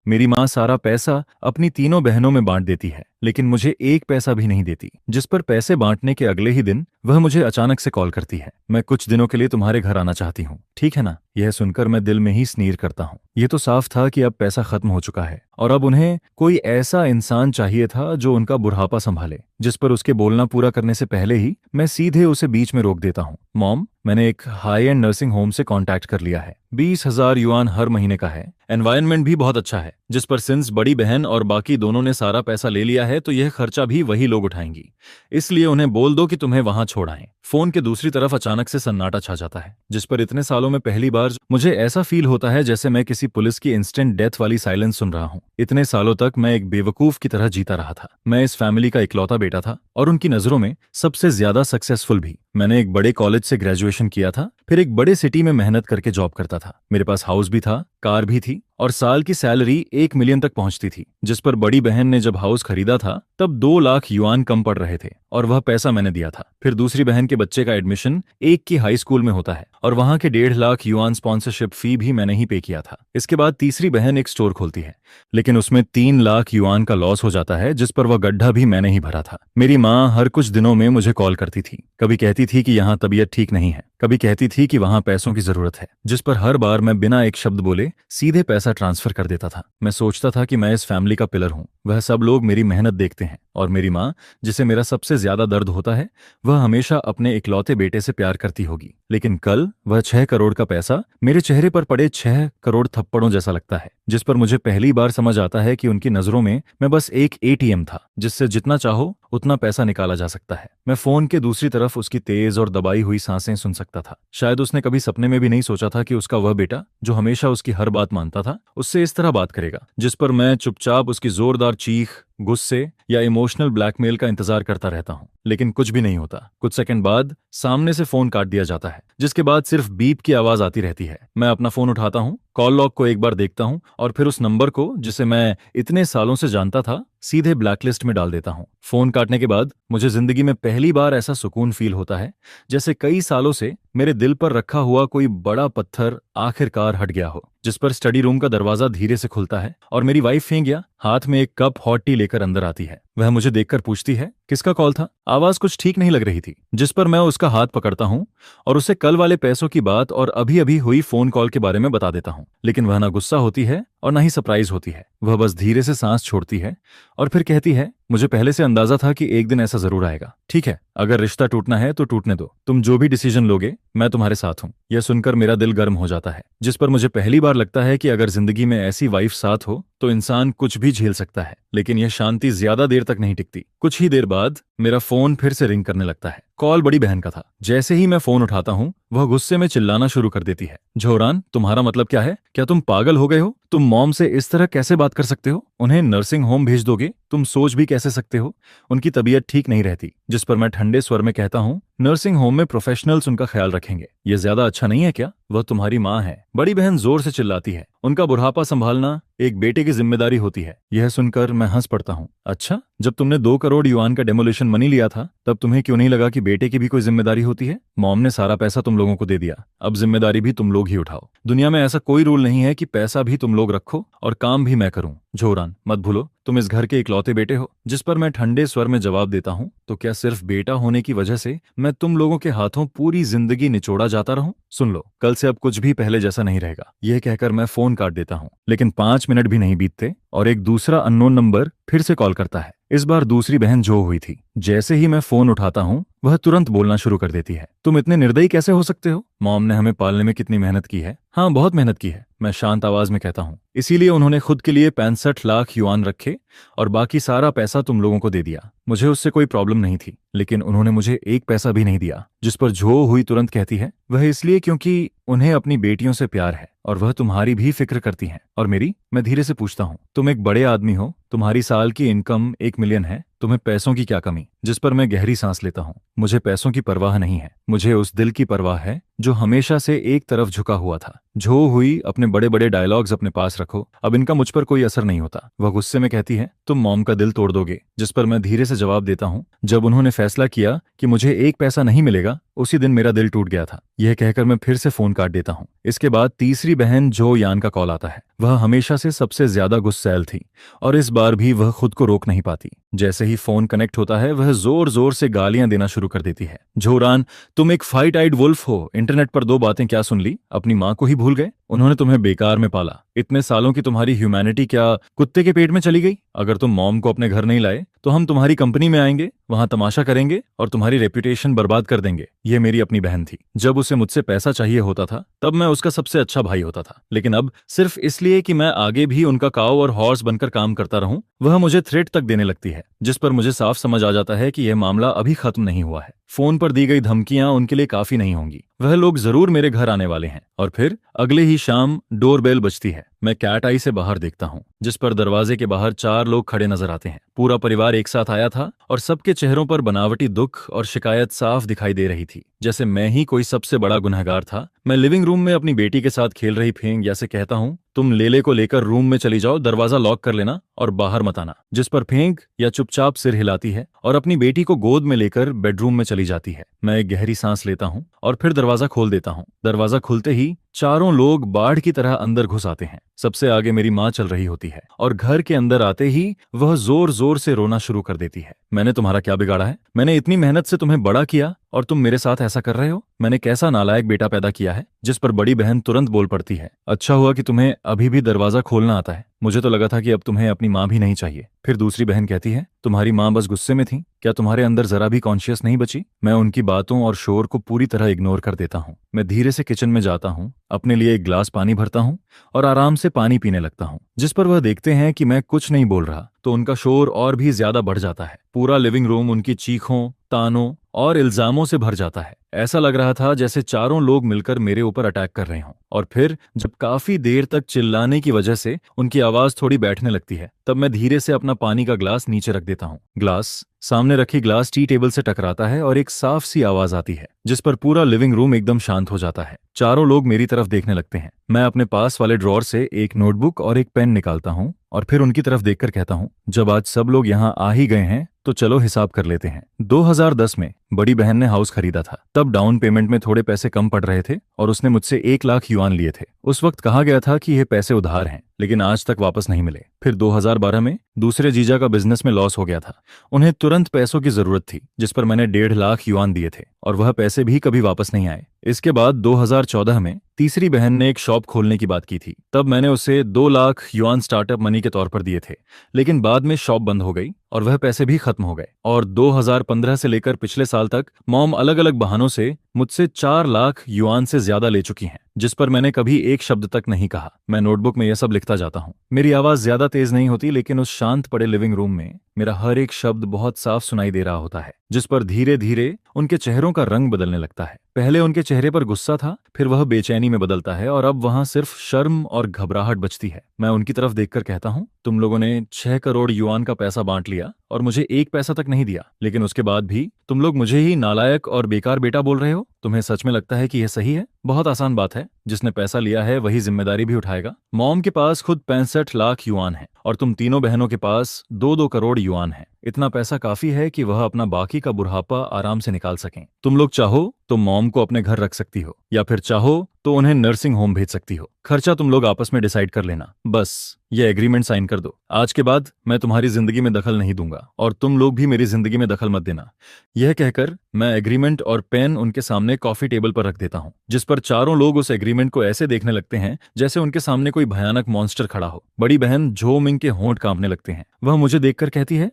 मेरी माँ सारा पैसा अपनी तीनों बहनों में बांट देती है, लेकिन मुझे एक पैसा भी नहीं देती। जिस पर पैसे बांटने के अगले ही दिन वह मुझे अचानक से कॉल करती है, मैं कुछ दिनों के लिए तुम्हारे घर आना चाहती हूँ, ठीक है ना। यह सुनकर मैं दिल में ही स्नीर करता हूँ। ये तो साफ था कि अब पैसा खत्म हो चुका है और अब उन्हें कोई ऐसा इंसान चाहिए था जो उनका बुढ़ापा संभाले। जिस पर उसके बोलना पूरा करने से पहले ही मैं सीधे उसे बीच में रोक देता हूँ। मॉम, मैंने एक हाई एंड नर्सिंग होम से कांटेक्ट कर लिया है। 20,000 युआन हर महीने का है। एनवायरनमेंट भी बहुत अच्छा है। जिस पर सिंस बड़ी बहन और बाकी दोनों ने सारा पैसा ले लिया है तो यह खर्चा भी वही लोग उठाएंगी, इसलिए उन्हें बोल दो कि तुम्हें वहां छोड़ आएं। फोन के दूसरी तरफ अचानक से सन्नाटा छा जाता है, जिस पर इतने सालों में पहली बार मुझे ऐसा फील होता है जैसे मैं किसी पुलिस की इंस्टेंट डेथ वाली साइलेंस सुन रहा हूँ। इतने सालों तक मैं एक बेवकूफ की तरह जीता रहा था। मैं इस फैमिली का इकलौता बेटा था और उनकी नजरों में सबसे ज्यादा सक्सेसफुल भी। मैंने एक बड़े कॉलेज से ग्रेजुएशन किया था, फिर एक बड़े सिटी में मेहनत करके जॉब करता था। मेरे पास हाउस भी था, कार भी थी और साल की सैलरी 1 मिलियन तक पहुंचती थी। जिस पर बड़ी बहन ने जब हाउस खरीदा था तब 2 लाख युआन कम पड़ रहे थे और वह पैसा मैंने दिया था। फिर दूसरी बहन के बच्चे का एडमिशन एक की हाई स्कूल में होता है और वहां के 1.5 लाख युआन स्पॉन्सरशिप फी भी मैंने ही पे किया था। इसके बाद तीसरी बहन एक स्टोर खोलती है, लेकिन उसमें 3 लाख युआन का लॉस हो जाता है, जिस पर वह गड्ढा भी मैंने ही भरा था। मेरी माँ हर कुछ दिनों में मुझे कॉल करती थी। कभी कहती थी कि यहाँ तबीयत ठीक नहीं है, कभी कहती थी कि वहां पैसों की जरूरत है, जिस पर हर बार मैं बिना एक शब्द बोले सीधे पैसा ट्रांसफर कर देता था। मैं सोचता था कि मैं इस फैमिली का पिलर हूं, वह सब लोग मेरी मेहनत देखते हैं और मेरी माँ, जिसे मेरा सबसे ज्यादा दर्द होता है, वह हमेशा अपने इकलौते बेटे से प्यार करती होगी। लेकिन कल वह 6 करोड़ का पैसा मेरे चेहरे पर पड़े 6 करोड़ थप्पड़ों जैसा लगता है, जिस पर मुझे पहली बार समझ आता है कि उनकी नजरों में मैं बस एक एटीएम था, जिससे जितना चाहो उतना पैसा निकाला जा सकता है। मैं फोन के दूसरी तरफ उसकी तेज और दबाई हुई सांसें सुन सकता था। शायद उसने कभी सपने में भी नहीं सोचा था कि उसका वह बेटा, जो हमेशा उसकी हर बात मानता था, उससे इस तरह बात करेगा। जिस पर मैं चुपचाप उसकी जोरदार चीख, गुस्से या इमोशनल ब्लैकमेल का इंतजार करता रहता हूँ, लेकिन कुछ भी नहीं होता। कुछ सेकंड बाद सामने से फोन काट दिया जाता है, जिसके बाद सिर्फ बीप की आवाज आती रहती है। मैं अपना फोन उठाता हूँ, कॉल लॉग को एक बार देखता हूँ और फिर उस नंबर को, जिसे मैं इतने सालों से जानता था, सीधे ब्लैकलिस्ट में डाल देता हूँ। फोन काटने के बाद मुझे जिंदगी में पहली बार ऐसा सुकून फील होता है जैसे कई सालों से मेरे दिल पर रखा हुआ कोई बड़ा पत्थर आखिरकार हट गया हो। जिस पर स्टडी रूम का दरवाजा धीरे से खुलता है और मेरी वाइफ फेंगिया हाथ में एक कप हॉट टी लेकर अंदर आती है। वह मुझे देखकर पूछती है, किसका कॉल था? आवाज कुछ ठीक नहीं लग रही थी। जिस पर मैं उसका हाथ पकड़ता हूँ और उसे कल वाले पैसों की बात और अभी अभी हुई फोन कॉल के बारे में बता देता हूँ। लेकिन वह ना गुस्सा होती है और ना ही सरप्राइज होती है। वह बस धीरे से सांस छोड़ती है और फिर कहती है, मुझे पहले से अंदाजा था कि एक दिन ऐसा जरूर आएगा। ठीक है, अगर रिश्ता टूटना है तो टूटने दो। तुम जो भी डिसीजन लोगे मैं तुम्हारे साथ हूँ। यह सुनकर मेरा दिल गर्म हो जाता है। जिस पर मुझे पहली बार लगता है कि अगर जिंदगी में ऐसी वाइफ साथ हो तो इंसान कुछ भी झेल सकता है। लेकिन यह शांति ज्यादा देर तक नहीं टिकती। कुछ ही देर बाद मेरा फोन फिर से रिंग करने लगता है। कॉल बड़ी बहन का था। जैसे ही मैं फोन उठाता हूँ वह गुस्से में चिल्लाना शुरू कर देती है, झोरान, तुम्हारा मतलब क्या है? क्या तुम पागल हो गए हो? तुम मॉम से इस तरह कैसे बात कर सकते हो? उन्हें नर्सिंग होम भेज दोगे? तुम सोच भी कैसे सकते हो? उनकी तबीयत ठीक नहीं रहती। जिस पर मैं ठंडे स्वर में कहता हूँ, नर्सिंग होम में प्रोफेशनल्स उनका ख्याल रखेंगे। ये ज्यादा अच्छा नहीं है क्या? वह तुम्हारी माँ है। बड़ी बहन जोर से चिल्लाती है, उनका बुढ़ापा संभालना एक बेटे की जिम्मेदारी होती है। यह सुनकर मैं हंस पड़ता हूँ। अच्छा, जब तुमने 2 करोड़ युआन का डेमोलिशन मनी लिया था तब तुम्हें क्यों नहीं लगा कि बेटे की भी कोई जिम्मेदारी होती है? मॉम ने सारा पैसा तुम लोगों को दे दिया, अब जिम्मेदारी भी तुम लोग ही उठाओ। दुनिया में ऐसा कोई रूल नहीं है कि पैसा भी तुम लोग रखो और काम भी मैं करूं। झोरान, मत भूलो तुम इस घर के इकलौते बेटे हो। जिस पर मैं ठंडे स्वर में जवाब देता हूँ, तो क्या सिर्फ बेटा होने की वजह से मैं तुम लोगों के हाथों पूरी जिंदगी निचोड़ा जाता रहूं? सुन लो, कल से अब कुछ भी पहले जैसा नहीं रहेगा। यह कहकर मैं फोन काट देता हूँ। लेकिन 5 मिनट भी नहीं बीतते और एक दूसरा अननोन नंबर फिर से कॉल करता है। इस बार दूसरी बहन जो हुई थी। जैसे ही मैं फोन उठाता हूँ वह तुरंत बोलना शुरू कर देती है, तुम इतने निर्दयी कैसे हो सकते हो? मॉम ने हमें पालने में कितनी मेहनत की है। हाँ, बहुत मेहनत की है, मैं शांत आवाज में कहता हूँ। इसीलिए उन्होंने खुद के लिए 65 लाख युआन रखे और बाकी सारा पैसा तुम लोगों को दे दिया। मुझे उससे कोई प्रॉब्लम नहीं थी, लेकिन उन्होंने मुझे एक पैसा भी नहीं दिया। जिस पर झो हुई तुरंत कहती है, वह इसलिए क्योंकि उन्हें अपनी बेटियों से प्यार है और वह तुम्हारी भी फिक्र करती हैं। और मेरी? मैं धीरे से पूछता हूँ, तुम एक बड़े आदमी हो, तुम्हारी साल की इनकम 1 मिलियन है, तुम्हें पैसों की क्या कमी? जिस पर मैं गहरी सांस लेता हूँ। मुझे पैसों की परवाह नहीं है, मुझे उस दिल की परवाह है जो हमेशा से एक तरफ झुका हुआ था। झो हुई, अपने बड़े बड़े डायलॉग्स अपने पास रखो, अब इनका मुझ पर कोई असर नहीं होता। वह गुस्से में कहती है, तुम मॉम का दिल तोड़ दोगे। जिस पर मैं धीरे से जवाब देता हूँ, जब उन्होंने फैसला किया कि मुझे एक पैसा नहीं मिलेगा, उसी दिन मेरा दिल टूट गया था। यह कहकर मैं फिर से फोन काट देता हूँ। इसके बाद तीसरी बहन जो यान का कॉल आता है। वह हमेशा से सबसे ज्यादा गुस्सैल थी और इस बार भी वह खुद को रोक नहीं पाती। जैसे ही फोन कनेक्ट होता है वह जोर जोर से गालियां देना शुरू कर देती है। झोरान, तुम एक फाइट आइड वुल्फ हो। इंटरनेट पर 2 बातें क्या सुन ली? अपनी माँ को ही भूल गए? उन्होंने तुम्हें बेकार में पाला। इतने सालों की तुम्हारी ह्यूमैनिटी क्या कुत्ते के पेट में चली गई? अगर तुम मॉम को अपने घर नहीं लाए तो हम तुम्हारी कंपनी में आएंगे, वहां तमाशा करेंगे और तुम्हारी रेपुटेशन बर्बाद कर देंगे। यह मेरी अपनी बहन थी। जब उसे मुझसे पैसा चाहिए होता था तब मैं उसका सबसे अच्छा भाई होता था, लेकिन अब सिर्फ इसलिए कि मैं आगे भी उनका काऊ और हॉर्स बनकर काम करता रहूं, वह मुझे थ्रेट तक देने लगती है, जिस पर मुझे साफ समझ आ जाता है कि यह मामला अभी खत्म नहीं हुआ है। फोन पर दी गई धमकियां उनके लिए काफी नहीं होंगी। वह लोग जरूर मेरे घर आने वाले हैं। और फिर अगले ही शाम डोरबेल बजती है। मैं कैट आई से बाहर देखता हूँ, जिस पर दरवाजे के बाहर 4 लोग खड़े नजर आते हैं। पूरा परिवार एक साथ आया था और सबके चेहरों पर बनावटी दुख और शिकायत साफ दिखाई दे रही थी, जैसे मैं ही कोई सबसे बड़ा गुनहगार था। मैं लिविंग रूम में अपनी बेटी के साथ खेल रही फेंग या से कहता हूँ, तुम लेले को लेकर रूम में चली जाओ, दरवाजा लॉक कर लेना और बाहर मत आना। जिस पर फेंग या चुपचाप सिर हिलाती है और अपनी बेटी को गोद में लेकर बेडरूम में चली जाती है। मैं एक गहरी सांस लेता हूँ और फिर दरवाजा खोल देता हूँ। दरवाजा खुलते ही 4 लोग बाढ़ की तरह अंदर घुस आते हैं। सबसे आगे मेरी माँ चल रही होती है और घर के अंदर आते ही वह जोर जोर से रोना शुरू कर देती है। मैंने तुम्हारा क्या बिगाड़ा है? मैंने इतनी मेहनत से तुम्हें बड़ा किया और तुम मेरे साथ ऐसा कर रहे हो? मैंने कैसा नालायक बेटा पैदा किया है? जिस पर बड़ी बहन तुरंत बोल पड़ती है, अच्छा हुआ कि तुम्हें अभी भी दरवाजा खोलना आता है। मुझे तो लगा था कि अब तुम्हें अपनी माँ भी नहीं चाहिए। फिर दूसरी बहन कहती है, तुम्हारी माँ बस गुस्से में थी, क्या तुम्हारे अंदर जरा भी कॉन्शियस नहीं बची? मैं उनकी बातों और शोर को पूरी तरह इग्नोर कर देता हूँ। मैं धीरे से किचन में जाता हूँ, अपने लिए एक गिलास पानी भरता हूँ और आराम से पानी पीने लगता हूँ। जिस पर वह देखते हैं कि मैं कुछ नहीं बोल रहा तो उनका शोर और भी ज्यादा बढ़ जाता है। पूरा लिविंग रूम उनकी चीखों, तानों और इल्जामों से भर जाता है। ऐसा लग रहा था जैसे 4 लोग मिलकर मेरे ऊपर अटैक कर रहे हों। और फिर जब काफी देर तक चिल्लाने की वजह से उनकी आवाज थोड़ी बैठने लगती है, तब मैं धीरे से अपना पानी का ग्लास नीचे रख देता हूँ। ग्लास सामने रखी ग्लास टी टेबल से टकराता है और एक साफ सी आवाज आती है, जिस पर पूरा लिविंग रूम एकदम शांत हो जाता है। 4 लोग मेरी तरफ देखने लगते हैं। मैं अपने पास वाले ड्रॉर से एक नोटबुक और एक पेन निकालता हूँ और फिर उनकी तरफ देखकर कहता हूँ, जब आज सब लोग यहाँ आ ही गए हैं तो चलो हिसाब कर लेते हैं। 2010 में बड़ी बहन ने हाउस खरीदा था। तब डाउन पेमेंट में थोड़े पैसे कम पड़ रहे थे और उसने मुझसे 1 लाख युआन लिए थे। उस वक्त कहा गया था कि ये पैसे उधार हैं, लेकिन आज तक वापस नहीं मिले। फिर 2012 में दूसरे जीजा का बिजनेस में लॉस हो गया था। उन्हें तुरंत पैसों की जरूरत थी, जिस पर मैंने 1.5 लाख युआन दिए थे और वह पैसे भी कभी वापस नहीं आए। इसके बाद 2014 में तीसरी बहन ने एक शॉप खोलने की बात की थी। तब मैंने उसे 2 लाख युआन स्टार्टअप मनी के तौर पर दिए थे, लेकिन बाद में शॉप बंद हो गई और वह पैसे भी खत्म हो गए। और 2015 से लेकर पिछले साल तक मॉम अलग अलग बहानों से मुझसे 4 लाख युआन से ज्यादा ले चुकी हैं, जिस पर मैंने कभी एक शब्द तक नहीं कहा। मैं नोटबुक में यह सब लिखता जाता हूँ। मेरी आवाज ज्यादा तेज नहीं होती, लेकिन उस शांत पड़े लिविंग रूम में मेरा हर एक शब्द बहुत साफ सुनाई दे रहा होता है, जिस पर धीरे धीरे उनके चेहरों का रंग बदलने लगता है। पहले उनके चेहरे पर गुस्सा था, फिर वह बेचैनी में बदलता है और अब वहां सिर्फ शर्म और घबराहट बचती है। मैं उनकी तरफ देखकर कहता हूँ, तुम लोगों ने 6 करोड़ युआन का पैसा बांट लिया और मुझे 1 पैसा तक नहीं दिया, लेकिन उसके बाद भी तुम लोग मुझे ही नालायक और बेकार बेटा बोल रहे हो। तुम्हें सच में लगता है कि यह सही है? बहुत आसान बात है, जिसने पैसा लिया है वही जिम्मेदारी भी उठाएगा। मॉम के पास खुद 65 लाख युआन है और तुम तीनों बहनों के पास 2-2 करोड़ युआन है। इतना पैसा काफी है कि वह अपना बाकी का बुढ़ापा आराम से निकाल सकें। तुम लोग चाहो तो मॉम को अपने घर रख सकती हो या फिर चाहो तो उन्हें नर्सिंग होम भेज सकती हो। खर्चा तुम लोग आपस में डिसाइड कर लेना। बस ये एग्रीमेंट साइन कर दो। आज के बाद मैं तुम्हारी जिंदगी में दखल नहीं दूंगा और तुम लोग भी मेरी जिंदगी में दखल मत देना। यह कहकर मैं एग्रीमेंट और पेन उनके सामने कॉफी टेबल पर रख देता हूँ, जिस पर 4 लोग उस एग्रीमेंट को ऐसे देखने लगते हैं जैसे उनके सामने कोई भयानक मॉन्स्टर खड़ा हो। बड़ी बहन झो मिंग के होंठ कांपने लगते हैं। वह मुझे देखकर कहती है,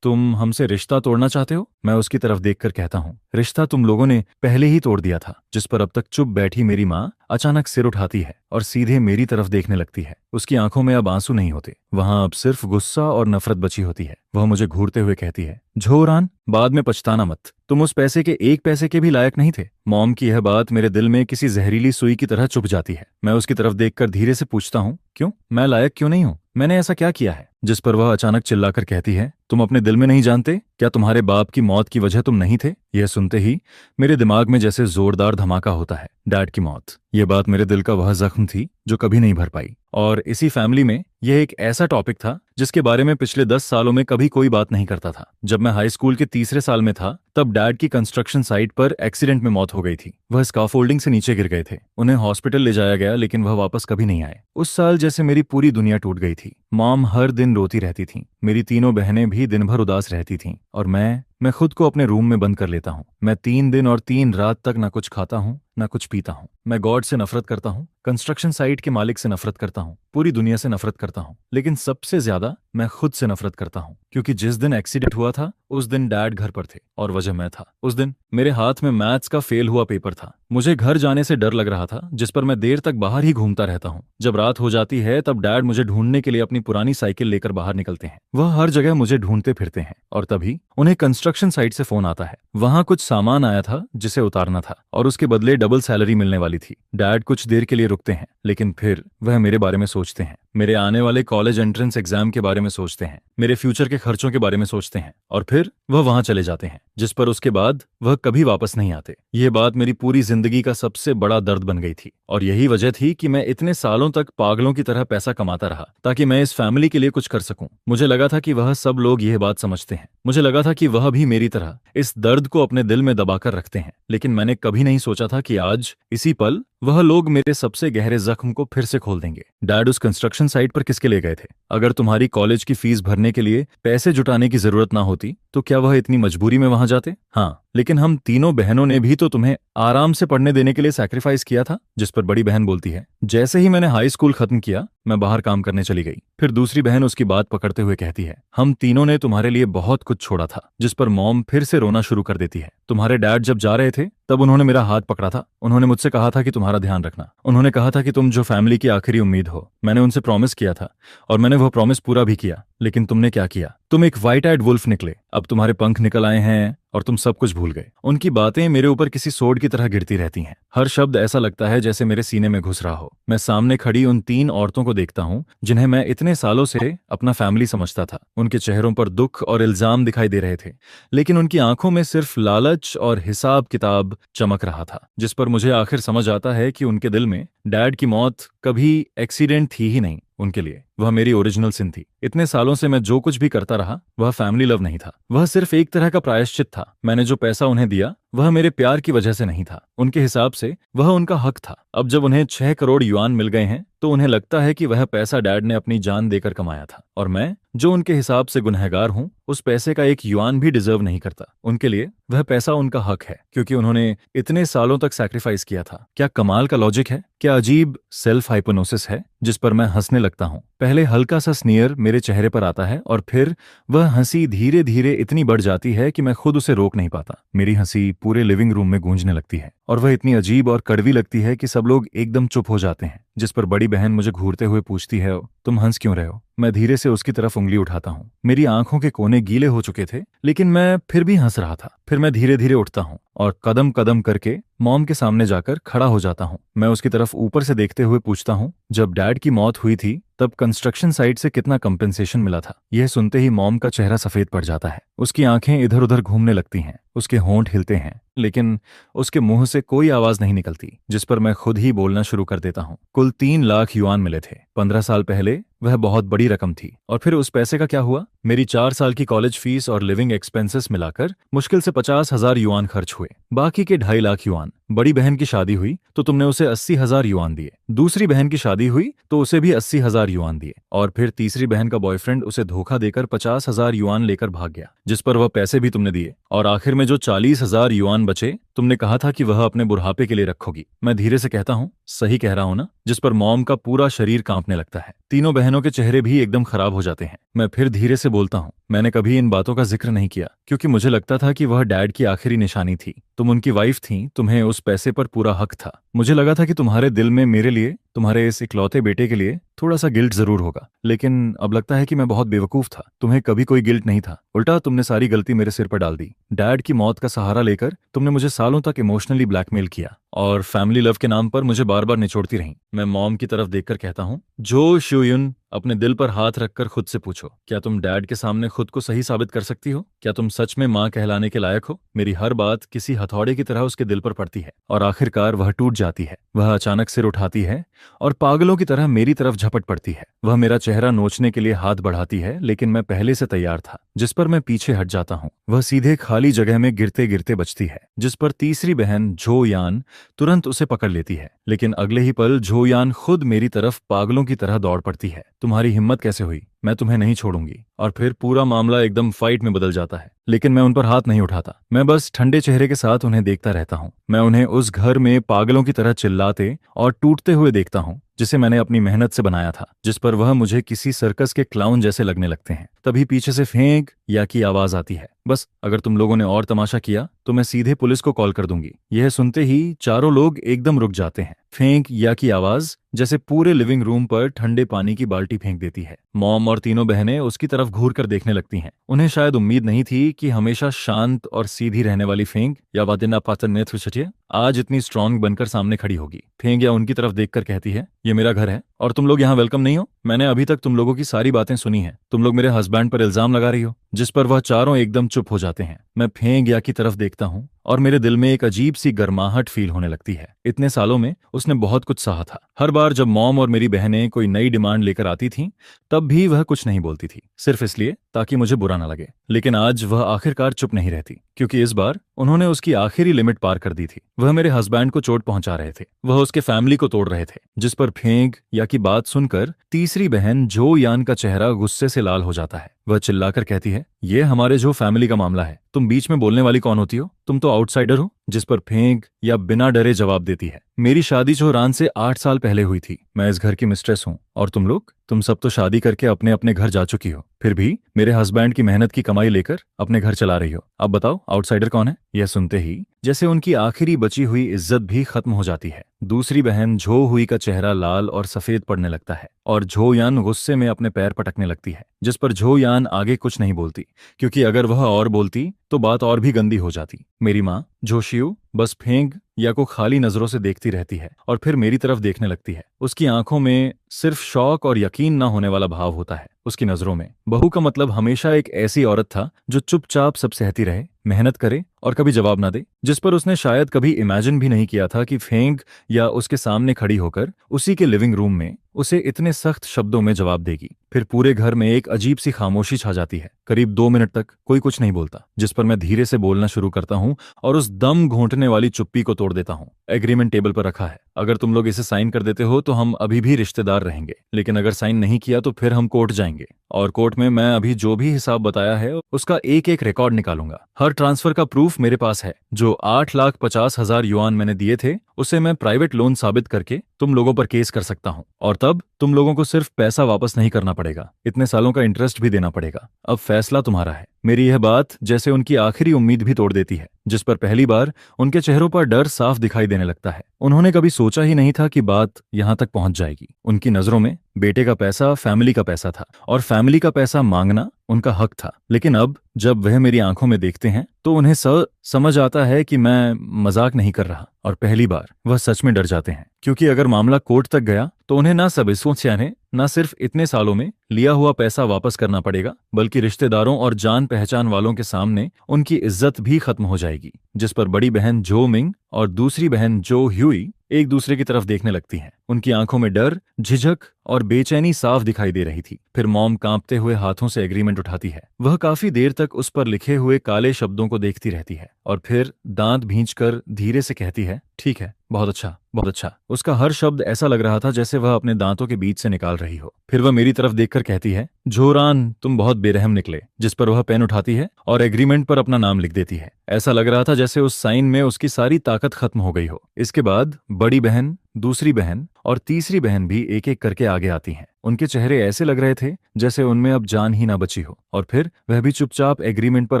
तुम हमसे रिश्ता तोड़ना चाहते हो? मैं उसकी तरफ देखकर कहता हूँ, रिश्ता तुम लोगों ने पहले ही तोड़ दिया था। जिस पर अब तक चुप बैठी मेरी माँ अचानक सिर उठाती है और सीधे मेरी तरफ देखने लगती है। उसकी आंखों में अब आंसू नहीं होते, वहां अब सिर्फ गुस्सा और नफरत बची होती है। वह मुझे घूरते हुए कहती है, झोरान, बाद में पछताना मत। तुम उस पैसे के 1 पैसे के भी लायक नहीं थे। मॉम की यह बात मेरे दिल में किसी जहरीली सुई की तरह चुभ जाती है। मैं उसकी तरफ देखकर धीरे से पूछता हूँ, क्यों? मैं लायक क्यों नहीं हूँ? मैंने ऐसा क्या किया है? जिस पर वह अचानक चिल्लाकर कहती है, तुम अपने दिल में नहीं जानते क्या तुम्हारे बाप की मौत की वजह तुम नहीं थे? यह सुनते ही मेरे दिमाग में जैसे जोरदार धमाका होता है। डैड की मौत, यह बात मेरे दिल का वह जख्म थी जो कभी नहीं भर पाई। और इसी फैमिली में यह एक ऐसा टॉपिक था जिसके बारे में पिछले 10 सालों में कभी कोई बात नहीं करता था। जब मैं हाई स्कूल के तीसरे साल में था तब डैड की कंस्ट्रक्शन साइट पर एक्सीडेंट में मौत हो गई थी। वह स्काफोल्डिंग से नीचे गिर गए थे। उन्हें हॉस्पिटल ले जाया गया लेकिन वह वापस कभी नहीं आए। उस साल जैसे मेरी पूरी दुनिया टूट गई थी। मॉम हर दिन रोती रहती थी। मेरी तीनों बहनें भी दिन भर उदास रहती थीं और मैं खुद को अपने रूम में बंद कर लेता हूँ। मैं 3 दिन और 3 रात तक ना कुछ खाता हूँ ना कुछ पीता हूँ। मैं गॉड से नफरत करता हूँ, कंस्ट्रक्शन साइट के मालिक से नफरत करता हूँ, पूरी दुनिया से नफरत करता हूँ, लेकिन सबसे ज्यादा मैं खुद से नफरत करता हूँ क्योंकि जिस दिन एक्सीडेंट हुआ था उस दिन डैड घर पर थे और वजह मैं था। उस दिन मेरे हाथ में मैथ्स का फेल हुआ पेपर था। मुझे घर जाने से डर लग रहा था जिस पर मैं देर तक बाहर ही घूमता रहता हूँ। जब रात हो जाती है तब डैड मुझे ढूंढने के लिए अपनी पुरानी साइकिल लेकर बाहर निकलते हैं। वह हर जगह मुझे ढूंढते फिरते हैं और तभी उन्हें कंस्ट्रक्शन साइट से फोन आता है। वहां कुछ सामान आया था जिसे उतारना था और उसके बदले डबल सैलरी मिलने वाली थी। डैड कुछ देर के लिए रुकते हैं लेकिन फिर वह मेरे बारे में सोचते हैं, मेरे आने वाले कॉलेज एंट्रेंस एग्जाम के बारे में सोचते हैं, मेरे फ्यूचर के खर्चों के बारे में सोचते हैं और फिर वह वहां चले जाते हैं जिस पर उसके बाद वह कभी वापस नहीं आते। यह बात मेरी पूरी जिंदगी का सबसे बड़ा दर्द बन गई थी और यही वजह थी कि मैं इतने सालों तक पागलों की तरह पैसा कमाता रहा ताकि मैं इस फैमिली के लिए कुछ कर सकूं। मुझे लगा था कि वह सब लोग यह बात समझते हैं। मुझे लगा था कि वह भी मेरी तरह इस दर्द को अपने दिल में दबाकर रखते हैं, लेकिन मैंने कभी नहीं सोचा था कि आज इसी पल वह लोग मेरे सबसे गहरे जख्म को फिर से खोल देंगे। डैड उस कंस्ट्रक्शन साइट पर किसके लिए गए थे? अगर तुम्हारी कॉलेज की फीस भरने के लिए पैसे जुटाने की जरूरत ना होती तो क्या वह इतनी मजबूरी में वहां जाते? हाँ, लेकिन हम तीनों बहनों ने भी तो तुम्हें आराम से पढ़ने देने के लिए सैक्रिफाइस किया था। जिस पर बड़ी बहन बोलती है, जैसे ही मैंने हाई स्कूल खत्म किया मैं बाहर काम करने चली गई। फिर दूसरी बहन उसकी बात पकड़ते हुए कहती है, हम तीनों ने तुम्हारे लिए बहुत कुछ छोड़ा था। जिस पर मॉम फिर से रोना शुरू कर देती है। तुम्हारे डैड जब जा रहे थे तब उन्होंने मेरा हाथ पकड़ा था। उन्होंने मुझसे कहा था कि तुम्हारा ध्यान रखना। उन्होंने कहा था कि तुम जो फैमिली की आखिरी उम्मीद हो। मैंने उनसे प्रॉमिस किया था और मैंने वह प्रॉमिस पूरा भी किया, लेकिन तुमने क्या किया? तुम एक व्हाइट आइड वुल्फ निकले। अब तुम्हारे पंख निकल आए हैं और तुम सब कुछ भूल गए। उनकी बातें मेरे ऊपर किसी सोड की तरह गिरती रहती हैं। हर शब्द ऐसा लगता है जैसे मेरे सीने में घुस रहा हो। मैं सामने खड़ी उन 3 औरतों को देखता हूँ जिन्हें मैं इतने सालों से अपना फैमिली समझता था। उनके चेहरों पर दुख और इल्जाम दिखाई दे रहे थे, लेकिन उनकी आंखों में सिर्फ लालच और हिसाब किताब चमक रहा था। जिस पर मुझे आखिर समझ आता है कि उनके दिल में डैड की मौत कभी एक्सीडेंट थी ही नहीं। उनके लिए वह मेरी ओरिजिनल सिन थी। इतने सालों से मैं जो कुछ भी करता रहा वह फैमिली लव नहीं था। वह सिर्फ एक तरह का प्रायश्चित था। मैंने जो पैसा उन्हें दिया वह मेरे प्यार की वजह से नहीं था। उनके हिसाब से वह उनका हक था। अब जब उन्हें 6 करोड़ युआन मिल गए हैं तो उन्हें लगता है कि वह पैसा डैड ने अपनी जान देकर कमाया था और मैं जो उनके हिसाब से गुनहगार हूं उस पैसे का एक युआन भी डिजर्व नहीं करता। उनके लिए वह पैसा उनका हक है क्योंकि उन्होंने इतने सालों तक सैक्रिफाइस किया था। क्या कमाल का लॉजिक है? क्या अजीब सेल्फ हाइपोनोसिस है? जिस पर मैं हंसने लगता हूं। पहले हल्का सा स्नीयर मेरे चेहरे पर आता है और फिर वह हंसी धीरे धीरे इतनी बढ़ जाती है कि मैं खुद उसे रोक नहीं पाता। मेरी हंसी पूरे लिविंग रूम में गूंजने लगती है और वह इतनी अजीब और कड़वी लगती है कि सब लोग एकदम चुप हो जाते हैं। जिस पर बड़ी बहन मुझे घूरते हुए पूछती है, तुम हंस क्यों रहे हो? मैं धीरे से उसकी तरफ उंगली उठाता हूँ। मेरी आंखों के कोने गीले हो चुके थे लेकिन मैं फिर भी हंस रहा था। फिर मैं धीरे धीरे उठता हूँ और कदम कदम करके मॉम के सामने जाकर खड़ा हो जाता हूँ। मैं उसकी तरफ ऊपर से देखते हुए पूछता हूँ, जब डैड की मौत हुई थी तब कंस्ट्रक्शन साइट से कितना कंपेंसेशन मिला था? यह सुनते ही मॉम का चेहरा सफेद पड़ जाता है। उसकी आंखें इधर उधर घूमने लगती हैं, उसके होंठ हिलते हैं, लेकिन उसके मुंह से कोई आवाज नहीं निकलती। जिस पर मैं खुद ही बोलना शुरू कर देता हूँ। कुल 3 लाख युआन मिले थे। 15 साल पहले वह बहुत बड़ी रकम थी। और फिर उस पैसे का क्या हुआ? मेरी 4 साल की कॉलेज फीस और लिविंग एक्सपेंसेस मिलाकर मुश्किल से 50,000 युआन खर्च हुए। बाकी के 2.5 लाख युआन। बड़ी बहन की शादी हुई तो तुमने उसे 80,000 युआन दिए। दूसरी बहन की शादी हुई तो उसे भी 80,000 युआन दिए और फिर तीसरी बहन का बॉयफ्रेंड उसे धोखा देकर 50,000 युआन लेकर भाग गया, जिस पर वह पैसे भी तुमने दिए। और आखिर में जो 40,000 युआन बचे तुमने कहा था कि वह अपने बुढ़ापे के लिए रखोगी। मैं धीरे से कहता हूँ, सही कह रहा हूं ना? जिस पर मॉम का पूरा शरीर कांपने लगता है। तीनों बहनों के चेहरे भी एकदम खराब हो जाते हैं। मैं फिर धीरे से बोलता हूँ, मैंने कभी इन बातों का जिक्र नहीं किया क्योंकि मुझे लगता था कि वह डैड की आखिरी निशानी थी। तुम उनकी वाइफ थी, तुम्हें उस पैसे पर पूरा हक था। मुझे लगा था कि तुम्हारे दिल में मेरे लिए, तुम्हारे इस इकलौते बेटे के लिए थोड़ा सा गिल्ट जरूर होगा, लेकिन अब लगता है कि मैं बहुत बेवकूफ था। तुम्हें कभी कोई गिल्ट नहीं था, उल्टा तुमने सारी गलती मेरे सिर पर डाल दी। डैड की मौत का सहारा लेकर तुमने मुझे सालों तक इमोशनली ब्लैकमेल किया और फैमिली लव के नाम पर मुझे बार बार निचोड़ती रहीं। मैं मॉम की तरफ देखकर कहता हूँ, जो शुयुन, अपने दिल पर हाथ रखकर खुद से पूछो, क्या तुम डैड के सामने खुद को सही साबित कर सकती हो? क्या तुम सच में माँ कहलाने के लायक हो? मेरी हर बात किसी हथौड़े की तरह उसके दिल पर पड़ती है और आखिरकार वह टूट जाती है। वह अचानक सिर उठाती है और पागलों की तरह मेरी तरफ झपट पड़ती है। वह मेरा चेहरा नोचने के लिए हाथ बढ़ाती है, लेकिन मैं पहले से तैयार था, जिस पर मैं पीछे हट जाता हूँ। वह सीधे खाली जगह में गिरते गिरते बचती है, जिस पर तीसरी बहन झो यान तुरंत उसे पकड़ लेती है। लेकिन अगले ही पल झो यान खुद मेरी तरफ पागलों की तरह दौड़ पड़ती है। तुम्हारी हिम्मत कैसे हुई? मैं तुम्हें नहीं छोड़ूंगी। और फिर पूरा मामला एकदम फाइट में बदल जाता है। लेकिन मैं उन पर हाथ नहीं उठाता। मैं बस ठंडे चेहरे के साथ उन्हें देखता रहता हूँ। मैं उन्हें उस घर में पागलों की तरह चिल्लाते और टूटते हुए देखता हूँ, जिसे मैंने अपनी मेहनत से बनाया था, जिस पर वह मुझे किसी सर्कस के क्लाउन जैसे लगने लगते हैं। तभी पीछे से फेंक या की आवाज आती है, बस अगर तुम लोगों ने और तमाशा किया तो मैं सीधे पुलिस को कॉल कर दूंगी। यह सुनते ही चारों लोग एकदम रुक जाते हैं। फेंक या की आवाज जैसे पूरे लिविंग रूम पर ठंडे पानी की बाल्टी फेंक देती है। मॉम और तीनों बहनें उसकी तरफ घूर कर देखने लगती हैं। उन्हें शायद उम्मीद नहीं थी कि हमेशा शांत और सीधी रहने वाली फेंक या वादिना पाचन नेत्र आज इतनी स्ट्रांग बनकर सामने खड़ी होगी। फेंक या उनकी तरफ देखकर कहती है, ये मेरा घर है और तुम लोग यहाँ वेलकम नहीं हो। मैंने अभी तक तुम लोगों की सारी बातें सुनी हैं। तुम लोग मेरे हस्बैंड पर इल्जाम लगा रही हो। जिस पर वह चारों एकदम चुप हो जाते हैं। मैं फेंक या की तरफ देखता हूँ और मेरे दिल में एक अजीब सी गर्माहट फील होने लगती है। इतने सालों में उसने बहुत कुछ सहा था। हर बार जब मॉम और मेरी बहनें कोई नई डिमांड लेकर आती थीं, तब भी वह कुछ नहीं बोलती थी, सिर्फ इसलिए ताकि मुझे बुरा ना लगे। लेकिन आज वह आखिरकार चुप नहीं रहती, क्योंकि इस बार उन्होंने उसकी आखिरी लिमिट पार कर दी थी। वह मेरे हस्बैंड को चोट पहुंचा रहे थे, वह उसके फैमिली को तोड़ रहे थे। जिस पर फेंक या की बात सुनकर तीसरी बहन जो यान का चेहरा गुस्से से लाल हो जाता है। वह चिल्लाकर कहती है, ये हमारे जो फैमिली का मामला है, तुम बीच में बोलने वाली कौन होती हो? तुम तो आउटसाइडर हो। जिस पर फेंक या बिना डरे जवाब देती है, मेरी शादी चौरान से 8 साल पहले हुई थी। मैं इस घर की मिस्ट्रेस हूँ और तुम लोग, तुम सब तो शादी करके अपने अपने घर जा चुकी हो, फिर भी मेरे हस्बैंड की मेहनत की कमाई लेकर अपने घर चला रही हो। अब बताओ आउटसाइडर कौन है? यह सुनते ही जैसे उनकी आखिरी बची हुई इज्जत भी खत्म हो जाती है। दूसरी बहन झो हुई का चेहरा लाल और सफेद पड़ने लगता है और झो यान गुस्से में अपने पैर पटकने लगती है। जिस पर झो यान आगे कुछ नहीं बोलती, क्योंकि अगर वह और बोलती तो बात और भी गंदी हो जाती। मेरी माँ जोशियू बस फेंक या को खाली नजरों से देखती रहती है और फिर मेरी तरफ देखने लगती है। उसकी आंखों में सिर्फ शौक और यकीन न होने वाला भाव होता है। उसकी नजरों में बहू का मतलब हमेशा एक ऐसी औरत था जो चुपचाप सब सहती रहे, मेहनत करे और कभी जवाब ना दे। जिस पर उसने शायद कभी इमेजिन भी नहीं किया था कि फेंक या उसके सामने खड़ी होकर उसी के लिविंग रूम में उसे इतने सख्त शब्दों में जवाब देगी। फिर पूरे घर में एक अजीब सी खामोशी छा जाती है। करीब 2 मिनट तक कोई कुछ नहीं बोलता, जिस पर मैं धीरे से बोलना शुरू करता हूँ और उस दम घोंटने वाली चुप्पी को तोड़ देता हूँ। एग्रीमेंट टेबल पर रखा है, अगर तुम लोग इसे साइन कर देते हो तो हम अभी भी रिश्तेदार रहेंगे, लेकिन अगर साइन नहीं किया तो फिर हम कोर्ट जाएंगे और कोर्ट में मैं अभी जो भी हिसाब बताया है उसका एक एक रिकॉर्ड निकालूंगा। हर ट्रांसफर का प्रूफ मेरे पास है। जो 8,50,000 युआन मैंने दिए थे, उसे मैं प्राइवेट लोन साबित करके तुम लोगों पर केस कर सकता हूँ और तब तुम लोगों को सिर्फ पैसा वापस नहीं करना पड़ेगा, इतने सालों का इंटरेस्ट भी देना पड़ेगा। अब फैसला तुम्हारा है। मेरी यह बात जैसे उनकी आखिरी उम्मीद भी तोड़ देती है, जिस पर पहली बार उनके चेहरों पर डर साफ दिखाई देने लगता है। उन्होंने कभी सोचा ही नहीं था कि बात यहाँ तक पहुंच जाएगी। उनकी नजरों में बेटे का पैसा फैमिली का पैसा था और फैमिली का पैसा मांगना उनका हक था। लेकिन अब जब वह मेरी आंखों में देखते हैं तो उन्हें समझ आता है कि मैं मजाक नहीं कर रहा और पहली बार वह सच में डर जाते हैं, क्योंकि अगर मामला कोर्ट तक गया तो उन्हें ना सबूतों से न सिर्फ इतने सालों में लिया हुआ पैसा वापस करना पड़ेगा, बल्कि रिश्तेदारों और जान पहचान वालों के सामने उनकी इज्जत भी खत्म हो जाएगी। जिस पर बड़ी बहन जो मिंग और दूसरी बहन जो ह्यूई एक दूसरे की तरफ देखने लगती हैं। उनकी आंखों में डर, झिझक और बेचैनी साफ दिखाई दे रही थी। फिर मॉम कांपते हुए हाथों से एग्रीमेंट उठाती है। वह काफी देर तक उस पर लिखे हुए काले शब्दों को देखती रहती है और फिर दांत भींचकर धीरे से कहती है, ठीक है, बहुत अच्छा, बहुत अच्छा। उसका हर शब्द ऐसा लग रहा था जैसे वह अपने दांतों के बीच से निकाल रही हो। फिर वह मेरी तरफ देखकर कहती है, जोरान तुम बहुत बेरहम निकले। जिस पर वह पेन उठाती है और एग्रीमेंट पर अपना नाम लिख देती है। ऐसा लग रहा था जैसे उस साइन में उसकी सारी ताकत खत्म हो गई हो। इसके बाद बड़ी बहन, दूसरी बहन और तीसरी बहन भी एक एक करके आगे आती हैं। उनके चेहरे ऐसे लग रहे थे जैसे उनमें अब जान ही ना बची हो, और फिर वह भी चुपचाप एग्रीमेंट पर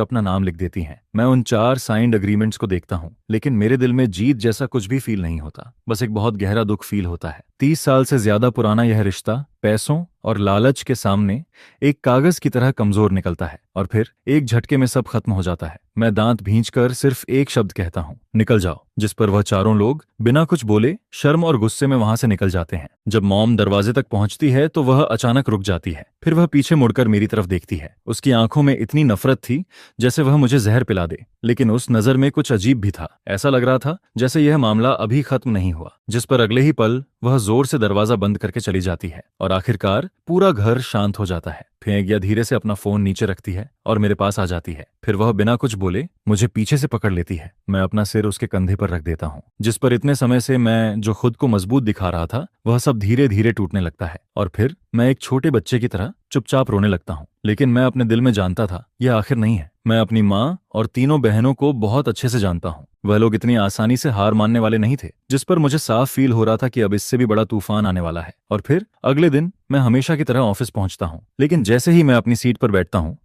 अपना नाम लिख देती हैं। मैं उन 4 साइंड एग्रीमेंट्स को देखता हूँ, लेकिन मेरे दिल में जीत जैसा कुछ भी फील नहीं होता, बस एक बहुत गहरा दुख फील होता है। 30 साल से ज्यादा पुराना यह रिश्ता पैसों और लालच के सामने एक कागज की तरह कमजोर निकलता है, और फिर एक झटके में सब खत्म हो जाता है। मैं दांत भींचकर सिर्फ एक शब्द कहता हूँ, निकल जाओ, जिस पर वह चारों लोग बिना कुछ बोले शर्म और गुस्से में वहां से निकल जाते हैं। जब मॉम दरवाजे तक पहुंचती है तो वह अचानक रुक जाती है, फिर वह पीछे मुड़कर मेरी तरफ देखती है। उसकी आंखों में इतनी नफरत थी जैसे वह मुझे जहर पिला दे, लेकिन उस नजर में कुछ अजीब भी था। ऐसा लग रहा था जैसे यह मामला अभी खत्म नहीं हुआ, जिस पर अगले ही पल वह जोर से दरवाजा बंद करके चली जाती है और आखिरकार पूरा घर शांत हो जाता है। फेंगिया धीरे से अपना फोन नीचे रखती है और मेरे पास आ जाती है। फिर वह बिना कुछ बोले मुझे पीछे से पकड़ लेती है। मैं अपना सिर उसके कंधे पर रख देता हूँ, जिस पर इतने समय से मैं जो खुद को मजबूत दिखा रहा था वह सब धीरे धीरे टूटने लगता है, और फिर मैं एक छोटे बच्चे की तरह चुपचाप रोने लगता हूँ। लेकिन मैं अपने दिल में जानता था यह आखिर नहीं है। मैं अपनी माँ और तीनों बहनों को बहुत अच्छे से जानता हूँ। वह लोग इतनी आसानी से हार मानने वाले नहीं थे, जिस पर मुझे साफ फील हो रहा था कि अब इससे भी बड़ा तूफान आने वाला है। और फिर अगले दिन मैं हमेशा की तरह ऑफिस पहुंचता हूँ, लेकिन जैसे ही मैं अपनी सीट पर बैठता हूँ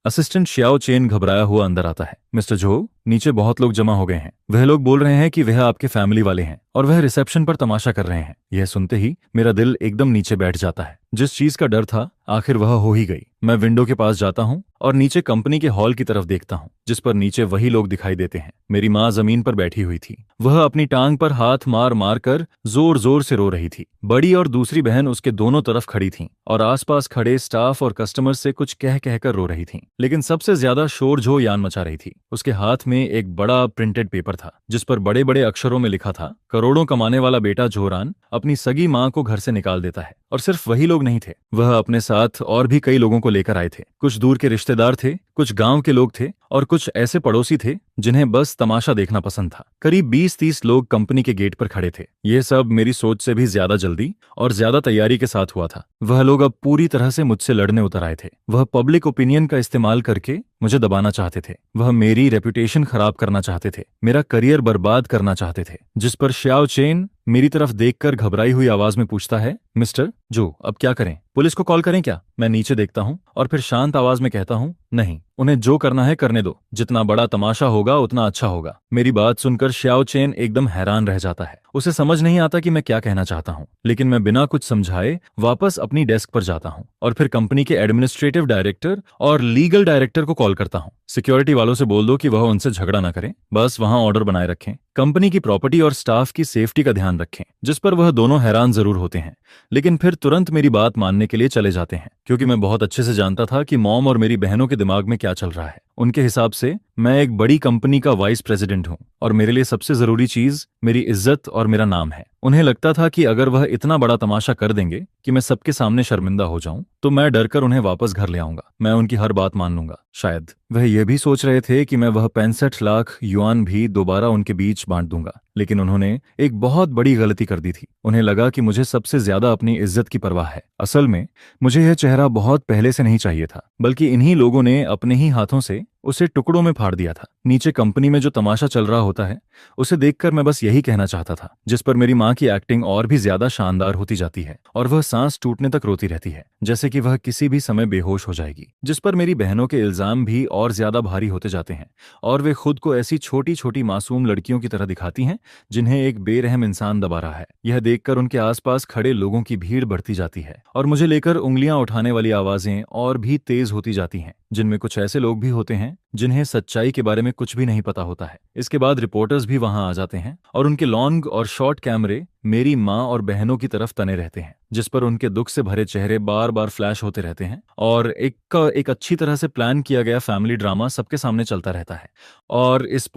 असिस्टेंट श्याओ चेन घबराया हुआ अंदर आता है। मिस्टर जो, नीचे बहुत लोग जमा हो गए हैं। वह लोग बोल रहे हैं कि वह आपके फैमिली वाले हैं और वह रिसेप्शन पर तमाशा कर रहे हैं। यह सुनते ही मेरा दिल एकदम नीचे बैठ जाता है। जिस चीज का डर था आखिर वह हो ही गई। मैं विंडो के पास जाता हूँ और नीचे कंपनी के हॉल की तरफ देखता हूँ, जिस पर नीचे वही लोग दिखाई देते हैं। मेरी माँ जमीन पर बैठी हुई थी। वह अपनी टांग पर हाथ मार मार कर जोर जोर से रो रही थी। बड़ी और दूसरी बहन उसके दोनों तरफ खड़ी थीं और आसपास खड़े स्टाफ और कस्टमर से कुछ कह कहकर रो रही थीं। लेकिन सबसे ज्यादा शोर झो यान मचा रही थी। उसके हाथ में एक बड़ा प्रिंटेड पेपर था, जिस पर बड़े बड़े अक्षरों में लिखा था, करोड़ों कमाने वाला बेटा जोरान अपनी सगी माँ को घर से निकाल देता है। और सिर्फ वही लोग नहीं थे, वह अपने साथ और भी कई लोगों को लेकर आए थे। कुछ दूर के रिश्तेदार थे, कुछ गांव के लोग थे और कुछ ऐसे पड़ोसी थे जिन्हें बस तमाशा देखना पसंद था। करीब 20-30 लोग कंपनी के गेट पर खड़े थे। यह सब मेरी सोच से भी ज्यादा जल्दी और ज्यादा तैयारी के साथ हुआ था। वह लोग अब पूरी तरह से मुझसे लड़ने उतर आए थे। वह पब्लिक ओपिनियन का इस्तेमाल करके मुझे दबाना चाहते थे। वह मेरी रेपुटेशन खराब करना चाहते थे, मेरा करियर बर्बाद करना चाहते थे। जिस पर श्याओ चेन मेरी तरफ देखकर घबराई हुई आवाज में पूछता है, मिस्टर जो, अब क्या करें? पुलिस को कॉल करें क्या? मैं नीचे देखता हूँ और फिर शांत आवाज में कहता हूँ, नहीं, उन्हें जो करना है करने दो। जितना बड़ा तमाशा होगा उतना अच्छा होगा। मेरी बात सुनकर श्याओ चेन एकदम हैरान रह जाता है। उसे समझ नहीं आता कि मैं क्या कहना चाहता हूँ, लेकिन मैं बिना कुछ समझाए वापस अपनी डेस्क पर जाता हूँ और फिर कंपनी के एडमिनिस्ट्रेटिव डायरेक्टर और लीगल डायरेक्टर को कॉल करता हूँ। सिक्योरिटी वालों से बोल दो कि वह उनसे झगड़ा ना करें, बस वहां ऑर्डर बनाए रखें। कंपनी की प्रॉपर्टी और स्टाफ की सेफ्टी का ध्यान रखें। जिस पर वह दोनों हैरान जरूर होते हैं, लेकिन फिर तुरंत मेरी बात मानने के लिए चले जाते हैं, क्योंकि मैं बहुत अच्छे से जानता था कि मॉम और मेरी बहनों के दिमाग में क्या चल रहा है। उनके हिसाब से मैं एक बड़ी कंपनी का वाइस प्रेसिडेंट हूँ और मेरे लिए सबसे जरूरी चीज मेरी इज्जत और मेरा नाम है। उन्हें लगता था कि अगर वह इतना बड़ा तमाशा कर देंगे कि मैं सबके सामने शर्मिंदा हो जाऊं, तो मैं डरकर उन्हें वापस घर ले आऊंगा। मैं उनकी हर बात मान लूंगा। शायद वह यह भी सोच रहे थे कि मैं वह 65 लाख युआन भी दोबारा उनके बीच बांट दूंगा, लेकिन उन्होंने एक बहुत बड़ी गलती कर दी थी। उन्हें लगा कि मुझे सबसे ज्यादा अपनी इज्जत की परवाह है। असल में मुझे यह चेहरा बहुत पहले से नहीं चाहिए था, बल्कि इन्हीं लोगों ने अपने ही हाथों से उसे टुकड़ों में फाड़ दिया था। नीचे कंपनी में जो तमाशा चल रहा होता है उसे देखकर मैं बस यही कहना चाहता था, जिस पर मेरी माँ की एक्टिंग और भी ज्यादा शानदार होती जाती है और वह सांस टूटने तक रोती रहती है, जैसे कि वह किसी भी समय बेहोश हो जाएगी। जिस पर मेरी बहनों के इल्जाम भी और ज्यादा भारी होते जाते हैं और वे खुद को ऐसी छोटी छोटी मासूम लड़कियों की तरह दिखाती हैं जिन्हें एक बेरहम इंसान दबा रहा है। यह देखकर उनके आसपास खड़े लोगों की भीड़ बढ़ती जाती है और मुझे लेकर उंगलियां उठाने वाली आवाजें और भी तेज होती जाती हैं, जिनमें कुछ ऐसे लोग भी होते हैं जिन्हें सच्चाई के बारे में कुछ भी नहीं पता होता है। इसके बाद रिपोर्टर्स भी वहां आ जाते हैं और उनके लॉन्ग और शॉर्ट कैमरे मेरी माँ और बहनों की तरफ तने रहते हैं, जिस पर उनके दुख से भरे चेहरे बार बार फ्लैश होते रहते हैं और एक अच्छी तरह से प्लान किया गया फैमिली ड्रामा सबके सामने चलता रहता है। और इस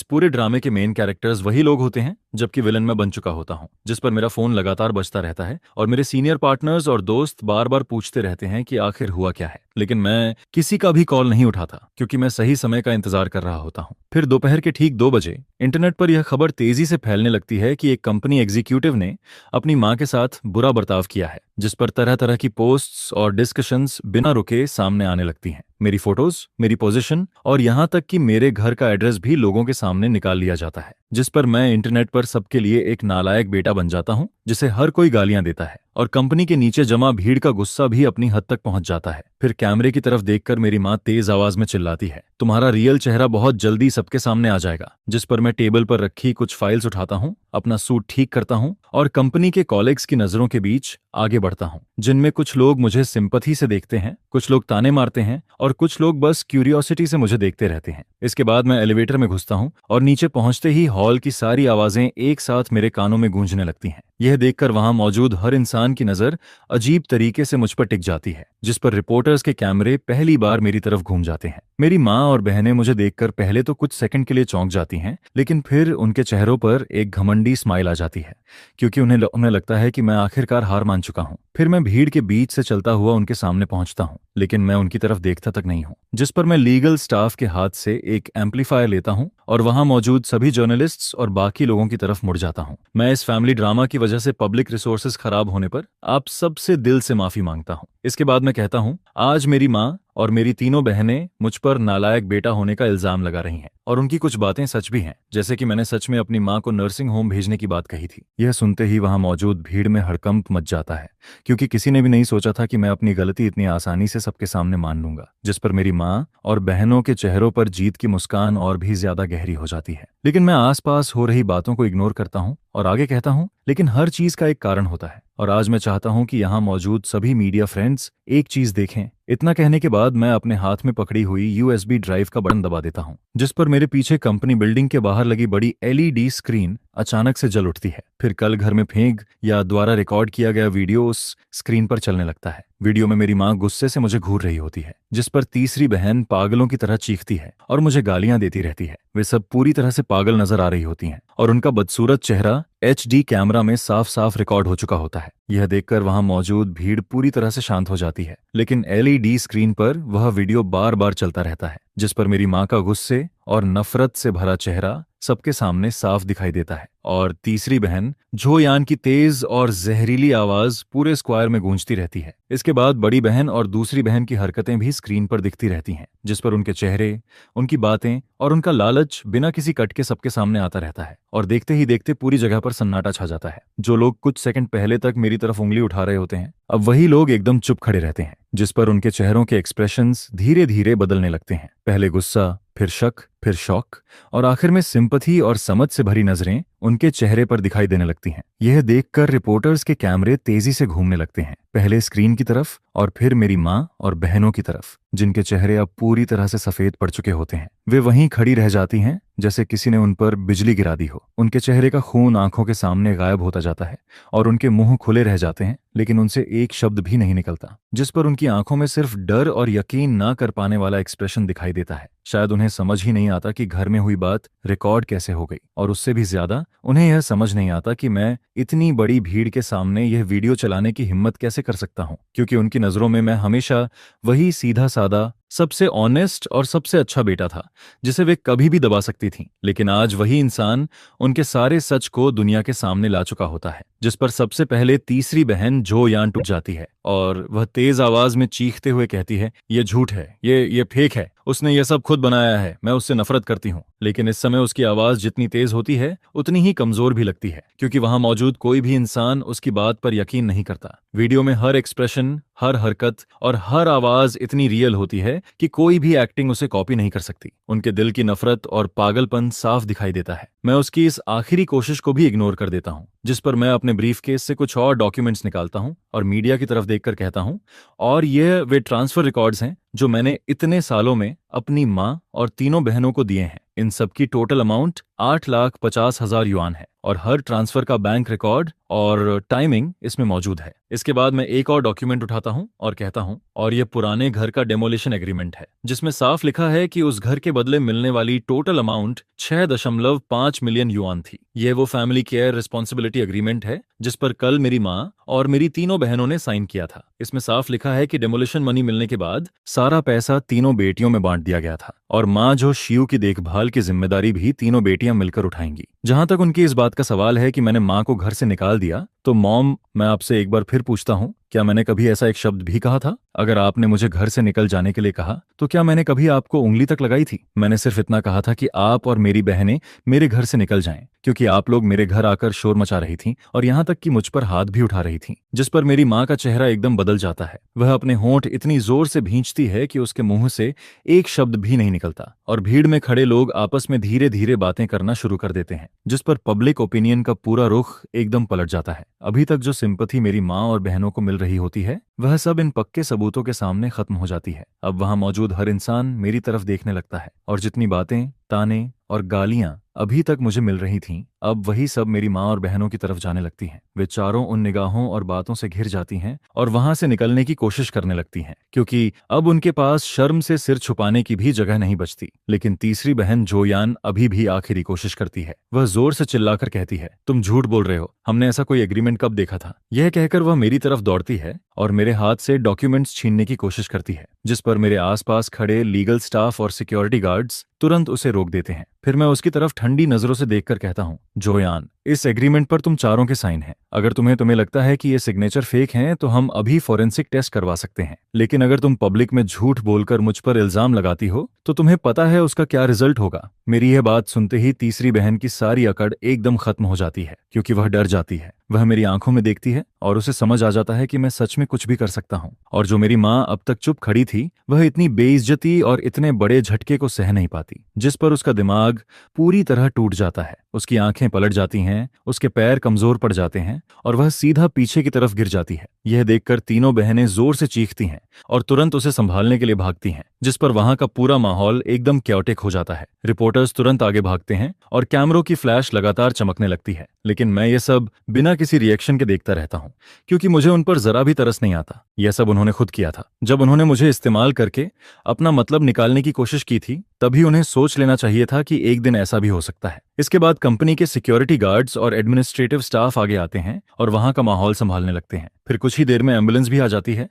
पूरे ड्रामे के मेन कैरेक्टर्स वही लोग होते हैं, जबकि विलन मैं बन चुका होता हूँ। जिस पर मेरा फोन लगातार बजता रहता है और मेरे सीनियर पार्टनर्स और दोस्त बार बार पूछते रहते हैं कि आखिर हुआ क्या है, लेकिन मैं किसी का भी कॉल नहीं उठाता, क्योंकि मैं सही समय का इंतजार कर रहा होता हूँ। फिर दोपहर के ठीक 2 बजे इंटरनेट पर यह खबर तेजी से फैलने लगती है कि एक कंपनी एग्जीक्यूटिव ने अपनी माँ के साथ बुरा बर्ताव किया है। जिस पर तरह तरह की पोस्ट्स और डिस्कशंस बिना रुके सामने आने लगती हैं। मेरी फोटोज, मेरी पोजीशन और यहाँ तक कि मेरे घर का एड्रेस भी लोगों के सामने निकाल लिया जाता है, जिस पर मैं इंटरनेट पर सबके लिए एक नालायक बेटा बन जाता हूँ जिसे हर कोई गालियां देता है। और कंपनी के नीचे जमा भीड़ का गुस्सा भी अपनी हद तक पहुंच जाता है। फिर कैमरे की तरफ देखकर मेरी माँ तेज आवाज में चिल्लाती है, तुम्हारा रियल चेहरा बहुत जल्दी सबके सामने आ जाएगा। जिस पर मैं टेबल पर रखी कुछ फाइल्स उठाता हूँ, अपना सूट ठीक करता हूँ और कंपनी के कॉलीग्स की नजरों के बीच आगे बढ़ता हूँ, जिनमें कुछ लोग मुझे सिंपैथी से देखते हैं, कुछ लोग ताने मारते हैं और कुछ लोग बस क्यूरियोसिटी से मुझे देखते रहते हैं। इसके बाद मैं एलिवेटर में घुसता हूँ और नीचे पहुंचते ही हॉल की सारी आवाजें एक साथ मेरे कानों में गूंजने लगती हैं। यह देखकर वहां मौजूद हर इंसान की नजर अजीब तरीके से मुझ पर टिक जाती है, जिस पर रिपोर्टर्स के कैमरे पहली बार मेरी तरफ घूम जाते हैं। मेरी माँ और बहनें मुझे देखकर पहले तो कुछ सेकंड के लिए चौंक जाती हैं, लेकिन फिर उनके चेहरों पर एक घमंडी स्माइल आ जाती है, क्योंकि उन्हें लगता है कि मैं आखिरकार हार मान चुका हूँ। फिर मैं भीड़ के बीच से चलता हुआ उनके सामने पहुंचता हूँ, लेकिन मैं उनकी तरफ देखता तक नहीं हूँ। जिस पर मैं लीगल स्टाफ के हाथ से एक एम्पलीफायर लेता हूँ और वहां मौजूद सभी जर्नलिस्ट्स और बाकी लोगों की तरफ मुड़ जाता हूँ। मैं इस फैमिली ड्रामा की वजह से पब्लिक रिसोर्सेज खराब होने पर आप सबसे दिल से माफी मांगता हूँ। इसके बाद मैं कहता हूँ, आज मेरी माँ और मेरी तीनों बहनें मुझ पर नालायक बेटा होने का इल्जाम लगा रही हैं, और उनकी कुछ बातें सच भी हैं, जैसे कि मैंने सच में अपनी माँ को नर्सिंग होम भेजने की बात कही थी। यह सुनते ही वहां मौजूद भीड़ में हड़कंप मच जाता है, क्योंकि किसी ने भी नहीं सोचा था कि मैं अपनी गलती इतनी आसानी से सबके सामने मान लूंगा। जिस पर मेरी माँ और बहनों के चेहरों पर जीत की मुस्कान और भी ज्यादा गहरी हो जाती है। लेकिन मैं आसपास हो रही बातों को इग्नोर करता हूँ और आगे कहता हूँ, लेकिन हर चीज का एक कारण होता है, और आज मैं चाहता हूं कि यहां मौजूद सभी मीडिया फ्रेंड्स एक चीज देखें। इतना कहने के बाद मैं अपने हाथ में पकड़ी हुई यूएसबी ड्राइव का बटन दबा देता हूं, जिस पर मेरे पीछे कंपनी बिल्डिंग के बाहर लगी बड़ी एलईडी स्क्रीन अचानक से जल उठती है। फिर कल घर में फेंक या द्वारा रिकॉर्ड किया गया वीडियो उस स्क्रीन पर चलने लगता है। वीडियो में मेरी माँ गुस्से से मुझे घूर रही होती है, जिस पर तीसरी बहन पागलों की तरह चीखती है और मुझे गालियां देती रहती है। वे सब पूरी तरह से पागल नजर आ रही होती हैं और उनका बदसूरत चेहरा HD कैमरा में साफ साफ रिकॉर्ड हो चुका होता है। यह देखकर वहां मौजूद भीड़ पूरी तरह से शांत हो जाती है, लेकिन LED स्क्रीन पर वह वीडियो बार बार चलता रहता है, जिस पर मेरी माँ का गुस्से और नफरत से भरा चेहरा सबके सामने साफ दिखाई देता है। और तीसरी बहन झो यान की तेज और जहरीली आवाज पूरे स्क्वायर में गूंजती रहती है। इसके बाद बड़ी बहन और दूसरी बहन की हरकतें भी स्क्रीन पर दिखती रहती हैं, जिस पर उनके चेहरे, उनकी बातें और उनका लालच बिना किसी कट के सबके सामने आता रहता है। और देखते ही देखते पूरी जगह पर सन्नाटा छा जाता है। जो लोग कुछ सेकंड पहले तक मेरी तरफ उंगली उठा रहे होते हैं, अब वही लोग एकदम चुप खड़े रहते हैं, जिस पर उनके चेहरों के एक्सप्रेशंस धीरे धीरे बदलने लगते हैं। पहले गुस्सा, फिर शक, फिर शौक और आखिर में सिंपैथी और समझ से भरी नजरें उनके चेहरे पर दिखाई देने लगती हैं। यह देखकर रिपोर्टर्स के कैमरे तेजी से घूमने लगते हैं, पहले स्क्रीन की तरफ और फिर मेरी माँ और बहनों की तरफ, जिनके चेहरे अब पूरी तरह से सफेद पड़ चुके होते हैं। वे वहीं खड़ी रह जाती हैं जैसे किसी ने उन पर बिजली गिरा दी हो। उनके चेहरे का खून आंखों के सामने गायब होता जाता है और उनके मुंह खुले रह जाते हैं, लेकिन उनसे एक शब्द भी नहीं निकलता, जिस पर उनकी आंखों में सिर्फ डर और यकीन ना कर पाने वाला एक्सप्रेशन दिखाई देता है। शायद उन्हें समझ ही नहीं आता कि घर में हुई बात रिकॉर्ड कैसे हो गई, और उससे भी ज्यादा उन्हें यह समझ नहीं आता कि मैं इतनी बड़ी भीड़ के सामने यह वीडियो चलाने की हिम्मत कैसे कर सकता हूं, क्योंकि उनकी नजरों में मैं हमेशा वही सीधा सादा, सबसे ऑनेस्ट और सबसे अच्छा बेटा था जिसे वे कभी भी दबा सकती थीं। लेकिन आज वही इंसान उनके सारे सच को दुनिया के सामने ला चुका होता है, जिस पर सबसे पहले तीसरी बहन झो यान टूट जाती है और वह तेज आवाज में चीखते हुए कहती है, ये झूठ है, ये फेक है, उसने ये सब खुद बनाया है, मैं उससे नफरत करती हूँ। लेकिन इस समय उसकी आवाज जितनी तेज होती है उतनी ही कमजोर भी लगती है, क्योंकि वहां मौजूद कोई भी इंसान उसकी बात पर यकीन नहीं करता। वीडियो में हर एक्सप्रेशन, हर हरकत और हर आवाज इतनी रियल होती है कि कोई भी एक्टिंग उसे कॉपी नहीं कर सकती। उनके दिल की नफरत और पागलपन साफ दिखाई देता है। मैं उसकी इस आखिरी कोशिश को भी इग्नोर कर देता हूँ, जिस पर मैं अपने ब्रीफकेस से कुछ और डॉक्यूमेंट्स निकालता हूँ और मीडिया की तरफ देखकर कहता हूँ, और ये वे ट्रांसफर रिकॉर्ड्स हैं जो मैंने इतने सालों में अपनी माँ और तीनों बहनों को दिए हैं। इन सब की टोटल अमाउंट 8,50,000 युआन है और हर ट्रांसफर का बैंक रिकॉर्ड और टाइमिंग इसमें मौजूद है। इसके बाद मैं एक और डॉक्यूमेंट उठाता हूं और कहता हूं, और ये पुराने घर का डेमोलिशन एग्रीमेंट है, जिसमें साफ लिखा है कि उस घर के बदले मिलने वाली टोटल अमाउंट 6.5 मिलियन युआन थी। यह वो फैमिली केयर रिस्पॉन्सिबिलिटी एग्रीमेंट है जिस पर कल मेरी माँ और मेरी तीनों बहनों ने साइन किया था। इसमें साफ लिखा है कि डेमोलिशन मनी मिलने के बाद सारा पैसा तीनों बेटियों में बांट दिया गया था, और माँ जो शियू की देखभाल की जिम्मेदारी भी तीनों बेटियां मिलकर उठाएंगी। जहां तक उनकी इस बात का सवाल है कि मैंने माँ को घर से निकाल दिया, तो मॉम, मैं आपसे एक बार फिर पूछता हूँ, क्या मैंने कभी ऐसा एक शब्द भी कहा था? अगर आपने मुझे घर से निकल जाने के लिए कहा तो क्या मैंने कभी आपको उंगली तक लगाई थी? मैंने सिर्फ इतना कहा था कि आप और मेरी बहनें मेरे घर से निकल जाएं, क्योंकि आप लोग मेरे घर आकर शोर मचा रही थीं और यहाँ तक कि मुझ पर हाथ भी उठा रही थीं, जिस पर मेरी माँ का चेहरा एकदम बदल जाता है। वह अपने होंठ इतनी जोर से भींचती है कि उसके मुंह से एक शब्द भी नहीं निकलता, और भीड़ में खड़े लोग आपस में धीरे धीरे बातें करना शुरू कर देते हैं, जिस पर पब्लिक ओपिनियन का पूरा रुख एकदम पलट जाता है। अभी तक जो सिंपथी मेरी माँ और बहनों को मिल रही होती है, वह सब इन पक्के सबूतों के सामने खत्म हो जाती है। अब वहां मौजूद हर इंसान मेरी तरफ देखने लगता है, और जितनी बातें, ताने और गालियां अभी तक मुझे मिल रही थीं, अब वही सब मेरी माँ और बहनों की तरफ जाने लगती हैं। वे चारों उन निगाहों और बातों से घिर जाती हैं और वहां से निकलने की कोशिश करने लगती हैं, क्योंकि अब उनके पास शर्म से सिर छुपाने की भी जगह नहीं बचती। लेकिन तीसरी बहन जोयान अभी भी आखिरी कोशिश करती है। वह जोर से चिल्लाकर कहती है, तुम झूठ बोल रहे हो, हमने ऐसा कोई एग्रीमेंट कब देखा था? यह कहकर वह मेरी तरफ दौड़ती है और मेरे हाथ से डॉक्यूमेंट्स छीनने की कोशिश करती है, जिस पर मेरे आसपास खड़े लीगल स्टाफ और सिक्योरिटी गार्ड्स तुरंत उसे रोक देते हैं। फिर मैं उसकी तरफ ठंडी नजरों से देखकर कहता हूँ, जोयान, इस एग्रीमेंट पर तुम चारों के साइन हैं। अगर तुम्हें लगता है कि ये सिग्नेचर फेक हैं तो हम अभी फॉरेंसिक टेस्ट करवा सकते हैं, लेकिन अगर तुम पब्लिक में झूठ बोलकर मुझ पर इल्जाम लगाती हो तो तुम्हें पता है उसका क्या रिजल्ट होगा। मेरी यह बात सुनते ही तीसरी बहन की सारी अकड़ एकदम खत्म हो जाती है, क्योंकि वह डर जाती है। वह मेरी आंखों में देखती है और उसे समझ आ जाता है कि मैं सच में कुछ भी कर सकता हूँ, और जो मेरी माँ अब तक चुप खड़ी थी, वह इतनी बेइज्जती और इतने बड़े झटके को सह नहीं पाती, जिस पर उसका दिमाग पूरी तरह टूट जाता है। उसकी आंखें पलट जाती हैं, उसके पैर कमजोर पड़ जाते हैं और वह सीधा पीछे की तरफ गिर जाती है। यह देखकर तीनों बहनें जोर से चीखती हैं और तुरंत उसे संभालने के लिए भागती हैं, जिस पर वहां का पूरा माहौल एकदम क्योटिक हो जाता है। रिपोर्टर्स तुरंत आगे भागते हैं और कैमरों की फ्लैश लगातार चमकने लगती है, लेकिन मैं ये सब बिना किसी रिएक्शन के देखता रहता हूँ, क्योंकि मुझे उन पर जरा भी तरस नहीं आता। यह सब उन्होंने खुद किया था। जब उन्होंने मुझे इस्तेमाल करके अपना मतलब निकालने की कोशिश की थी, तभी उन्हें सोच लेना चाहिए था कि एक दिन ऐसा भी हो सकता है। इसके बाद कंपनी के सिक्योरिटी गार्ड्स और एडमिनिस्ट्रेटिव स्टाफ आगे आते हैं और वहां का माहौल संभालने लगते हैं। फिर कुछ ही देर में एम्बुलेंस भी आ जाती है,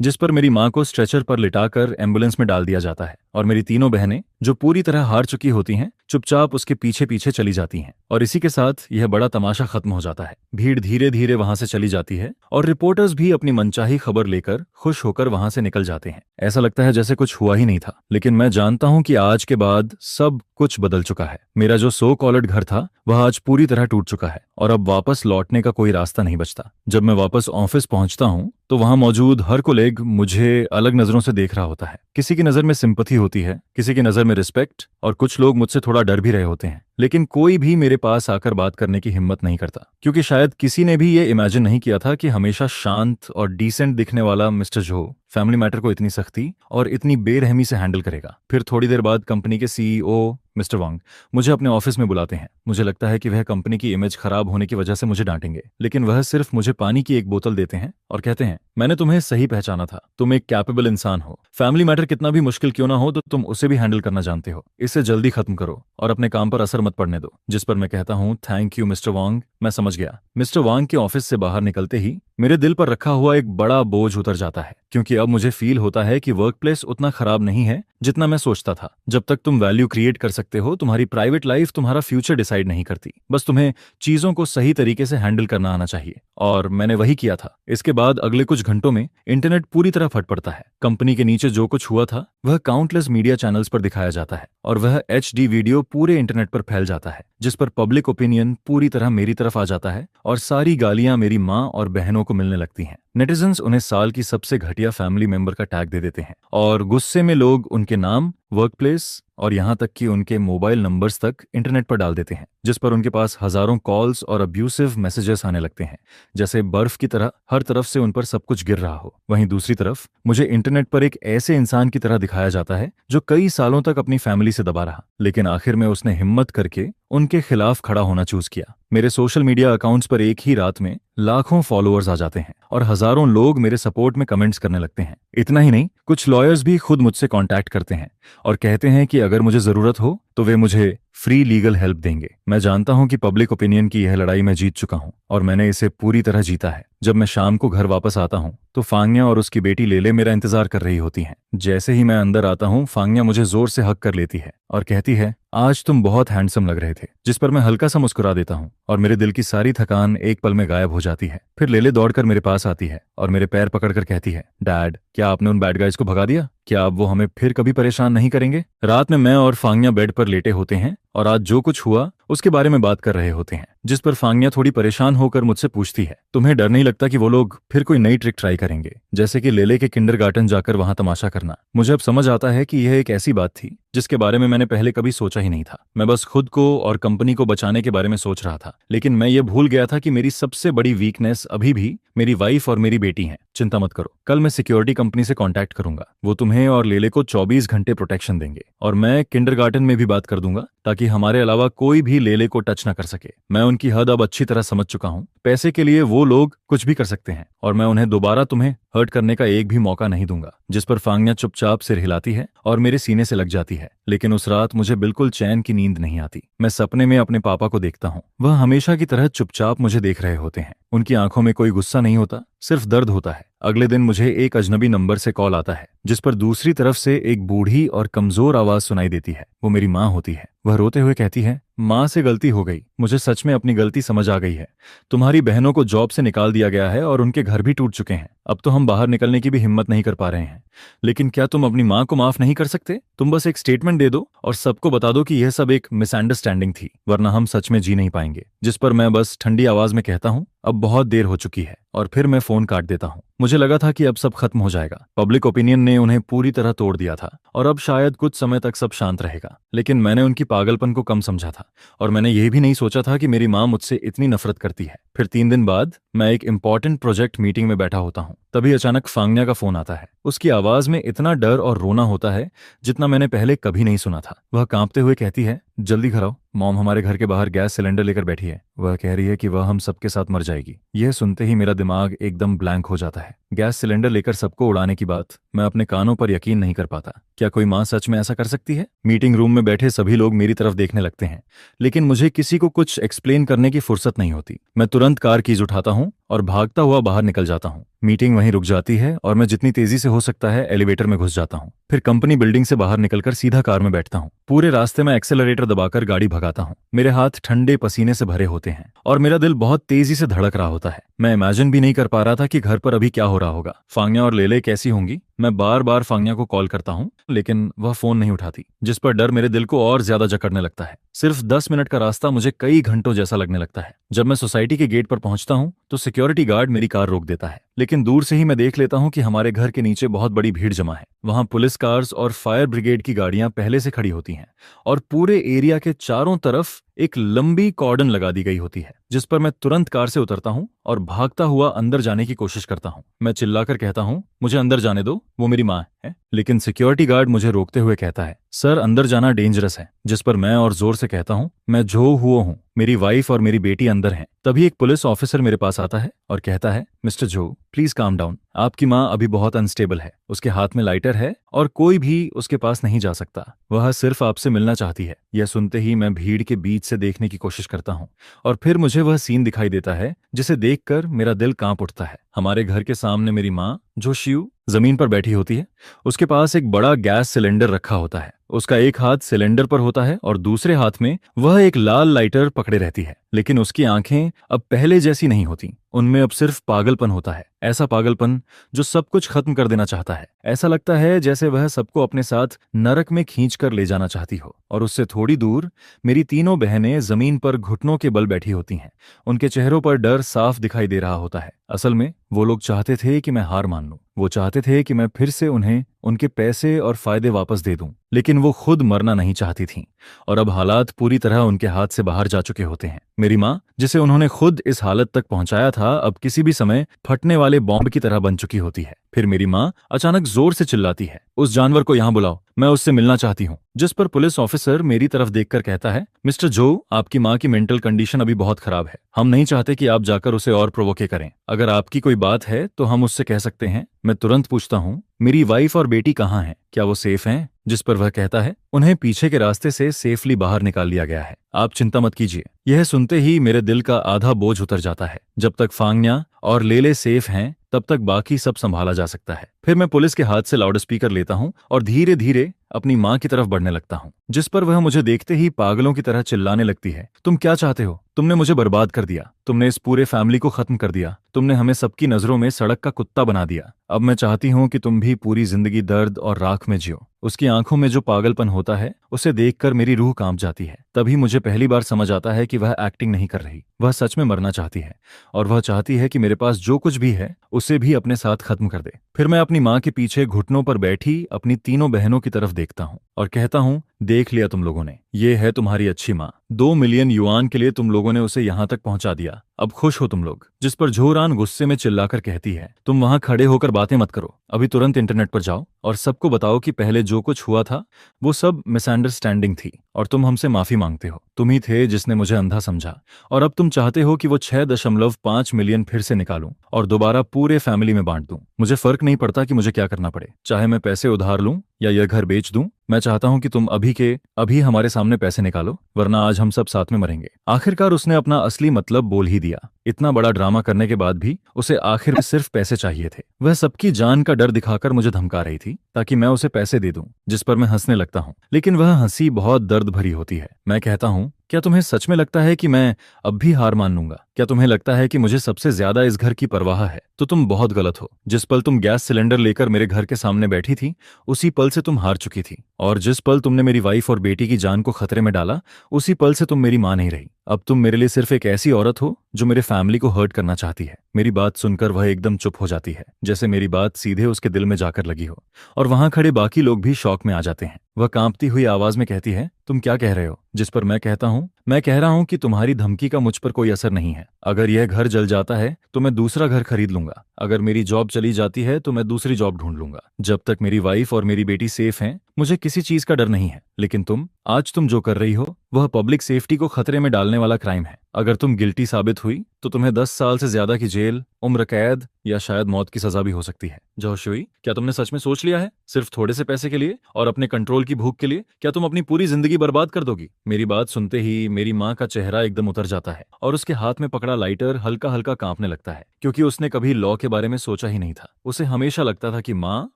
जिस पर मेरी माँ को स्ट्रेचर पर लिटाकर एम्बुलेंस में डाल दिया जाता है, और मेरी तीनों बहनें, जो पूरी तरह हार चुकी होती हैं, चुपचाप उसके पीछे पीछे चली जाती हैं। और इसी के साथ यह बड़ा तमाशा खत्म हो जाता है। भीड़ धीरे धीरे वहां से चली जाती है और रिपोर्टर्स भी अपनी मनचाही खबर लेकर खुश होकर वहां से निकल जाते हैं। ऐसा लगता है जैसे कुछ हुआ ही नहीं था। लेकिन मैं जानता हूं कि आज के बाद सब कुछ बदल चुका है। मेरा जो सो कॉल्ड घर था, वह आज पूरी तरह टूट चुका है और अब वापस लौटने का कोई रास्ता नहीं बचता। जब मैं वापस ऑफिस पहुंचता हूं तो वहां मौजूद हर कोलेग मुझे अलग नजरों से देख रहा होता है। किसी की नजर में सिंपथी होती है, किसी की नजर में रिस्पेक्ट, और कुछ लोग मुझसे थोड़ा डर भी रहे होते हैं। लेकिन कोई भी मेरे पास आकर बात करने की हिम्मत नहीं करता, क्योंकि शायद किसी ने भी ये इमेजिन नहीं किया था कि हमेशा शांत और डिसेंट दिखने वाला मिस्टर जो फैमिली मैटर को इतनी सख्ती और इतनी बेरहमी से हैंडल करेगा। फिर थोड़ी देर बाद कंपनी के सीईओ मिस्टर वांग मुझे अपने ऑफिस में बुलाते हैं। मुझे लगता है कि वह कंपनी की इमेज खराब होने की वजह से मुझे डांटेंगे, लेकिन वह सिर्फ मुझे पानी की एक बोतल देते हैं और कहते हैं, मैंने तुम्हें सही पहचाना था, तुम एक कैपेबल इंसान हो। फैमिली मैटर कितना भी मुश्किल क्यों ना हो तो तुम उसे भी हैंडल करना जानते हो। इसे जल्दी खत्म करो और अपने काम पर असर मत पड़ने दो। जिस पर मैं कहता हूँ, थैंक यू मिस्टर वांग, मैं समझ गया। मिस्टर वांग के ऑफिस से बाहर निकलते ही मेरे दिल पर रखा हुआ एक बड़ा बोझ उतर जाता है, क्योंकि अब मुझे फील होता है कि वर्क प्लेस उतना खराब नहीं है जितना मैं सोचता था। जब तक तुम वैल्यू क्रिएट कर सकते हो, तुम्हारी प्राइवेट लाइफ तुम्हारा फ्यूचर डिसाइड नहीं करती। बस तुम्हें चीजों को सही तरीके से हैंडल करना आना चाहिए, और मैंने वही किया था। इसके बाद अगले कुछ घंटों में इंटरनेट पूरी तरह फट पड़ता है। कंपनी के नीचे जो कुछ हुआ था वह काउंटलेस मीडिया चैनल्स पर दिखाया जाता है, और वह HD वीडियो पूरे इंटरनेट पर फैल जाता है, जिस पर पब्लिक ओपिनियन पूरी तरह मेरी तरफ आ जाता है और सारी गालियां मेरी माँ और बहनों को मिलने लगती हैं। नेटिजन्स उन्हें साल की सबसे घटिया फैमिली मेंबर का टैग दे देते हैं, और गुस्से में लोग उनके नाम, वर्क प्लेस और यहाँ तक कि उनके मोबाइल नंबर्स तक इंटरनेट पर डाल देते हैं, जिस पर उनके पास हजारों कॉल्स और अब्यूसिव मैसेजेस आने लगते हैं, जैसे बर्फ की तरह हर तरफ से उन पर सब कुछ गिर रहा हो। वहीं दूसरी तरफ मुझे इंटरनेट पर एक ऐसे इंसान की तरह दिखाया जाता है जो कई सालों तक अपनी फैमिली से दबा रहा, लेकिन आखिर में उसने हिम्मत करके उनके खिलाफ खड़ा होना चूज किया। मेरे सोशल मीडिया अकाउंट्स पर एक ही रात में लाखों फॉलोअर्स आ जाते हैं और हजारों लोग मेरे सपोर्ट में कमेंट्स करने लगते हैं। इतना ही नहीं, कुछ लॉयर्स भी खुद मुझसे कांटेक्ट करते हैं और कहते हैं कि अगर मुझे जरूरत हो तो वे मुझे फ्री लीगल हेल्प देंगे। मैं जानता हूं कि पब्लिक ओपिनियन की यह लड़ाई मैं जीत चुका हूं और मैंने इसे पूरी तरह जीता है। जब मैं शाम को घर वापस आता हूं तो फांग्या और उसकी बेटी लेले मेरा इंतजार कर रही होती हैं। जैसे ही मैं अंदर आता हूँ, फांग्या मुझे जोर से हग कर लेती है और कहती है, आज तुम बहुत हैंडसम लग रहे थे, जिस पर मैं हल्का सा मुस्कुरा देता हूँ और मेरे दिल की सारी थकान एक पल में गायब हो जाती है। फिर लेले दौड़कर मेरे पास आती है और मेरे पैर पकड़कर कहती है, डैड, क्या आपने उन बैड गाइज को भगा दिया? क्या अब वो हमें फिर कभी परेशान नहीं करेंगे? रात में मैं और फांग्या बेड पर लेटे होते हैं और आज जो कुछ हुआ उसके बारे में बात कर रहे होते हैं, जिस पर फांग्या थोड़ी परेशान होकर मुझसे पूछती है, तुम्हें डर नहीं लगता कि वो लोग फिर कोई नई ट्रिक ट्राई करेंगे, जैसे कि लेले के किंडरगार्टन जाकर वहां तमाशा करना? मुझे अब समझ आता है कि यह एक ऐसी बात थी जिसके बारे में मैंने पहले कभी सोचा ही नहीं था। मैं बस खुद को और कंपनी को बचाने के बारे में सोच रहा था, लेकिन मैं ये भूल गया था कि मेरी सबसे बड़ी वीकनेस अभी भी मेरी वाइफ और मेरी बेटी हैं। चिंता मत करो, कल मैं सिक्योरिटी कंपनी से कांटेक्ट करूंगा, वो तुम्हें और लेले को 24 घंटे प्रोटेक्शन देंगे और मैं किंडरगार्टन में भी बात कर दूंगा ताकि हमारे अलावा कोई भी लेले को टच न कर सके। मैं उनकी हद अब अच्छी तरह समझ चुका हूँ। पैसे के लिए वो लोग कुछ भी कर सकते हैं और मैं उन्हें दोबारा तुम्हें हर्ट करने का एक भी मौका नहीं दूंगा। जिस पर फांग्या चुपचाप सिर हिलाती है और मेरे सीने से लग जाती है। लेकिन उस रात मुझे बिल्कुल चैन की नींद नहीं आती। मैं सपने में अपने पापा को देखता हूँ। वह हमेशा की तरह चुपचाप मुझे देख रहे होते हैं। उनकी आंखों में कोई गुस्सा नहीं होता, सिर्फ दर्द होता है। अगले दिन मुझे एक अजनबी नंबर से कॉल आता है, जिस पर दूसरी तरफ से एक बूढ़ी और कमजोर आवाज सुनाई देती है। वो मेरी माँ होती है। वह रोते हुए कहती है, माँ से गलती हो गई, मुझे सच में अपनी गलती समझ आ गई है। तुम्हारी बहनों को जॉब से निकाल दिया गया है और उनके घर भी टूट चुके हैं। अब तो हम बाहर निकलने की भी हिम्मत नहीं कर पा रहे हैं। लेकिन क्या तुम अपनी माँ को माफ नहीं कर सकते? तुम बस एक स्टेटमेंट दे दो और सबको बता दो कि यह सब एक मिसअंडरस्टैंडिंग थी, वरना हम सच में जी नहीं पाएंगे। जिस पर मैं बस ठंडी आवाज में कहता हूँ, अब बहुत देर हो चुकी है, और फिर मैं फोन काट देता हूँ। मुझे लगा था कि अब सब खत्म हो जाएगा। पब्लिक ओपिनियन ने उन्हें पूरी तरह तोड़ दिया था और अब शायद कुछ समय तक सब शांत रहेगा। लेकिन मैंने उनकी पागलपन को कम समझा था और मैंने यह भी नहीं सोचा था कि मेरी माँ मुझसे इतनी नफरत करती है। फिर 3 दिन बाद मैं एक इंपॉर्टेंट प्रोजेक्ट मीटिंग में बैठा होता हूँ। तभी अचानक फांग्या का फोन आता है। उसकी आवाज में इतना डर और रोना होता है जितना मैंने पहले कभी नहीं सुना था। वह कांपते हुए कहती है, जल्दी घर आओ, मॉम हमारे घर के बाहर गैस सिलेंडर लेकर बैठी है। वह कह रही है कि वह हम सबके साथ मर जाएगी। यह सुनते ही मेरा दिमाग एकदम ब्लैंक हो जाता है। गैस सिलेंडर लेकर सबको उड़ाने की बात, मैं अपने कानों पर यकीन नहीं कर पाता। क्या कोई माँ सच में ऐसा कर सकती है? मीटिंग रूम में बैठे सभी लोग मेरी तरफ देखने लगते हैं, लेकिन मुझे किसी को कुछ एक्सप्लेन करने की फुर्सत नहीं होती। मैं तुरंत कार कीज उठाता हूँ और भागता हुआ बाहर निकल जाता हूँ। मीटिंग वहीं रुक जाती है और मैं जितनी तेजी से हो सकता है एलिवेटर में घुस जाता हूँ। फिर कंपनी बिल्डिंग से बाहर निकलकर सीधा कार में बैठता हूँ। पूरे रास्ते में एक्सेलरेटर दबाकर गाड़ी भगाता हूँ। मेरे हाथ ठंडे पसीने से भरे होते हैं और मेरा दिल बहुत तेजी से धड़क रहा होता है। मैं इमेजिन भी नहीं कर पा रहा था कि घर पर अभी क्या हो रहा होगा। फांग्या और लेले कैसी होंगी? मैं बार बार फांग्या को कॉल करता हूँ, लेकिन वह फोन नहीं उठाती, जिस पर डर मेरे दिल को और ज्यादा जकड़ने लगता है। सिर्फ 10 मिनट का रास्ता मुझे कई घंटों जैसा लगने लगता है। जब मैं सोसाइटी के गेट पर पहुंचता हूं तो सिक्योरिटी गार्ड मेरी कार रोक देता है, लेकिन दूर से ही मैं देख लेता हूं कि हमारे घर के नीचे बहुत बड़ी भीड़ जमा है। वहां पुलिस कार्स और फायर ब्रिगेड की गाड़ियां पहले से खड़ी होती हैं और पूरे एरिया के चारों तरफ एक लंबी कॉर्डन लगा दी गई होती है, जिस पर मैं तुरंत कार से उतरता हूं और भागता हुआ अंदर जाने की कोशिश करता हूं। मैं चिल्लाकर कहता हूं, मुझे अंदर जाने दो, वो मेरी माँ है। लेकिन सिक्योरिटी गार्ड मुझे रोकते हुए कहता है, सर अंदर जाना डेंजरस है। जिस पर मैं और जोर से कहता हूं, मैं जो हुआ हूं, मेरी वाइफ और मेरी बेटी अंदर हैं। तभी एक पुलिस ऑफिसर मेरे पास आता है और कहता है, मिस्टर जो, प्लीज काम डाउन, आपकी माँ अभी बहुत अनस्टेबल है। उसके हाथ में लाइटर है और कोई भी उसके पास नहीं जा सकता। वह सिर्फ आपसे मिलना चाहती है। यह सुनते ही मैं भीड़ के बीच से देखने की कोशिश करता हूँ और फिर मुझे वह सीन दिखाई देता है जिसे देखकर मेरा दिल कांप उठता है। हमारे घर के सामने मेरी माँ, जो शिव, जमीन पर बैठी होती है। उसके पास एक बड़ा गैस सिलेंडर रखा होता है। उसका एक हाथ सिलेंडर पर होता है और दूसरे हाथ में वह एक लाल लाइटर पकड़े रहती है। लेकिन उसकी आंखें अब पहले जैसी नहीं होती, उनमें अब सिर्फ पागलपन होता है। ऐसा पागलपन जो सब कुछ खत्म कर देना चाहता है। ऐसा लगता है जैसे वह सबको अपने साथ नरक में खींचकर ले जाना चाहती हो। और उससे थोड़ी दूर मेरी तीनों बहनें जमीन पर घुटनों के बल बैठी होती हैं। उनके चेहरों पर डर साफ दिखाई दे रहा होता है। असल में वो लोग चाहते थे कि मैं हार मान लूं। वो चाहते थे कि मैं फिर से उन्हें उनके पैसे और फायदे वापस दे दूं, लेकिन वो खुद मरना नहीं चाहती थीं और अब हालात पूरी तरह उनके हाथ से बाहर जा चुके होते हैं। मेरी माँ, जिसे उन्होंने खुद इस हालत तक पहुंचाया था, अब किसी भी समय फटने वाले बॉम्ब की तरह बन चुकी होती है। फिर मेरी माँ अचानक जोर से चिल्लाती है, उस जानवर को यहाँ बुलाओ, मैं उससे मिलना चाहती हूँ। जिस पर पुलिस ऑफिसर मेरी तरफ देखकर कहता है, मिस्टर जो, आपकी माँ की मेंटल कंडीशन अभी बहुत खराब है। हम नहीं चाहते कि आप जाकर उसे और प्रोवोके करें। अगर आपकी कोई बात है तो हम उससे कह सकते हैं। मैं तुरंत पूछता हूँ, मेरी वाइफ और बेटी कहाँ हैं? क्या वो सेफ हैं? जिस पर वह कहता है, उन्हें पीछे के रास्ते से सेफली बाहर निकाल लिया गया है, आप चिंता मत कीजिए। यह सुनते ही मेरे दिल का आधा बोझ उतर जाता है। जब तक फांग्या और लेले सेफ हैं, तब तक बाकी सब संभाला जा सकता है। फिर मैं पुलिस के हाथ से लाउडस्पीकर लेता हूँ और धीरे धीरे अपनी माँ की तरफ बढ़ने लगता हूँ, जिस पर वह मुझे देखते ही पागलों की तरह चिल्लाने लगती है, तुम क्या चाहते हो? तुमने मुझे बर्बाद कर दिया, तुमने इस पूरे फैमिली को खत्म कर दिया, तुमने हमें सबकी नजरों में सड़क का कुत्ता बना दिया। अब मैं चाहती हूँ कि तुम भी पूरी जिंदगी दर्द और राख में जियो। उसकी आंखों में जो पागलपन होता है उसे देखकर मेरी रूह कांप जाती है। तभी मुझे पहली बार समझ आता है कि वह एक्टिंग नहीं कर रही, वह सच में मरना चाहती है और वह चाहती है कि मेरे पास जो कुछ भी है उसे भी अपने साथ खत्म कर दे। फिर मैं अपनी माँ के पीछे घुटनों पर बैठी अपनी तीनों बहनों की तरफ देखता हूँ और कहता हूँ, देख लिया तुम लोगों ने, ये है तुम्हारी अच्छी माँ। 2 मिलियन युआन के लिए तुम लोगों ने उसे यहाँ तक पहुंचा दिया, अब खुश हो तुम लोग? जिस पर झोरान गुस्से में चिल्लाकर कहती है, तुम वहां खड़े होकर बातें मत करो, अभी तुरंत इंटरनेट पर जाओ और सबको बताओ कि पहले जो कुछ हुआ था वो सब मिसअंडरस्टैंडिंग थी और तुम हमसे माफी मांगते हो। तुम ही थे जिसने मुझे अंधा समझा और अब तुम चाहते हो कि वो 6.5 मिलियन फिर से निकालूं और दोबारा पूरे फैमिली में बांट दूं। मुझे फर्क नहीं पड़ता कि मुझे क्या करना पड़े, चाहे मैं पैसे उधार लूं या यह घर बेच दूं। मैं चाहता हूं कि तुम अभी के अभी हमारे सामने पैसे निकालो, वरना आज हम सब साथ में मरेंगे। आखिरकार उसने अपना असली मतलब बोल ही दिया। इतना बड़ा ड्रामा करने के बाद भी उसे आखिर में सिर्फ पैसे चाहिए थे। वह सबकी जान का डर दिखाकर मुझे धमका रही थी ताकि मैं उसे पैसे दे दूं, जिस पर मैं हंसने लगता हूं, लेकिन वह हंसी बहुत दर्द भरी होती है। मैं कहता हूं, क्या तुम्हें सच में लगता है कि मैं अब भी हार मान लूंगा? क्या तुम्हें लगता है कि मुझे सबसे ज्यादा इस घर की परवाह है? तो तुम बहुत गलत हो। जिस पल तुम गैस सिलेंडर लेकर मेरे घर के सामने बैठी थी उसी पल से तुम हार चुकी थी, और जिस पल तुमने मेरी वाइफ और बेटी की जान को खतरे में डाला उसी पल से तुम मेरी मां नहीं रही। अब तुम मेरे लिए सिर्फ एक ऐसी औरत हो जो मेरे फैमिली को हर्ट करना चाहती है। मेरी बात सुनकर वह एकदम चुप हो जाती है, जैसे मेरी बात सीधे उसके दिल में जाकर लगी हो, और वहां खड़े बाकी लोग भी शॉक में आ जाते हैं। वह कांपती हुई आवाज में कहती है, तुम क्या कह रहे हो? जिस पर मैं कहता हूं, मैं कह रहा हूं कि तुम्हारी धमकी का मुझ पर कोई असर नहीं है। अगर यह घर जल जाता है तो मैं दूसरा घर खरीद लूंगा, अगर मेरी जॉब चली जाती है तो मैं दूसरी जॉब ढूंढ लूंगा। जब तक मेरी वाइफ और मेरी बेटी सेफ हैं मुझे किसी चीज का डर नहीं है। लेकिन आज तुम जो कर रही हो वह पब्लिक सेफ्टी को खतरे में डालने वाला क्राइम है। अगर तुम गिल्टी साबित हुई तो तुम्हें 10 साल से ज्यादा की जेल, उम्र कैद या शायद मौत की सजा भी हो सकती है। जोशुई, क्या तुमने सच में सोच लिया है, सिर्फ थोड़े से पैसे के लिए और अपने कंट्रोल की भूख के लिए, क्या तुम अपनी पूरी जिंदगी बर्बाद कर दोगी? मेरी बात सुनते ही मेरी माँ का चेहरा एकदम उतर जाता है और उसके हाथ में पकड़ा लाइटर हल्का हल्का कांपने लगता है, क्योंकि उसने कभी लॉ के बारे में सोचा ही नहीं था। उसे हमेशा लगता था कि माँ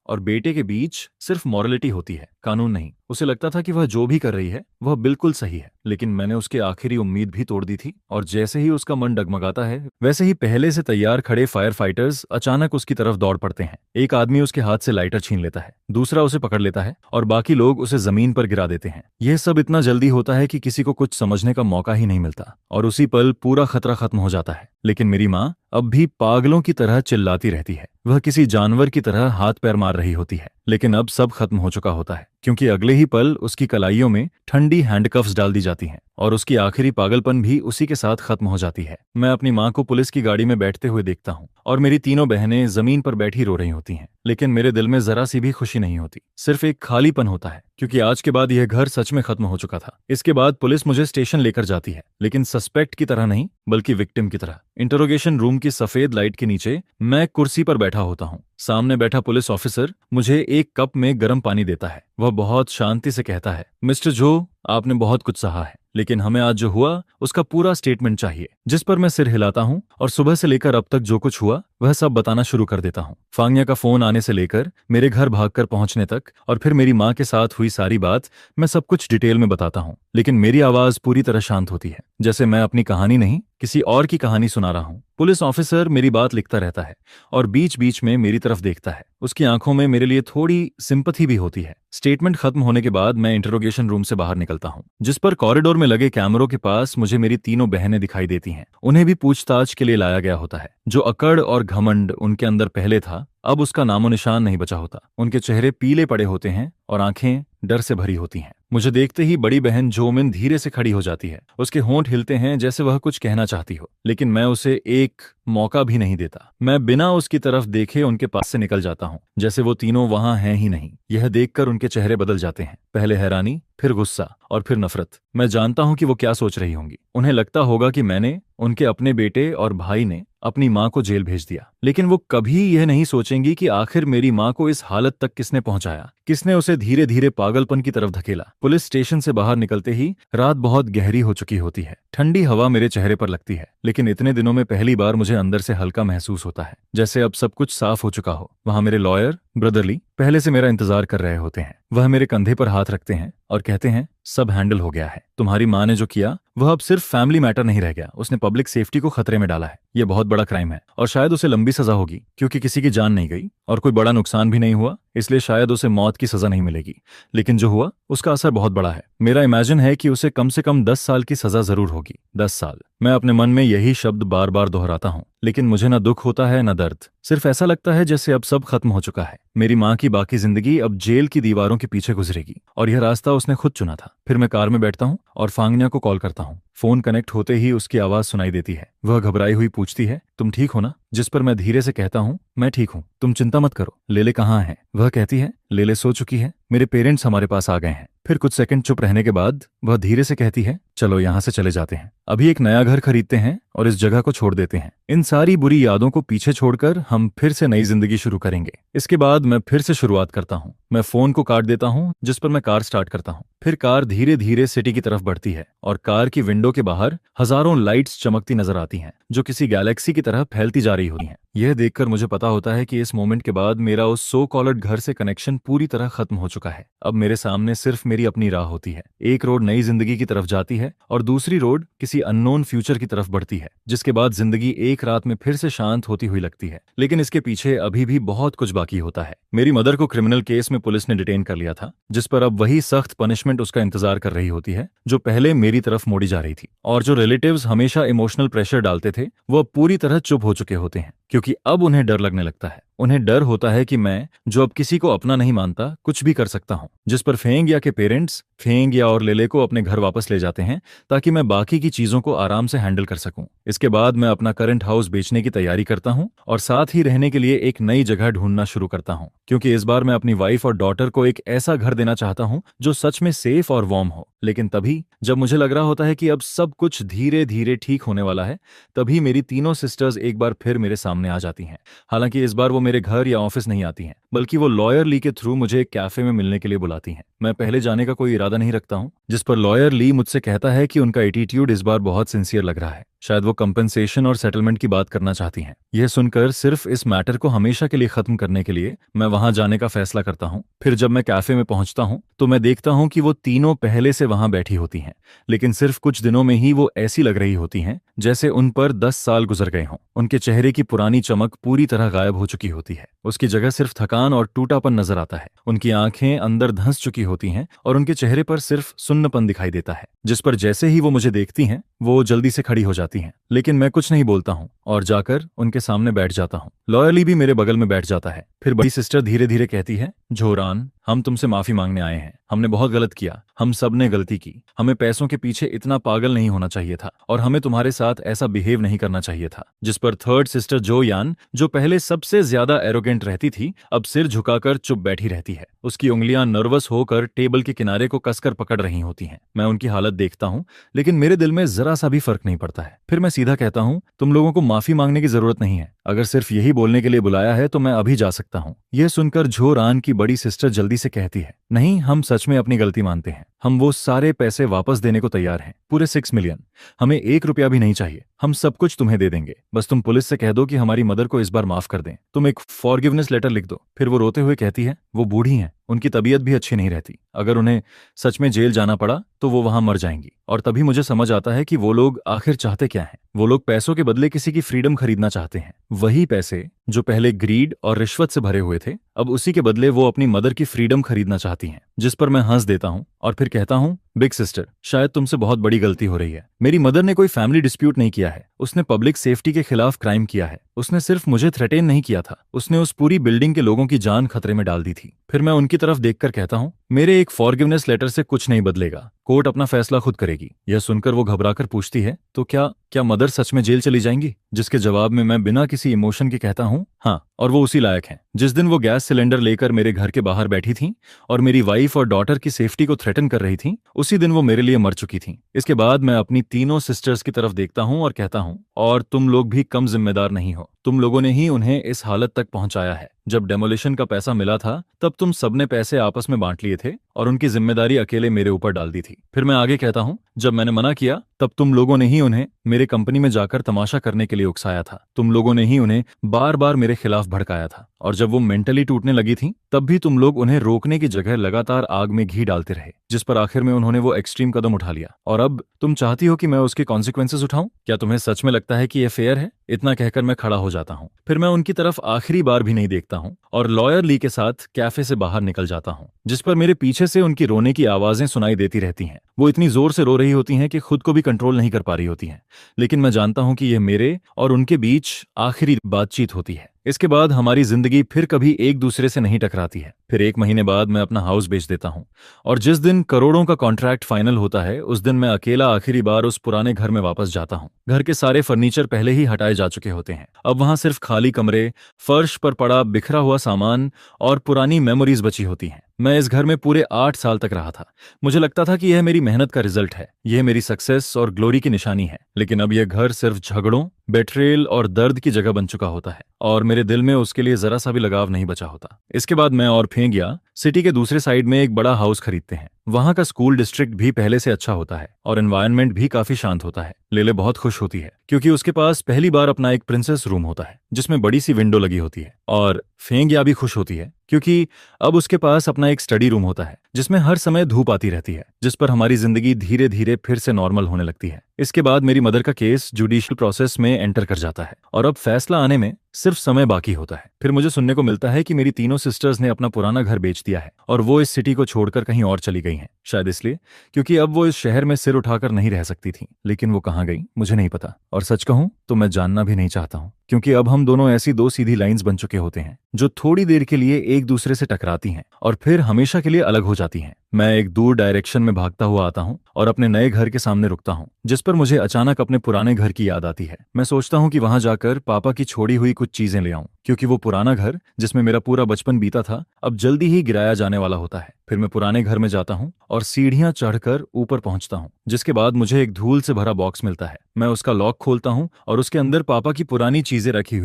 और बेटे के बीच सिर्फ मॉरलिटी होती है, कानून नहीं। उसे लगता था कि वह जो भी कर रही है वह बिल्कुल सही है। लेकिन मैंने उसकी आखिरी उम्मीद भी तोड़ दी थी, और जैसे ही उसका मन डगमगाता है वैसे ही पहले से तैयार खड़े फायर फाइटर्स अचानक उसकी तरफ दौड़ पड़ते हैं। एक आदमी उसके हाथ से लाइटर छीन लेता है, दूसरा उसे पकड़ लेता है और बाकी लोग उसे जमीन पर गिरा देते हैं। यह सब इतना जल्दी होता है कि किसी को कुछ समझने का मौका ही नहीं मिलता और उसी पल पूरा खतरा खत्म हो जाता है। लेकिन मेरी माँ अब भी पागलों की तरह चिल्लाती रहती है। वह किसी जानवर की तरह हाथ पैर मार रही होती है, लेकिन अब सब खत्म हो चुका होता है, क्योंकि अगले ही पल उसकी कलाइयों में ठंडी हैंडकफ्स डाल दी जाती हैं और उसकी आखिरी पागलपन भी उसी के साथ खत्म हो जाती है। मैं अपनी माँ को पुलिस की गाड़ी में बैठते हुए देखता हूँ और मेरी तीनों बहनें जमीन पर बैठी रो रही होती हैं, लेकिन मेरे दिल में जरा सी भी खुशी नहीं होती, सिर्फ एक खालीपन होता है, क्योंकि आज के बाद यह घर सच में खत्म हो चुका था। इसके बाद पुलिस मुझे स्टेशन लेकर जाती है, लेकिन सस्पेक्ट की तरह नहीं बल्कि विक्टिम की तरह। इंटरोगेशन रूम की सफेद लाइट के नीचे मैं कुर्सी पर बैठा होता हूँ। सामने बैठा पुलिस ऑफिसर मुझे एक कप में गर्म पानी देता है। वह बहुत शांति से कहता है, मिस्टर जो, आपने बहुत कुछ सहा है, लेकिन हमें आज जो हुआ उसका पूरा स्टेटमेंट चाहिए। जिस पर मैं सिर हिलाता हूँ और सुबह से लेकर अब तक जो कुछ हुआ वह सब बताना शुरू कर देता हूँ। फांगिया का फोन आने से लेकर मेरे घर भागकर पहुंचने तक और फिर मेरी माँ के साथ हुई सारी बात मैं सब कुछ डिटेल में बताता हूँ, लेकिन मेरी आवाज पूरी तरह शांत होती है, जैसे मैं अपनी कहानी नहीं किसी और की कहानी सुना रहा हूँ। पुलिस ऑफिसर मेरी बात लिखता रहता है और बीच बीच में मेरी तरफ देखता है। उसकी आंखों में मेरे लिए थोड़ी सिंपैथी भी होती है। स्टेटमेंट खत्म होने के बाद मैं इंटरोगेशन रूम से बाहर निकलता हूँ, जिस पर कॉरिडोर में लगे कैमरों के पास मुझे मेरी तीनों बहनें दिखाई देती हैं। उन्हें भी पूछताछ के लिए लाया गया होता है। जो अकड़ और घमंड उनके अंदर पहले था अब उसका नामो निशान नहीं बचा होता। उनके चेहरे पीले पड़े होते हैं और आंखें डर से भरी होती हैं। मुझे देखते ही बड़ी बहन जोमिन धीरे से खड़ी हो जाती है। उसके होंठ हिलते हैं जैसे वह कुछ कहना चाहती हो, लेकिन मैं उसे एक मौका भी नहीं देता। मैं बिना उसकी तरफ देखे उनके पास से निकल जाता हूँ, जैसे वो तीनों वहां हैं ही नहीं। यह देखकर उनके चेहरे बदल जाते हैं, पहले हैरानी, फिर गुस्सा और फिर नफरत। मैं जानता हूं कि वो क्या सोच रही होंगी। उन्हें लगता होगा कि मैंने, उनके अपने बेटे और भाई ने अपनी मां को जेल भेज दिया, लेकिन वो कभी यह नहीं सोचे सोचेंगी कि आखिर मेरी माँ को इस हालत तक किसने पहुंचाया, किसने उसे धीरे धीरे पागलपन की तरफ धकेला। पुलिस स्टेशन से बाहर निकलते ही रात बहुत गहरी हो चुकी होती है। ठंडी हवा मेरे चेहरे पर लगती है, लेकिन इतने दिनों में पहली बार मुझे अंदर से हल्का महसूस होता है, जैसे अब सब कुछ साफ हो चुका हो। वहां मेरे लॉयर ब्रदरली पहले से मेरा इंतजार कर रहे होते हैं। वह मेरे कंधे पर हाथ रखते हैं और कहते हैं, सब हैंडल हो गया है। तुम्हारी माँ ने जो किया वह अब सिर्फ फैमिली मैटर नहीं रह गया, उसने पब्लिक सेफ्टी को खतरे में डाला है। यह बहुत बड़ा क्राइम है और शायद उसे लंबी सजा होगी, क्योंकि किसी की जान नहीं गई और कोई बड़ा नुकसान भी नहीं हुआ, इसलिए शायद उसे मौत की सजा नहीं मिलेगी। लेकिन जो हुआ उसका असर बहुत बड़ा है। मेरा इमेजिन है कि उसे कम से कम 10 साल की सजा जरूर होगी। 10 साल। मैं अपने मन में यही शब्द बार बार दोहराता हूँ, लेकिन मुझे न दुख होता है न दर्द। सिर्फ ऐसा लगता है जैसे अब सब खत्म हो चुका है। मेरी माँ की बाकी जिंदगी अब जेल की दीवारों के पीछे गुजरेगी और यह रास्ता उसने खुद चुना था। फिर मैं कार में बैठता हूँ और फांगन्या को कॉल करता हूँ। फोन कनेक्ट होते ही उसकी आवाज सुनाई देती है। वह घबराई हुई पूछती है, तुम ठीक हो ना? जिस पर मैं धीरे से कहता हूँ, मैं ठीक हूँ, तुम चिंता मत करो। लेले कहाँ है? वह कहती है, लेले सो चुकी है, मेरे पेरेंट्स हमारे पास आ गए हैं। फिर कुछ सेकंड चुप रहने के बाद वह धीरे से कहती है, चलो यहाँ से चले जाते हैं। अभी एक नया घर खरीदते हैं और इस जगह को छोड़ देते हैं। इन सारी बुरी यादों को पीछे छोड़कर हम फिर से नई जिंदगी शुरू करेंगे। इसके बाद मैं फिर से शुरुआत करता हूँ। मैं फोन को काट देता हूँ, जिस पर मैं कार स्टार्ट करता हूँ। फिर कार धीरे धीरे सिटी की तरफ बढ़ती है और कार की विंडो के बाहर हजारों लाइट्स चमकती नजर आती हैं, जो किसी गैलेक्सी की तरह फैलती जा रही होती हैं। यह देखकर मुझे पता होता है कि इस मोमेंट के बाद मेरा उस सो कॉल्ड घर से कनेक्शन पूरी तरह खत्म हो चुका है। अब मेरे सामने सिर्फ मेरी अपनी राह होती है। एक रोड नई जिंदगी की तरफ जाती है और दूसरी रोड किसी अननोन फ्यूचर की तरफ बढ़ती है, जिसके बाद जिंदगी एक रात में फिर से शांत होती हुई लगती है। लेकिन इसके पीछे अभी भी बहुत कुछ बाकी होता है। मेरी मदर को क्रिमिनल केस में पुलिस ने डिटेन कर लिया था, जिस पर अब वही सख्त पनिशमेंट उसका इंतजार कर रही होती है जो पहले मेरी तरफ मोड़ी जा रही थी। और जो रिलेटिव्स हमेशा इमोशनल प्रेशर डालते थे, वो पूरी तरह चुप हो चुके होते हैं, क्योंकि अब उन्हें डर लगने लगता है। उन्हें डर होता है कि मैं, जो अब किसी को अपना नहीं मानता, कुछ भी कर सकता हूं। जिस पर फेंग या के पेरेंट्स फेंग या और लेले को अपने घर वापस ले जाते हैं ताकि मैं बाकी की चीजों को आराम से हैंडल कर सकूं। इसके बाद मैं अपना करंट हाउस बेचने की तैयारी करता हूं और साथ ही रहने के लिए एक नई जगह ढूंढना शुरू करता हूं, क्योंकि इस बार मैं अपनी वाइफ और डॉटर को एक ऐसा घर देना चाहता हूं जो सच में सेफ और वार्म हो। लेकिन तभी जब मुझे लग रहा होता है कि अब सब कुछ धीरे धीरे ठीक होने वाला है, तभी मेरी तीनों सिस्टर्स एक बार फिर मेरे सामने आ जाती हैं। हालांकि इस बार वो मेरे घर या ऑफिस नहीं आती हैं, बल्कि वो लॉयर ली के थ्रू मुझे एक कैफे में मिलने के लिए बुलाती हैं। मैं पहले जाने का कोई इरादा नहीं रखता हूँ, जिस पर लॉयर ली मुझसे कहता है कि उनका एटीट्यूड इस बार बहुत सिंसियर लग रहा है। शायद वो कंपनसेशन और सेटलमेंट की बात करना चाहती हैं। यह सुनकर सिर्फ इस मैटर को हमेशा के लिए खत्म करने के लिए मैं वहां जाने का फैसला करता हूं। फिर जब मैं कैफे में पहुंचता हूं तो मैं देखता हूं कि वो तीनों पहले से वहां बैठी होती हैं, लेकिन सिर्फ कुछ दिनों में ही वो ऐसी लग रही होती हैं जैसे उन पर 10 साल गुजर गए हों। उनके चेहरे की पुरानी चमक पूरी तरह गायब हो चुकी होती है। उसकी जगह सिर्फ थकान और टूटापन नजर आता है। उनकी आंखें अंदर धंस चुकी होती हैं और उनके चेहरे पर सिर्फ सुन्नपन दिखाई देता है, जिस पर जैसे ही वो मुझे देखती हैं वो जल्दी से खड़ी हो जाती हैं। लेकिन मैं कुछ नहीं बोलता हूं और जाकर उनके सामने बैठ जाता हूं। लॉयरली भी मेरे बगल में बैठ जाता है। फिर बड़ी सिस्टर धीरे धीरे कहती है, झोरान, हम तुमसे माफी मांगने आए हैं। हमने बहुत गलत किया, हम सब ने गलती की। हमें पैसों के पीछे इतना पागल नहीं होना चाहिए था और हमें तुम्हारे साथ ऐसा बिहेव नहीं करना चाहिए था। जिस पर थर्ड सिस्टर जो यान, जो पहले सबसे ज्यादा एरोगेंट रहती थी, अब सिर झुकाकर चुप बैठी रहती है। उसकी उंगलियां नर्वस होकर टेबल के किनारे को कसकर पकड़ रही होती हैं। मैं उनकी हालत देखता हूं, लेकिन मेरे दिल में जरा सा भी फर्क नहीं पड़ता है। फिर मैं सीधा कहता हूं, तुम लोगों को माफी मांगने की जरूरत नहीं है। अगर सिर्फ यही बोलने के लिए बुलाया है तो मैं अभी जा सकता हूं। यह सुनकर झोरान की बड़ी सिस्टर जल्दी से कहती है, नहीं, हम सच में अपनी गलती मानते हैं। हम वो सारे पैसे वापस देने को तैयार हैं, पूरे 6 मिलियन। हमें 1 रुपया भी नहीं चाहिए। हम सब कुछ तुम्हें दे देंगे, बस तुम पुलिस से कह दो कि हमारी मदर को इस बार माफ कर दें। तुम एक फॉरगिवनेस लेटर लिख दो। फिर वो रोते हुए कहती है, वो बूढ़ी हैं, उनकी तबीयत भी अच्छी नहीं रहती। अगर उन्हें सच में जेल जाना पड़ा तो वो वहां मर जाएंगी। और तभी मुझे समझ आता है कि वो लोग आखिर चाहते क्या हैं। वो लोग पैसों के बदले किसी की फ्रीडम खरीदना चाहते हैं। वही पैसे जो पहले ग्रीड और रिश्वत से भरे हुए थे, अब उसी के बदले वो अपनी मदर की फ्रीडम खरीदना चाहती हैं। जिस पर मैं हंस देता हूं और फिर कहता हूं, बिग सिस्टर, शायद तुमसे बहुत बड़ी गलती हो रही है। मेरी मदर ने कोई फैमिली डिस्प्यूट नहीं किया है। उसने पब्लिक सेफ्टी के खिलाफ क्राइम किया है। उसने सिर्फ मुझे थ्रेटेन नहीं किया था, उसने उस पूरी बिल्डिंग के लोगों की जान खतरे में डाल दी थी। फिर मैं उनकी तरफ देखकर कहता हूं, मेरे एक फॉरगिवनेस लेटर से कुछ नहीं बदलेगा। कोर्ट अपना फैसला खुद करेगी। यह सुनकर वो घबराकर पूछती है, तो क्या मदर सच में जेल चली जाएंगी? जिसके जवाब में मैं बिना किसी इमोशन के कहता हूं, हाँ, और वो उसी लायक हैं। जिस दिन वो गैस सिलेंडर लेकर मेरे घर के बाहर बैठी थीं और मेरी वाइफ और डॉटर की सेफ्टी को थ्रेटन कर रही थीं, उसी दिन वो मेरे लिए मर चुकी थीं। इसके बाद मैं अपनी तीनों सिस्टर्स की तरफ देखता हूं और कहता हूं, और तुम लोग भी कम जिम्मेदार नहीं हो। तुम लोगों ने ही उन्हें इस हालत तक पहुंचाया है। जब डेमोलिशन का पैसा मिला था तब तुम सबने पैसे आपस में बांट लिए थे और उनकी जिम्मेदारी अकेले मेरे ऊपर डाल दी थी। फिर मैं आगे कहता हूँ, जब मैंने मना किया तब तुम लोगों ने ही उन्हें मेरे कंपनी में जाकर तमाशा करने के लिए उकसाया था। तुम लोगों ने ही उन्हें बार बार मेरे खिलाफ भड़काया था और जब वो मेंटली टूटने लगी थी तब भी तुम लोग उन्हें रोकने की जगह लगातार आग में घी डालते रहे, जिस पर आखिर में उन्होंने वो एक्सट्रीम कदम उठा लिया। और अब तुम चाहती हो कि मैं उसके कॉन्सिक्वेंसेस उठाऊं? क्या तुम्हें सच में लगता है कि यह फेयर है? इतना कहकर मैं खड़ा हो जाता हूं। फिर मैं उनकी तरफ आखिरी बार भी नहीं देखता हूं और लॉयर ली के साथ कैफे से बाहर निकल जाता हूं, जिस पर मेरे पीछे से उनकी रोने की आवाजें सुनाई देती रहती हैं। वो इतनी जोर से रो रही होती हैं कि खुद को भी कंट्रोल नहीं कर पा रही होती हैं। लेकिन मैं जानता हूं कि यह मेरे और उनके बीच आखिरी बातचीत होती है। इसके बाद हमारी जिंदगी फिर कभी एक दूसरे से नहीं टकराती है। फिर 1 महीने बाद मैं अपना हाउस बेच देता हूं और जिस दिन करोड़ों का कॉन्ट्रैक्ट फाइनल होता है उस दिन मैं अकेला आखिरी बार उस पुराने घर में वापस जाता हूं। घर के सारे फर्नीचर पहले ही हटाए जा चुके होते हैं। अब वहां सिर्फ खाली कमरे, फर्श पर पड़ा बिखरा हुआ सामान और पुरानी मेमोरीज बची होती हैं। मैं इस घर में पूरे 8 साल तक रहा था। मुझे लगता था कि यह मेरी मेहनत का रिजल्ट है, यह मेरी सक्सेस और ग्लोरी की निशानी है। लेकिन अब यह घर सिर्फ झगड़ों, बेट्रेल और दर्द की जगह बन चुका होता है और मेरे दिल में उसके लिए जरा सा भी लगाव नहीं बचा होता। इसके बाद मैं और फेंगिया सिटी के दूसरे साइड में एक बड़ा हाउस खरीदते हैं। वहां का स्कूल डिस्ट्रिक्ट भी पहले से अच्छा होता है और एनवायरनमेंट भी काफी शांत होता है। लेले बहुत खुश होती है क्योंकि उसके पास पहली बार अपना एक प्रिंसेस रूम होता है जिसमें बड़ी सी विंडो लगी होती है। और फेंगिया भी खुश होती है क्योंकि अब उसके पास अपना एक स्टडी रूम होता है जिसमें हर समय धूप आती रहती है, जिस पर हमारी जिंदगी धीरे धीरे फिर से नॉर्मल होने लगती है। इसके बाद मेरी मदर का केस जुडिशियल प्रोसेस में एंटर कर जाता है और अब फैसला आने में सिर्फ समय बाकी होता है। फिर मुझे सुनने को मिलता है कि मेरी तीनों सिस्टर्स ने अपना पुराना घर बेच दिया है और वो इस सिटी को छोड़कर कहीं और चली गई हैं। शायद इसलिए क्योंकि अब वो इस शहर में सिर उठाकर नहीं रह सकती थी। लेकिन वो कहाँ गई मुझे नहीं पता, और सच कहूं तो मैं जानना भी नहीं चाहता हूं, क्योंकि अब हम दोनों ऐसी 2 सीधी लाइंस बन चुके होते हैं जो थोड़ी देर के लिए एक दूसरे से टकराती हैं और फिर हमेशा के लिए अलग हो जाती हैं। मैं एक दूर डायरेक्शन में भागता हुआ आता हूं और अपने नए घर के सामने रुकता हूं, जिस पर मुझे अचानक अपने पुराने घर की याद आती है। मैं सोचता हूं कि वहां जाकर पापा की छोड़ी हुई कुछ चीजें ले आऊं, क्योंकि वो पुराना घर जिसमें मेरा पूरा बचपन बीता था अब जल्दी ही गिराया जाने वाला होता है। फिर मैं पुराने घर में जाता हूं और सीढ़ियां चढ़कर ऊपर पहुंचता हूं, जिसके बाद मुझे एक धूल से भरा बॉक्स मिलता है। मैं उसका लॉक खोलता हूं और उसके अंदर पापा की पुरानी चीजें रखी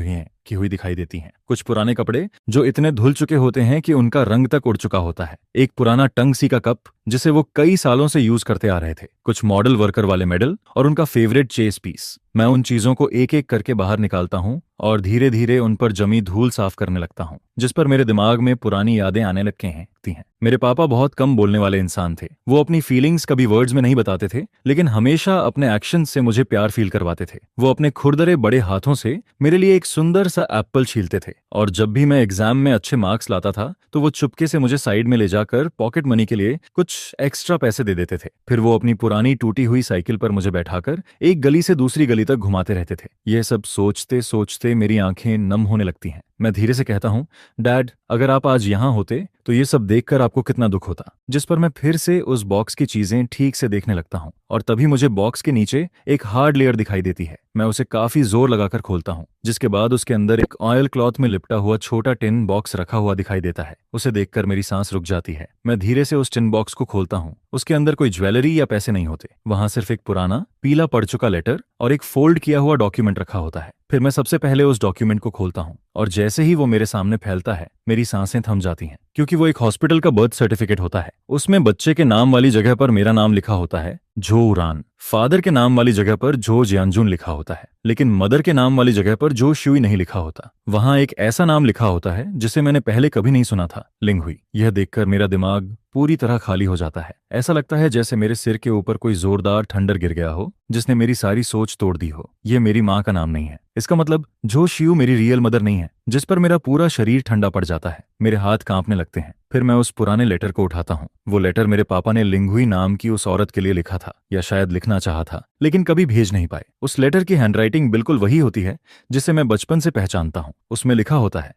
हुई दिखाई देती हैं। कुछ पुराने कपड़े जो इतने धुल चुके होते हैं कि उनका रंग तक उड़ चुका होता है, एक पुराना टंग सी का कप जिसे वो कई सालों से यूज करते आ रहे थे, कुछ मॉडल वर्कर वाले मेडल और उनका फेवरेट चेस पीस। मैं उन चीजों को एक एक करके बाहर निकालता हूं और धीरे धीरे उन पर जमी धूल साफ करने लगता हूं, जिस पर मेरे दिमाग में पुरानी यादें आने लगती हैं। मेरे पापा बहुत कम बोलने वाले इंसान थे। वो अपनी फीलिंग्स कभी वर्ड्स में नहीं बताते थे, लेकिन हमेशा अपने एक्शन से मुझे प्यार फील करवाते थे। वो अपने खुरदरे बड़े हाथों से मेरे लिए एक सुंदर सा एप्पल छीलते थे और जब भी मैं एग्जाम में अच्छे मार्क्स लाता था तो वो चुपके से मुझे साइड में ले जाकर पॉकेट मनी के लिए कुछ एक्स्ट्रा पैसे दे देते थे। फिर वो अपनी पुरानी टूटी हुई साइकिल पर मुझे बैठाकर एक गली से दूसरी गली तक घुमाते रहते थे। यह सब सोचते सोचते मेरी आंखें नम होने लगती हैं। मैं धीरे से कहता हूं, डैड, अगर आप आज यहां होते तो ये सब देखकर आपको कितना दुख होता। जिस पर मैं फिर से उस बॉक्स की चीजें ठीक से देखने लगता हूं और तभी मुझे बॉक्स के नीचे एक हार्ड लेयर दिखाई देती है। मैं उसे काफी जोर लगाकर खोलता हूं, जिसके बाद उसके अंदर एक ऑयल क्लॉथ में लिपटा हुआ छोटा टिन बॉक्स रखा हुआ दिखाई देता है। उसे देखकर मेरी सांस रुक जाती है। मैं धीरे से उस टिन बॉक्स को खोलता हूं। उसके अंदर कोई ज्वेलरी या पैसे नहीं होते। वहां सिर्फ एक पुराना पीला पड़ चुका लेटर और एक फोल्ड किया हुआ डॉक्यूमेंट रखा होता है। फिर मैं सबसे पहले उस डॉक्यूमेंट को खोलता हूं और जैसे ही वो मेरे सामने फैलता है मेरी सांसें थम जाती हैं, क्योंकि वो एक हॉस्पिटल का बर्थ सर्टिफिकेट होता है। उसमें बच्चे के नाम वाली जगह पर मेरा नाम लिखा होता है, जो उरान। फादर के नाम वाली जगह पर जो जियांजुन लिखा होता है, लेकिन मदर के नाम वाली जगह पर जो शुई नहीं लिखा होता। वहां एक ऐसा नाम लिखा होता है जिसे मैंने पहले कभी नहीं सुना था, लिंगहुई। यह देखकर मेरा दिमाग पूरी तरह खाली हो जाता है। ऐसा लगता है जैसे मेरे सिर के ऊपर कोई जोरदार ठंडर गिर गया हो जिसने मेरी सारी सोच तोड़ दी हो। यह मेरी माँ का नाम नहीं है। इसका मतलब जो शियू मेरी रियल मदर नहीं है, जिस पर मेरा पूरा शरीर ठंडा पड़ जाता है। मेरे हाथ कांपने लगते हैं। फिर मैं उस पुराने लेटर को उठाता हूँ। वो लेटर मेरे पापा ने लिंगहुई नाम की उस औरत के लिए लिखा था, या शायद लिखना चाहा था, लेकिन कभी भेज नहीं पाए। उस लेटर की हैंडराइटिंग बिल्कुल वही होती है जिसे मैं बचपन से पहचानता हूँ। उसमें लिखा होता है,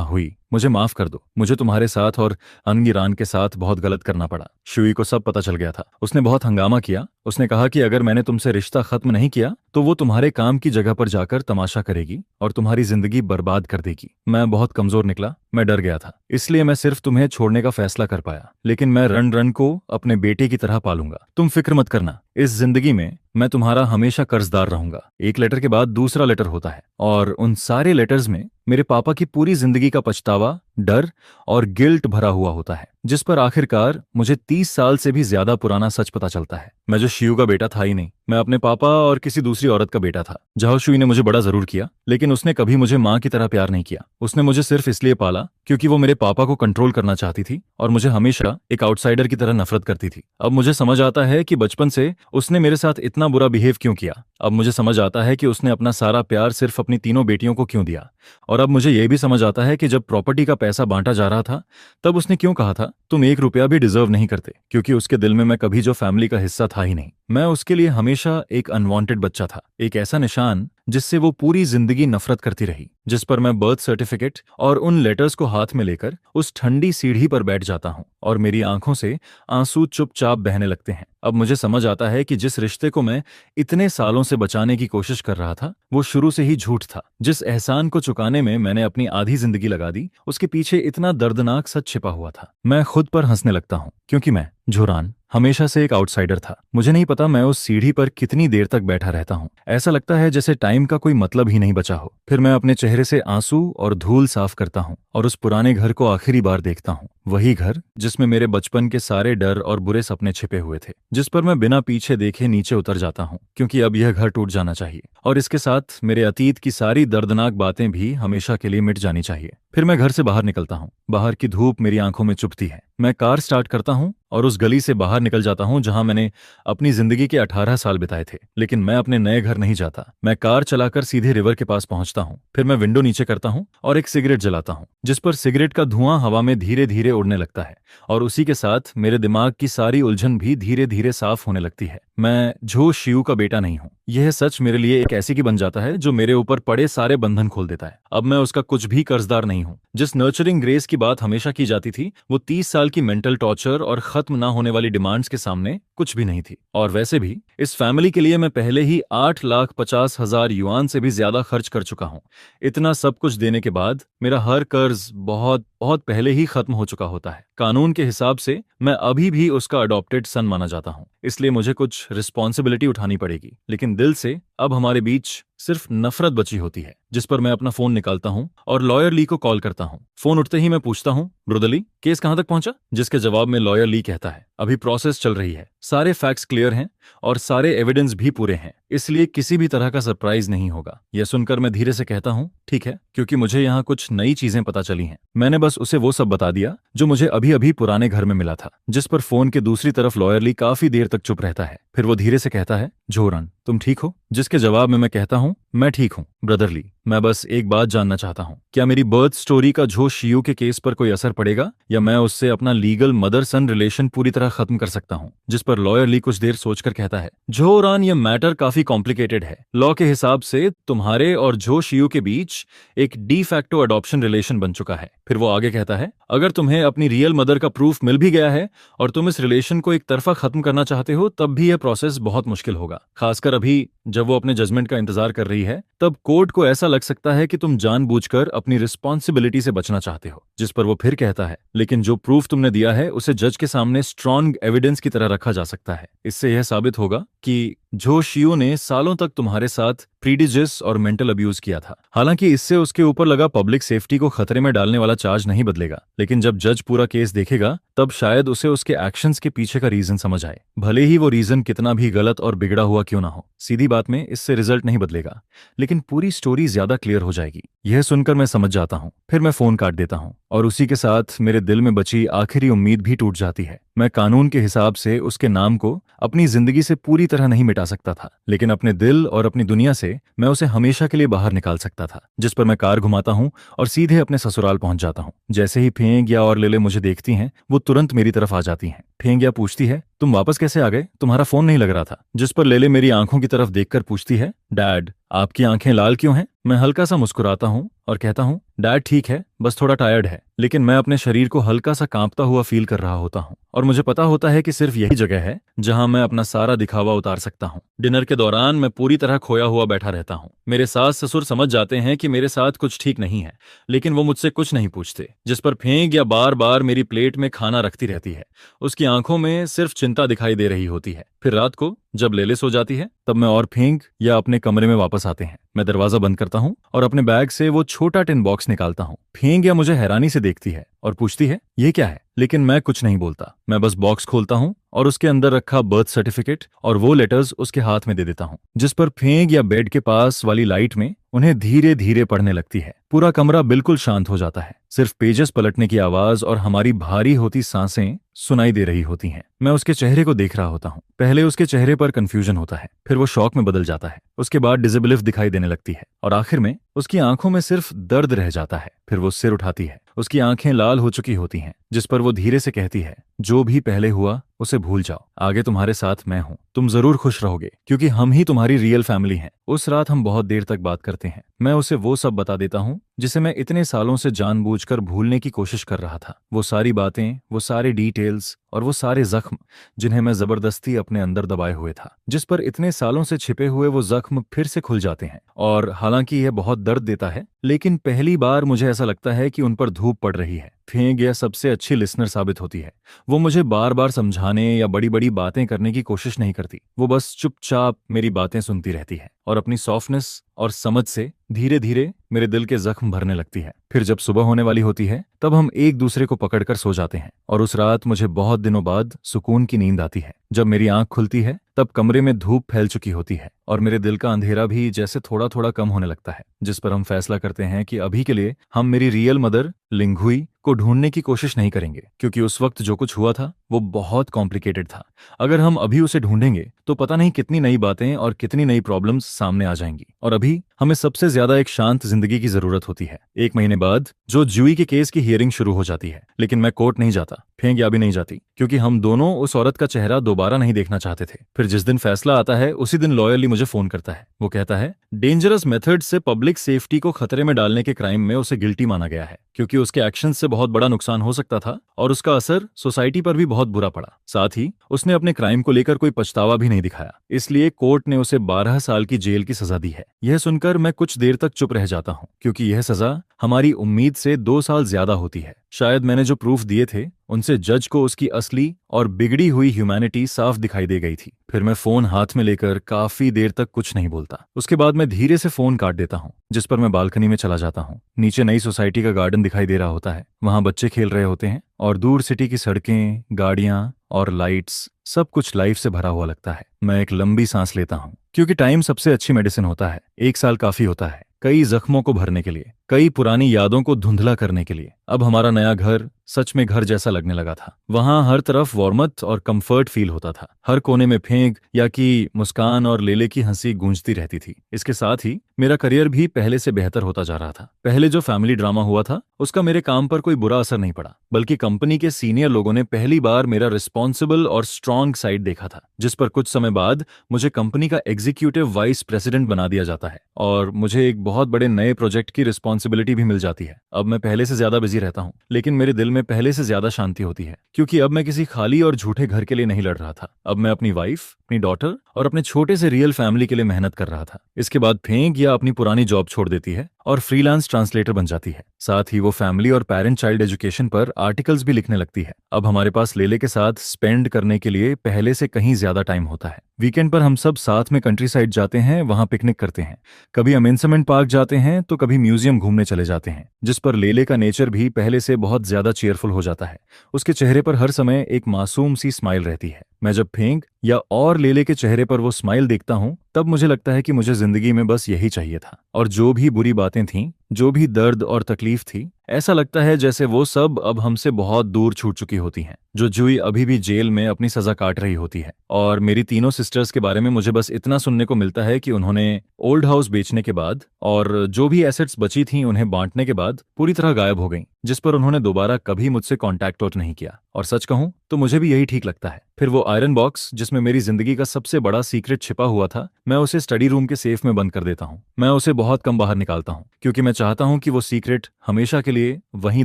हुई, मुझे माफ कर दो। मुझे तुम्हारे साथ और अंगिरान के साथ बहुत गलत करना पड़ा। शुई को सब पता चल गया था। उसने बहुत हंगामा किया। उसने कहा कि अगर मैंने तुमसे रिश्ता खत्म नहीं किया तो वो तुम्हारे काम की जगह पर जाकर तमाशा करेगी और तुम्हारी जिंदगी बर्बाद कर देगी। मैं बहुत कमजोर निकला। मैं डर गया था, इसलिए मैं सिर्फ तुम्हें छोड़ने का फैसला कर पाया। लेकिन मैं रन रन को अपने बेटे की तरह पालूंगा। तुम फिक्र मत करना। इस जिंदगी में मैं तुम्हारा हमेशा कर्जदार रहूंगा। एक लेटर के बाद दूसरा लेटर होता है और उन सारे लेटर्स में मेरे पापा की पूरी जिंदगी का पछतावा, डर और गिल्ट भरा हुआ होता है, जिस पर आखिरकार मुझे 30 साल से भी ज्यादा पुराना सच पता चलता है। मैं जो शिव का बेटा था ही नहीं, मैं अपने पापा और किसी दूसरी औरत का बेटा था। जाओ शुई ने मुझे बड़ा जरूर किया, लेकिन उसने कभी मुझे माँ की तरह प्यार नहीं किया। उसने मुझे सिर्फ इसलिए पाला क्योंकि वो मेरे पापा को कंट्रोल करना चाहती थी और मुझे हमेशा एक आउटसाइडर की तरह नफरत करती थी। अब मुझे समझ आता है कि बचपन से उसने मेरे साथ इतना बुरा बिहेव क्यों किया। अब मुझे समझ आता है कि उसने अपना सारा प्यार सिर्फ अपनी तीनों बेटियों को क्यों दिया। और अब मुझे यह भी समझ आता है कि जब प्रॉपर्टी का पैसा बांटा जा रहा था, तब उसने क्यों कहा था तुम 1 रुपया भी डिजर्व नहीं करते, क्योंकि उसके दिल में मैं कभी जो फैमिली का हिस्सा था ही नहीं। मैं उसके लिए हमेशा एक अनवांटेड बच्चा था, एक ऐसा निशान जिससे वो पूरी जिंदगी नफरत करती रही। जिस पर मैं बर्थ सर्टिफिकेट और उन लेटर्स को हाथ में लेकर उस ठंडी सीढ़ी पर बैठ जाता हूँ और मेरी आंखों से आंसू चुपचाप बहने लगते हैं। अब मुझे समझ आता है कि जिस रिश्ते को मैं इतने सालों से बचाने की कोशिश कर रहा था, वो शुरू से ही झूठ था। जिस एहसान को चुकाने में मैंने अपनी आधी जिंदगी लगा दी, उसके पीछे इतना दर्दनाक सच छिपा हुआ था। मैं खुद पर हंसने लगता हूँ, क्योंकि मैं झुरान हमेशा से एक आउटसाइडर था। मुझे नहीं पता मैं उस सीढ़ी पर कितनी देर तक बैठा रहता हूँ। ऐसा लगता है जैसे टाइम का कोई मतलब ही नहीं बचा हो। फिर मैं अपने चेहरे से आंसू और धूल साफ करता हूँ और उस पुराने घर को आखिरी बार देखता हूँ। वही घर जिसमें मेरे बचपन के सारे डर और बुरे सपने छिपे हुए थे, जिस पर मैं बिना पीछे देखे नीचे उतर जाता हूँ, क्योंकि अब यह घर टूट जाना चाहिए और इसके साथ मेरे अतीत की सारी दर्दनाक बातें भी हमेशा के लिए मिट जानी चाहिए। फिर मैं घर से बाहर निकलता हूँ। बाहर की धूप मेरी आंखों में चुभती है। मैं कार स्टार्ट करता हूँ और उस गली से बाहर निकल जाता हूँ जहां मैंने अपनी जिंदगी के 18 साल बिताए थे। लेकिन मैं अपने नए घर नहीं जाता। मैं कार चलाकर सीधे रिवर के पास पहुंचता हूँ। फिर मैं विंडो नीचे करता हूँ और एक सिगरेट जलाता हूँ, जिस पर सिगरेट का धुआं हवा में धीरे धीरे उड़ने लगता है और उसी के साथ मेरे दिमाग की सारी उलझन भी धीरे धीरे साफ होने लगती है। मैं झो शिव का बेटा नहीं हूँ। यह सच मेरे लिए एक ऐसी की बन जाता है जो मेरे ऊपर पड़े सारे बंधन खोल देता है। अब मैं उसका कुछ भी कर्जदार नहीं हूँ। जिस नर्चरिंग ग्रेस की बात हमेशा की जाती थी, वो 30 साल की मेंटल टॉर्चर और खत्म ना होने वाली डिमांड्स के सामने कुछ भी नहीं थी। और वैसे भी इस फैमिली के लिए मैं पहले ही 8,50,000 युआन से भी ज्यादा खर्च कर चुका हूँ। इतना सब कुछ देने के बाद मेरा हर कर्ज बहुत बहुत पहले ही खत्म हो चुका होता है। कानून के हिसाब से मैं अभी भी उसका अडॉप्टेड सन माना जाता हूँ, इसलिए मुझे कुछ रिस्पॉन्सिबिलिटी उठानी पड़ेगी। लेकिन दिल से अब हमारे बीच सिर्फ नफरत बची होती है। जिस पर मैं अपना फोन निकालता हूँ और लॉयर ली को कॉल करता हूँ। फोन उठते ही मैं पूछता हूँ, ब्रदर ली, केस कहाँ तक पहुंचा? जिसके जवाब में लॉयर ली कहता है, अभी प्रोसेस चल रही है, सारे फैक्ट्स क्लियर हैं और सारे एविडेंस भी पूरे हैं, इसलिए किसी भी तरह का सरप्राइज नहीं होगा। यह सुनकर मैं धीरे से कहता हूँ, ठीक है, क्योंकि मुझे यहाँ कुछ नई चीजें पता चली हैं। मैंने बस उसे वो सब बता दिया जो मुझे अभी अभी पुराने घर में मिला था। जिस पर फोन के दूसरी तरफ लॉयर ली काफी देर तक चुप रहता है। फिर वो धीरे से कहता है, झोरन, तुम ठीक हो? जिसके जवाब में मैं कहता हूँ, मैं ठीक हूँ ब्रदर ली, मैं बस एक बात जानना चाहता हूँ, क्या मेरी बर्थ स्टोरी का झो शियू के केस पर कोई असर पड़ेगा, या मैं उससे अपना लीगल मदर सन रिलेशन पूरी तरह खत्म कर सकता हूँ? जिस पर लॉयर ली कुछ देर सोचकर कहता है, झोरान, ये मैटर काफी कॉम्प्लिकेटेड है। लॉ के हिसाब से तुम्हारे और झो शियू के बीच एक डी फैक्टो अडॉप्शन रिलेशन बन चुका है। फिर वो आगे कहता है, अगर तुम्हें अपनी रियल मदर का प्रूफ मिल भी गया है और तुम इस रिलेशन को एक तरफा खत्म करना चाहते हो, तब भी यह प्रोसेस बहुत मुश्किल होगा। खासकर अभी जब वो अपने जजमेंट का इंतजार कर रही है, तब कोर्ट को ऐसा लग सकता है कि तुम जानबूझकर अपनी रिस्पॉन्सिबिलिटी से बचना चाहते हो। जिस पर वो फिर कहता है, लेकिन जो प्रूफ तुमने दिया है उसे जज के सामने स्ट्रॉन्ग एविडेंस की तरह रखा जा सकता है। इससे यह साबित होगा कि झो शियू ने सालों तक तुम्हारे साथ प्रीडिजिस और मेंटल अब्यूज किया था। हालांकि इससे उसके ऊपर लगा पब्लिक सेफ्टी को खतरे में डालने वाला चार्ज नहीं बदलेगा, लेकिन जब जज पूरा केस देखेगा तब शायद उसे उसके एक्शंस के पीछे का रीजन समझ आए, भले ही वो रीजन कितना भी गलत और बिगड़ा हुआ क्यों ना हो। सीधी बात में इससे रिजल्ट नहीं बदलेगा, लेकिन पूरी स्टोरी ज्यादा क्लियर हो जाएगी। यह सुनकर मैं समझ जाता हूँ। फिर मैं फोन काट देता हूँ और उसी के साथ मेरे दिल में बची आखिरी उम्मीद भी टूट जाती है। मैं कानून के हिसाब से उसके नाम को अपनी जिंदगी से पूरी तरह नहीं मिटा सकता था, लेकिन अपने दिल और अपनी दुनिया से मैं उसे हमेशा के लिए बाहर निकाल सकता था। जिस पर मैं कार घुमाता हूँ और सीधे अपने ससुराल पहुंच जाता हूँ। जैसे ही फेंगिया और लेले मुझे देखती हैं, वो तुरंत मेरी तरफ आ जाती हैं। फेंगिया पूछती है, तुम वापस कैसे आ गए? तुम्हारा फोन नहीं लग रहा था। जिस पर लेले मेरी आंखों की तरफ देखकर पूछती है, डैड, आपकी आंखें लाल क्यों हैं? मैं हल्का सा मुस्कुराता हूँ और कहता हूँ, डैड ठीक है, बस थोड़ा टायर्ड है। लेकिन मैं अपने शरीर को हल्का सा कांपता हुआ फील कर रहा होता हूँ और मुझे पता होता है कि सिर्फ यही जगह है जहां मैं अपना सारा दिखावा उतार सकता हूँ। डिनर के दौरान मैं पूरी तरह खोया हुआ बैठा रहता हूँ। मेरे सास ससुर समझ जाते हैं कि मेरे साथ कुछ ठीक नहीं है, लेकिन वो मुझसे कुछ नहीं पूछते। जिस पर फेंगिया बार बार मेरी प्लेट में खाना रखती रहती है। उसकी आंखों में सिर्फ चिंता दिखाई दे रही होती है। फिर रात को जब लेले सो जाती है, तब मैं और फेंग या अपने कमरे में वापस आते हैं। मैं दरवाजा बंद करता हूँ और अपने बैग से वो छोटा टिन बॉक्स निकालता हूँ। फेंग या मुझे हैरानी से देखती है और पूछती है ये क्या है, लेकिन मैं कुछ नहीं बोलता। मैं बस बॉक्स खोलता हूँ और उसके अंदर रखा बर्थ सर्टिफिकेट और वो लेटर्स उसके हाथ में दे देता हूँ, जिस पर फेंग या बेड के पास वाली लाइट में उन्हें धीरे धीरे पढ़ने लगती है। पूरा कमरा बिल्कुल शांत हो जाता है, सिर्फ पेजेस पलटने की आवाज और हमारी भारी होती सांसें सुनाई दे रही होती हैं। मैं उसके चेहरे को देख रहा होता हूँ। पहले उसके चेहरे पर कंफ्यूजन होता है, फिर वो शॉक में बदल जाता है, उसके बाद डिसेबिलिफ दिखाई देने लगती है और आखिर में उसकी आंखों में सिर्फ दर्द रह जाता है। फिर वो सिर उठाती है, उसकी आंखें लाल हो चुकी होती हैं, जिस पर वो धीरे से कहती है जो भी पहले हुआ उसे भूल जाओ, आगे तुम्हारे साथ मैं हूं, तुम जरूर खुश रहोगे क्योंकि हम ही तुम्हारी रियल फैमिली हैं। उस रात हम बहुत देर तक बात करते हैं। मैं उसे वो सब बता देता हूँ जिसे मैं इतने सालों से जानबूझकर भूलने की कोशिश कर रहा था। वो सारी बातें, वो सारे डिटेल्स और वो सारे जख्म जिन्हें मैं जबरदस्ती अपने अंदर दबाए हुए था, जिस पर इतने सालों से छिपे हुए वो जख्म फिर से खुल जाते हैं। और हालांकि यह बहुत दर्द देता है, लेकिन पहली बार मुझे ऐसा लगता है कि उन पर धूप पड़ रही है। फेंग यह सबसे अच्छी लिसनर साबित होती है। वो मुझे बार बार समझाने या बड़ी बड़ी बातें करने की कोशिश नहीं करती। वो बस चुपचाप मेरी बातें सुनती रहती है और अपनी सॉफ्टनेस और समझ से धीरे धीरे मेरे दिल के जख्म भरने लगती है। फिर जब सुबह होने वाली होती है तब हम एक दूसरे को पकड़कर सो जाते हैं और उस रात मुझे बहुत दिनों बाद सुकून की नींद आती है। जब मेरी आंख खुलती है तब कमरे में धूप फैल चुकी होती है और मेरे दिल का अंधेरा भी जैसे थोड़ा थोड़ा कम होने लगता है, जिस पर हम फैसला करते हैं कि अभी के लिए हम मेरी रियल मदर लिंगहुई को ढूंढने की कोशिश नहीं करेंगे, क्योंकि उस वक्त जो कुछ हुआ था वो बहुत कॉम्प्लिकेटेड था। अगर हम अभी उसे ढूंढेंगे तो पता नहीं कितनी नई बातें और कितनी नई प्रॉब्लम्स सामने आ जाएंगी। और अभी हमें सबसे ज्यादा एक शांत जिंदगी की जरूरत होती है। 1 महीने बाद जो ज्यूई के केस की हियरिंग शुरू हो जाती है, लेकिन मैं कोर्ट नहीं जाता, फेंग या भी नहीं जाती, क्योंकि हम दोनों उस औरत का चेहरा दोबारा नहीं देखना चाहते थे। फिर जिस दिन फैसला आता है उसी दिन लॉयरली मुझे फोन करता है। वो कहता है डेंजरस मेथड से पब्लिक सेफ्टी को खतरे में डालने के क्राइम में उसे गिल्टी माना गया है, क्योंकि उसके एक्शन से बहुत बड़ा नुकसान हो सकता था और उसका असर सोसाइटी पर भी बहुत बुरा पड़ा। साथ ही उसने अपने क्राइम को लेकर कोई पछतावा भी नहीं दिखाया, इसलिए कोर्ट ने उसे 12 साल की जेल की सजा दी है। यह सुनकर मैं कुछ देर तक चुप रह जाता हूँ, क्योंकि यह सजा हमारी उम्मीद से 2 साल ज्यादा होती है। शायद मैंने जो प्रूफ दिए थे उनसे जज को उसकी असली और बिगड़ी हुई ह्यूमैनिटी साफ दिखाई दे गई थी। फिर मैं फोन हाथ में लेकर काफी देर तक कुछ नहीं बोलता। उसके बाद मैं धीरे से फोन काट देता हूँ, जिस पर मैं बालकनी में चला जाता हूँ। नीचे नई सोसाइटी का गार्डन दिखाई दे रहा होता है, वहां बच्चे खेल रहे होते हैं और दूर सिटी की सड़कें, गाड़ियां और लाइट्स, सब कुछ लाइफ से भरा हुआ लगता है। मैं एक लंबी सांस लेता हूँ, क्योंकि टाइम सबसे अच्छी मेडिसिन होता है। 1 साल काफी होता है कई जख्मों को भरने के लिए, कई पुरानी यादों को धुंधला करने के लिए। अब हमारा नया घर सच में घर जैसा लगने लगा था। वहां हर तरफ वार्मथ और कंफर्ट फील होता था। हर कोने में फेंग या की मुस्कान और लेले की हंसी गूंजती रहती थी। इसके साथ ही मेरा करियर भी पहले से बेहतर होता जा रहा था। पहले जो फैमिली ड्रामा हुआ था उसका मेरे काम पर कोई बुरा असर नहीं पड़ा, बल्कि कंपनी के सीनियर लोगों ने पहली बार मेरा रिस्पॉन्सिबल और स्ट्रांग साइड देखा था, जिस पर कुछ समय बाद मुझे कंपनी का एग्जीक्यूटिव वाइस प्रेसिडेंट बना दिया जाता है और मुझे एक बहुत बड़े नए प्रोजेक्ट की रिस्पॉन्सिबिलिटी भी मिल जाती है। अब मैं पहले से ज्यादा बिजी रहता हूँ, लेकिन मेरे दिल में पहले से ज्यादा शांति होती है, क्योंकि अब मैं किसी खाली और झूठे घर के लिए नहीं लड़ रहा था। अब मैं अपनी वाइफ, अपनी डॉटर और अपने छोटे से रियल फैमिली के लिए मेहनत कर रहा था। इसके बाद फेंग या अपनी पुरानी जॉब छोड़ देती है और फ्रीलांस ट्रांसलेटर बन जाती है। साथ ही वो फैमिली और पेरेंट चाइल्ड एजुकेशन पर आर्टिकल्स भी लिखने लगती है। अब हमारे पास लेले के साथ स्पेंड करने के लिए पहले से कहीं ज्यादा टाइम होता है। वीकेंड पर हम सब साथ में कंट्री साइड जाते हैं, वहां पिकनिक करते हैं। कभी अमेंसमेंट पार्क जाते हैं तो कभी म्यूजियम घूमने चले जाते हैं, जिस पर लेले का नेचर भी पहले से बहुत ज्यादा चेयरफुल हो जाता है। उसके चेहरे पर हर समय एक मासूम सी स्माइल रहती है। मैं जब फेंग या और लेले के चेहरे पर वो स्माइल देखता हूँ तब मुझे लगता है कि मुझे जिंदगी में बस यही चाहिए था। और जो भी बुरी बातें थीं, जो भी दर्द और तकलीफ थी, ऐसा लगता है जैसे वो सब अब हमसे बहुत दूर छूट चुकी होती हैं। जो जुई अभी भी जेल में अपनी सजा काट रही होती है और मेरी तीनों सिस्टर्स के बारे में मुझे बस इतना सुनने को मिलता है कि उन्होंने ओल्ड हाउस बेचने के बाद और जो भी एसेट्स बची थीं उन्हें बांटने के बाद पूरी तरह गायब हो गईं, जिस पर उन्होंने दोबारा कभी मुझसे कॉन्टैक्ट आउट नहीं किया। और सच कहूं तो मुझे भी यही ठीक लगता है। फिर वो आयरन बॉक्स जिसमें मेरी जिंदगी का सबसे बड़ा सीक्रेट छिपा हुआ था, मैं उसे स्टडी रूम के सेफ में बंद कर देता हूँ। मैं उसे बहुत कम बाहर निकालता हूँ, क्योंकि मैं चाहता हूँ कि वो सीक्रेट हमेशा के लिए वहीं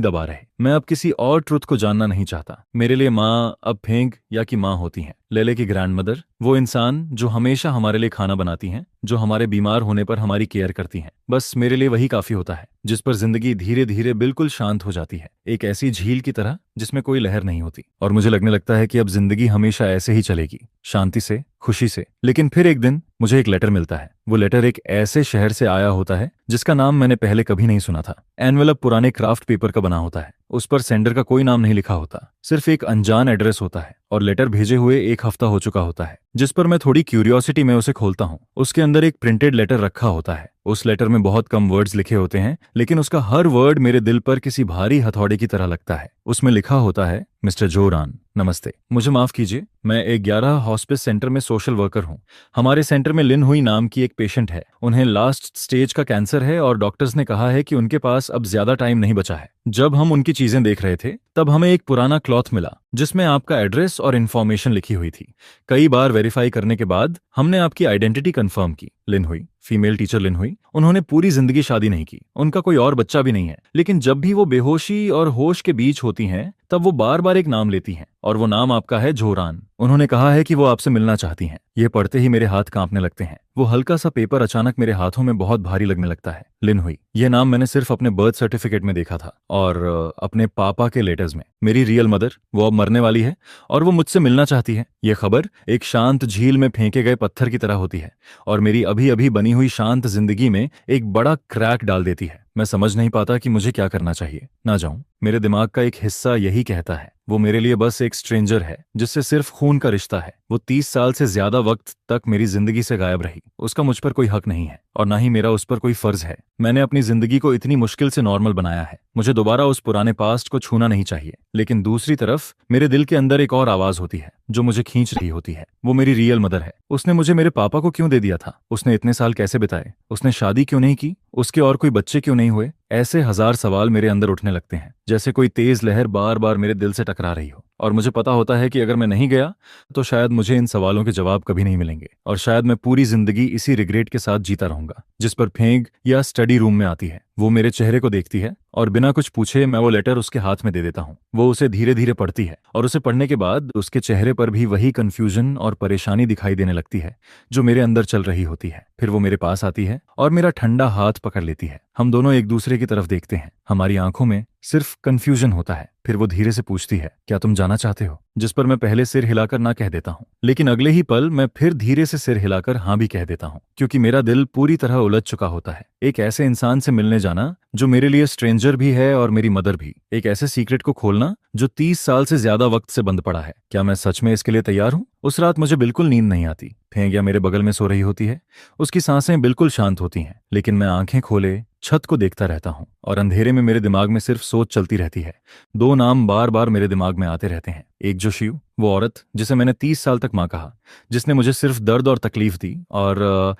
दबा रहे। मैं अब किसी और ट्रुथ को जानना नहीं चाहता। मेरे लिए माँ अब फेंग या की माँ होती हैं, लेले की ग्रैंडमदर, वो इंसान जो हमेशा हमारे लिए खाना बनाती हैं, जो हमारे बीमार होने पर हमारी केयर करती हैं। बस मेरे लिए वही काफी होता है, जिस पर जिंदगी धीरे धीरे बिल्कुल शांत हो जाती है, एक ऐसी झील की तरह जिसमें कोई लहर नहीं होती। और मुझे लगने लगता है कि अब जिंदगी हमेशा ऐसे ही चलेगी, शांति से, खुशी से। लेकिन फिर एक दिन मुझे एक लेटर मिलता है। वो लेटर एक ऐसे शहर से आया होता है जिसका नाम मैंने पहले कभी नहीं सुना था। एनवेलप पुराने क्राफ्ट पेपर का बना होता है, उस पर सेंडर का कोई नाम नहीं लिखा होता, सिर्फ एक अनजान एड्रेस होता है, और लेटर भेजे हुए 1 हफ्ता हो चुका होता है। जिस पर मैं थोड़ी क्यूरियोसिटी में उसे खोलता हूँ। उसके अंदर एक प्रिंटेड लेटर रखा होता है। उस लेटर में बहुत कम वर्ड्स लिखे होते हैं, लेकिन उसका हर वर्ड मेरे दिल पर किसी भारी हथौड़े की तरह लगता है। उसमें लिखा होता है, मिस्टर जोरान, नमस्ते। मुझे माफ कीजिए, मैं एक 11 हॉस्पिस सेंटर में सोशल वर्कर हूँ। हमारे सेंटर में लिन हुई नाम की एक पेशेंट है। उन्हें लास्ट स्टेज का कैंसर है और डॉक्टर्स ने कहा है कि उनके पास अब ज्यादा टाइम नहीं बचा है। जब हम उनकी चीजें देख रहे थे तब हमें एक पुराना क्लॉथ मिला जिसमें आपका एड्रेस और इन्फॉर्मेशन लिखी हुई थी। कई बार वेरीफाई करने के बाद हमने आपकी आइडेंटिटी कंफर्म की। लिन हुई, फीमेल टीचर लिन हुई। उन्होंने पूरी जिंदगी शादी नहीं की, उनका कोई और बच्चा भी नहीं है, लेकिन जब भी वो बेहोशी और होश के बीच होती हैं तब वो बार बार एक नाम लेती हैं, और वो नाम आपका है जोरान। उन्होंने कहा है कि वो आपसे मिलना चाहती हैं। ये पढ़ते ही मेरे हाथ कांपने लगते हैं। वो हल्का सा पेपर अचानक मेरे हाथों में बहुत भारी लगने लगता है। लिन हुई, यह नाम मैंने सिर्फ अपने बर्थ सर्टिफिकेट में देखा था और अपने पापा के लेटर्स में। मेरी रियल मदर, वो अब मरने वाली है और वो मुझसे मिलना चाहती है। ये खबर एक शांत झील में फेंके गए पत्थर की तरह होती है और मेरी अभी अभी बनी हुई शांत जिंदगी में एक बड़ा क्रैक डाल देती है। मैं समझ नहीं पाता कि मुझे क्या करना चाहिए। ना जाऊं। मेरे दिमाग का एक हिस्सा यही कहता है, वो मेरे लिए बस एक स्ट्रेंजर है जिससे सिर्फ खून का रिश्ता है। वो 30 साल से ज्यादा वक्त तक मेरी जिंदगी से गायब रही। उसका मुझ पर कोई हक नहीं है और ना ही मेरा उस पर कोई फर्ज है। मैंने अपनी जिंदगी को इतनी मुश्किल से नॉर्मल बनाया है। मुझे दोबारा उस पुराने पास्ट को छूना नहीं चाहिए। लेकिन दूसरी तरफ मेरे दिल के अंदर एक और आवाज होती है जो मुझे खींच रही होती है। वो मेरी रियल मदर है। उसने मुझे मेरे पापा को क्यों दे दिया था? उसने इतने साल कैसे बिताए? उसने शादी क्यों नहीं की? उसके और कोई बच्चे क्यों नहीं हुए? ऐसे हजार सवाल मेरे अंदर उठने लगते हैं, जैसे कोई तेज लहर बार बार मेरे दिल से टकरा रही हो। और मुझे पता होता है कि अगर मैं नहीं गया तो शायद मुझे इन सवालों के जवाब कभी नहीं मिलेंगे और शायद मैं पूरी जिंदगी इसी रिग्रेट के साथ जीता रहूंगा। जिस पर फेंग या स्टडी रूम में आती है, वो मेरे चेहरे को देखती है और बिना कुछ पूछे मैं वो लेटर उसके हाथ में दे देता हूँ। वो उसे धीरे धीरे पढ़ती है और उसे पढ़ने के बाद उसके चेहरे पर भी वही कंफ्यूजन और परेशानी दिखाई देने लगती है जो मेरे अंदर चल रही होती है। फिर वो मेरे पास आती है और मेरा ठंडा हाथ पकड़ लेती है। हम दोनों एक दूसरे की तरफ देखते हैं। हमारी आंखों में सिर्फ कंफ्यूजन होता है। फिर वो धीरे से पूछती है, क्या तुम जाना चाहते हो? जिस पर मैं पहले सिर हिलाकर ना कह देता हूँ, लेकिन अगले ही पल मैं फिर धीरे से सिर हिलाकर हाँ भी कह देता हूँ, क्योंकि मेरा दिल पूरी तरह उलझ चुका होता है। एक ऐसे इंसान से मिलने जाना जो मेरे लिए स्ट्रेंजर भी है और मेरी मदर भी। एक ऐसे सीक्रेट को खोलना जो 30 साल से ज्यादा वक्त से बंद पड़ा है। क्या मैं सच में इसके लिए तैयार हूँ? उस रात मुझे बिल्कुल नींद नहीं आती। फेंगिया मेरे बगल में सो रही होती है। उसकी सांसें बिल्कुल शांत होती हैं, लेकिन मैं आंखें खोले छत को देखता रहता हूँ और अंधेरे में मेरे दिमाग में सिर्फ सोच चलती रहती है। 2 नाम बार बार मेरे दिमाग में आते रहते हैं। एक जो शिव, वो औरत जिसे मैंने 30 साल तक माँ कहा, जिसने मुझे सिर्फ दर्द और तकलीफ दी और